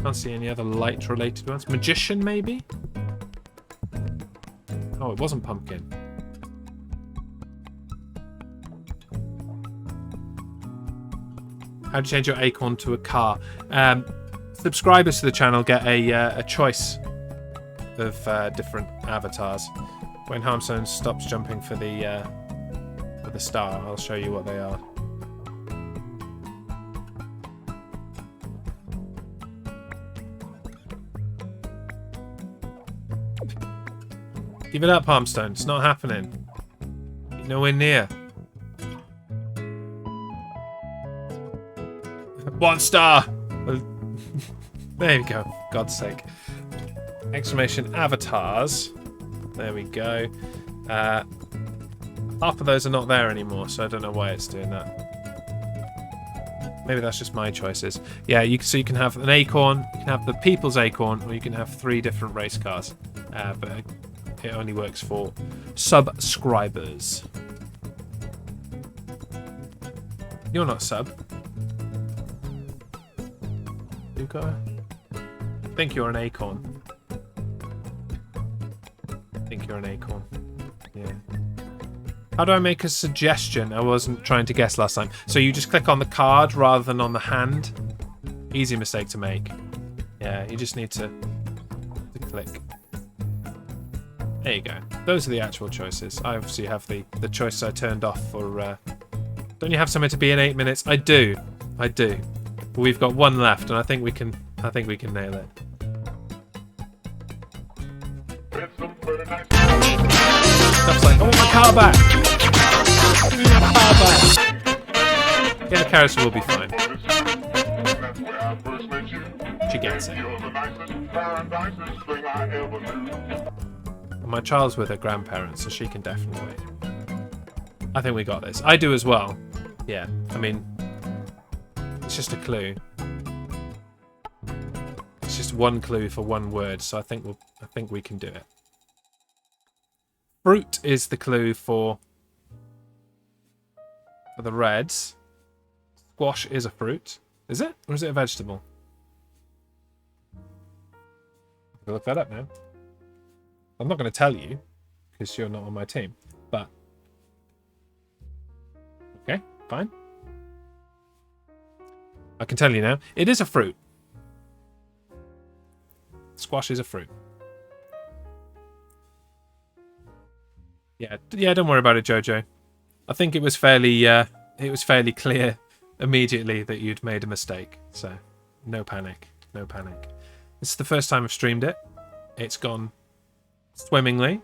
Can't see any other light-related ones. Magician, maybe? Oh, it wasn't pumpkin. How do you change your acorn to a car? Subscribers to the channel get a choice of different avatars. When Harmstone stops jumping for the star, I'll show you what they are. Give it up, Harmstone. It's not happening. You're nowhere near. 1 star! There we go. For God's sake. Exclamation avatars. There we go. Half of those are not there anymore, so I don't know why it's doing that. Maybe that's just my choices. Yeah, so you can have an acorn, you can have the people's acorn, or you can have 3 different race cars. But it only works for subscribers. You're not sub. Luca? I think you're an acorn. I think you're an acorn. Yeah. How do I make a suggestion? I wasn't trying to guess last time. So you just click on the card rather than on the hand. Easy mistake to make. Yeah, you just need to click. There you go. Those are the actual choices. I obviously have the choice I turned off for... Don't you have somewhere to be in 8 minutes? I do. I do. But we've got 1 left, and I think we can nail it. Stuff's like, I want my car back! Give me my car back! Yeah, Carissa will be fine. She gets it. And my child's with her grandparents, so she can definitely wait. I think we got this. I do as well. Yeah, I mean, it's just a clue. It's just 1 clue for 1 word, so I think we can do it. Fruit is the clue for the reds. Squash is a fruit. Is it? Or is it a vegetable? I'll look that up now. I'm not going to tell you, because you're not on my team. But, okay, fine. I can tell you now. It is a fruit. Squash is a fruit. Yeah, don't worry about it, Jojo. I think it was fairly clear immediately that you'd made a mistake. So, no panic, no panic. This is the first time I've streamed it. It's gone swimmingly.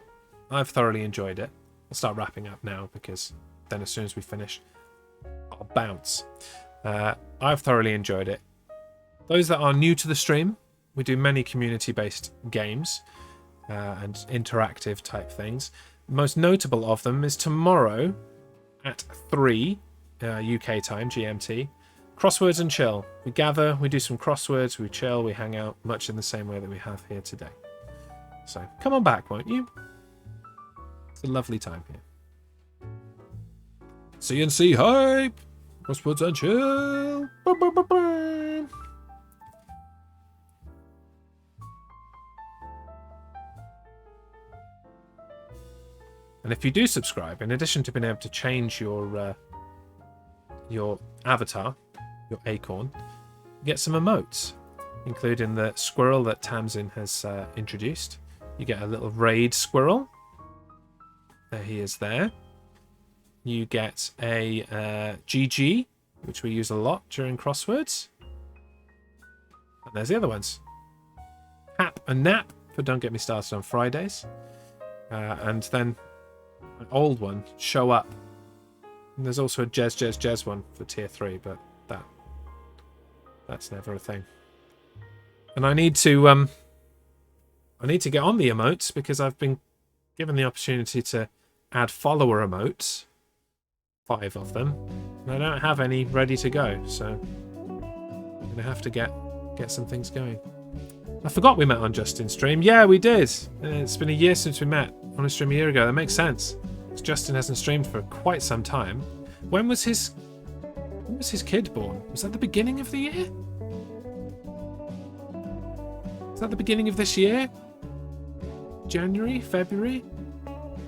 I've thoroughly enjoyed it. I'll start wrapping up now because then as soon as we finish, I'll bounce. I've thoroughly enjoyed it. Those that are new to the stream, we do many community-based games and interactive type things. The most notable of them is tomorrow at 3 UK time, GMT. Crosswords and chill. We gather, we do some crosswords, we chill, we hang out, much in the same way that we have here today. So come on back, won't you? It's a lovely time here. CNC hype! Crosswords and chill! Boom, boom, boom, boom. And if you do subscribe, in addition to being able to change your avatar, your acorn, you get some emotes, including the squirrel that Tamsin has introduced. You get a little raid squirrel. There he is there. You get a GG which we use a lot during crosswords. And there's the other ones. Hap and Nap for Don't Get Me Started on Fridays. And then an old one, Show Up. And there's also a Jez one for tier 3, but that's never a thing. And I need to get on the emotes because I've been given the opportunity to add follower emotes, 5 of them, and I don't have any ready to go, so I'm gonna have to get some things going. I forgot we met on Justin's stream. Yeah, we did. It's been a year since we met on a stream a year ago. That makes sense. Because Justin hasn't streamed for quite some time. When was his kid born? Was that the beginning of the year? Was that the beginning of this year? January? February?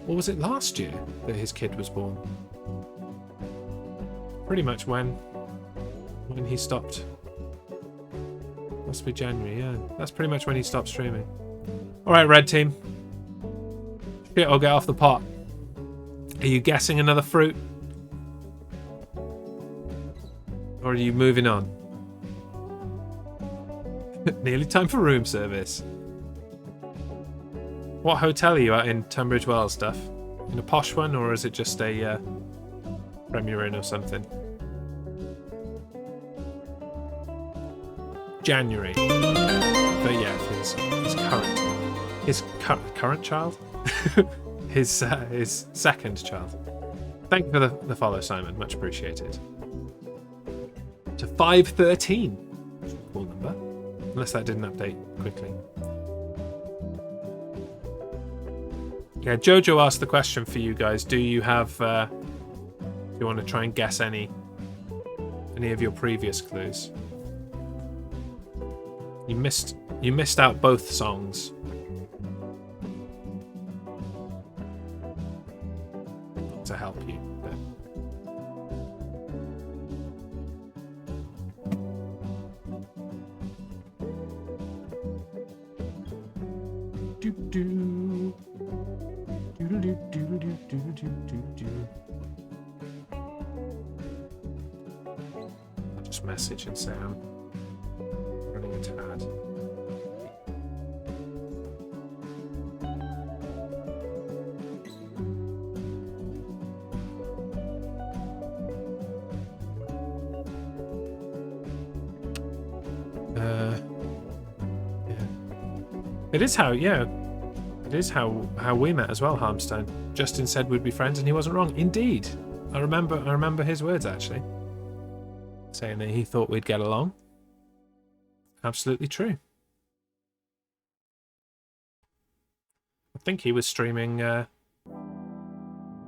Or was it last year that his kid was born? Pretty much when he stopped. Must be January, yeah. That's pretty much when he stopped streaming. Alright, red team. Shit, I'll get off the pot. Are you guessing another fruit? Or are you moving on? Nearly time for room service. What hotel are you at in Tunbridge Wells, Stuff? In a posh one, or is it just a Premier Inn or something? January. But yeah, his current child? his second child. Thank you for the follow, Simon. Much appreciated. To 513. Cool number. Unless that didn't update quickly. Yeah, Jojo asked the question for you guys. Do you have... do you want to try and guess any of your previous clues? You missed out both songs. To help you. I'll just message and say I'm running a tad. It is how, yeah. It is how we met as well, Harmstone. Justin said we'd be friends and he wasn't wrong. Indeed. I remember his words, actually. Saying that he thought we'd get along. Absolutely true. I think he was streaming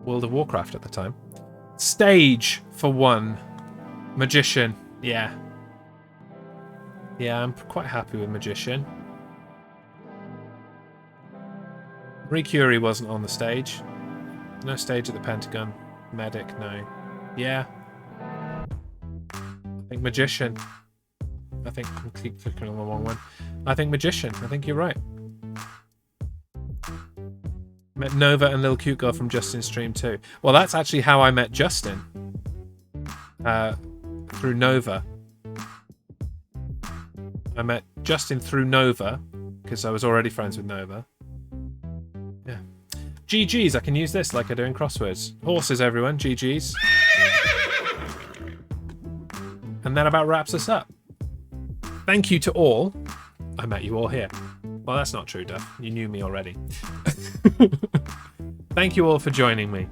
World of Warcraft at the time. Stage for 1. Magician. Yeah. Yeah, I'm quite happy with Magician. Marie Curie wasn't on the stage. No stage at the Pentagon. Medic, no. Yeah. I think Magician. I think I keep clicking on the wrong one. I think Magician. I think you're right. Met Nova and Lil Cute Girl from Justin's stream too. Well, that's actually how I met Justin. Through Nova. I met Justin through Nova because I was already friends with Nova. Yeah. GG's, I can use this like I do in crosswords. Horses, everyone. GG's. And that about wraps us up. Thank you to all. I met you all here. Well, that's not true, Duff. You knew me already. Thank you all for joining me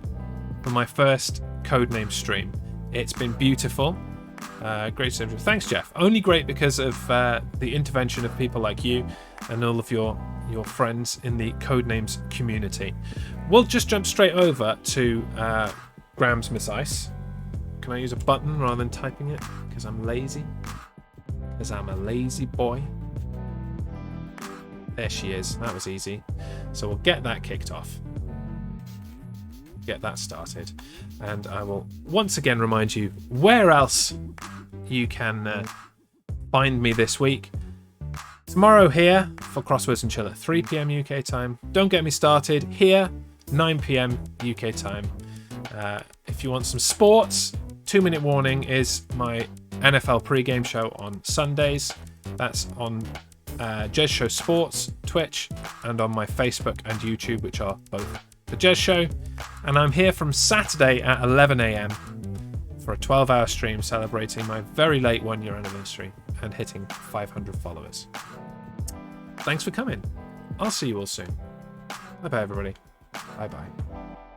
for my first Codenames stream. It's been beautiful. Great stream. Thanks, Jeff. Only great because of the intervention of people like you and all of your friends in the Codenames community. We'll just jump straight over to Graham's Miss Ice. Can I use a button rather than typing it? Because I'm lazy. Because I'm a lazy boy. There she is. That was easy. So we'll get that kicked off. Get that started. And I will once again remind you where else you can find me this week. Tomorrow here for Crosswords and Chill at 3 PM UK time. Don't Get Me Started here, 9 PM UK time. If you want some sports, 2-minute warning is my NFL pregame show on Sundays. That's on Jez Show Sports, Twitch, and on my Facebook and YouTube, which are both The Jez Show. And I'm here from Saturday at 11 a.m. for a 12-hour stream celebrating my very late 1-year anniversary and hitting 500 followers. Thanks for coming. I'll see you all soon. Bye-bye, everybody. Bye-bye.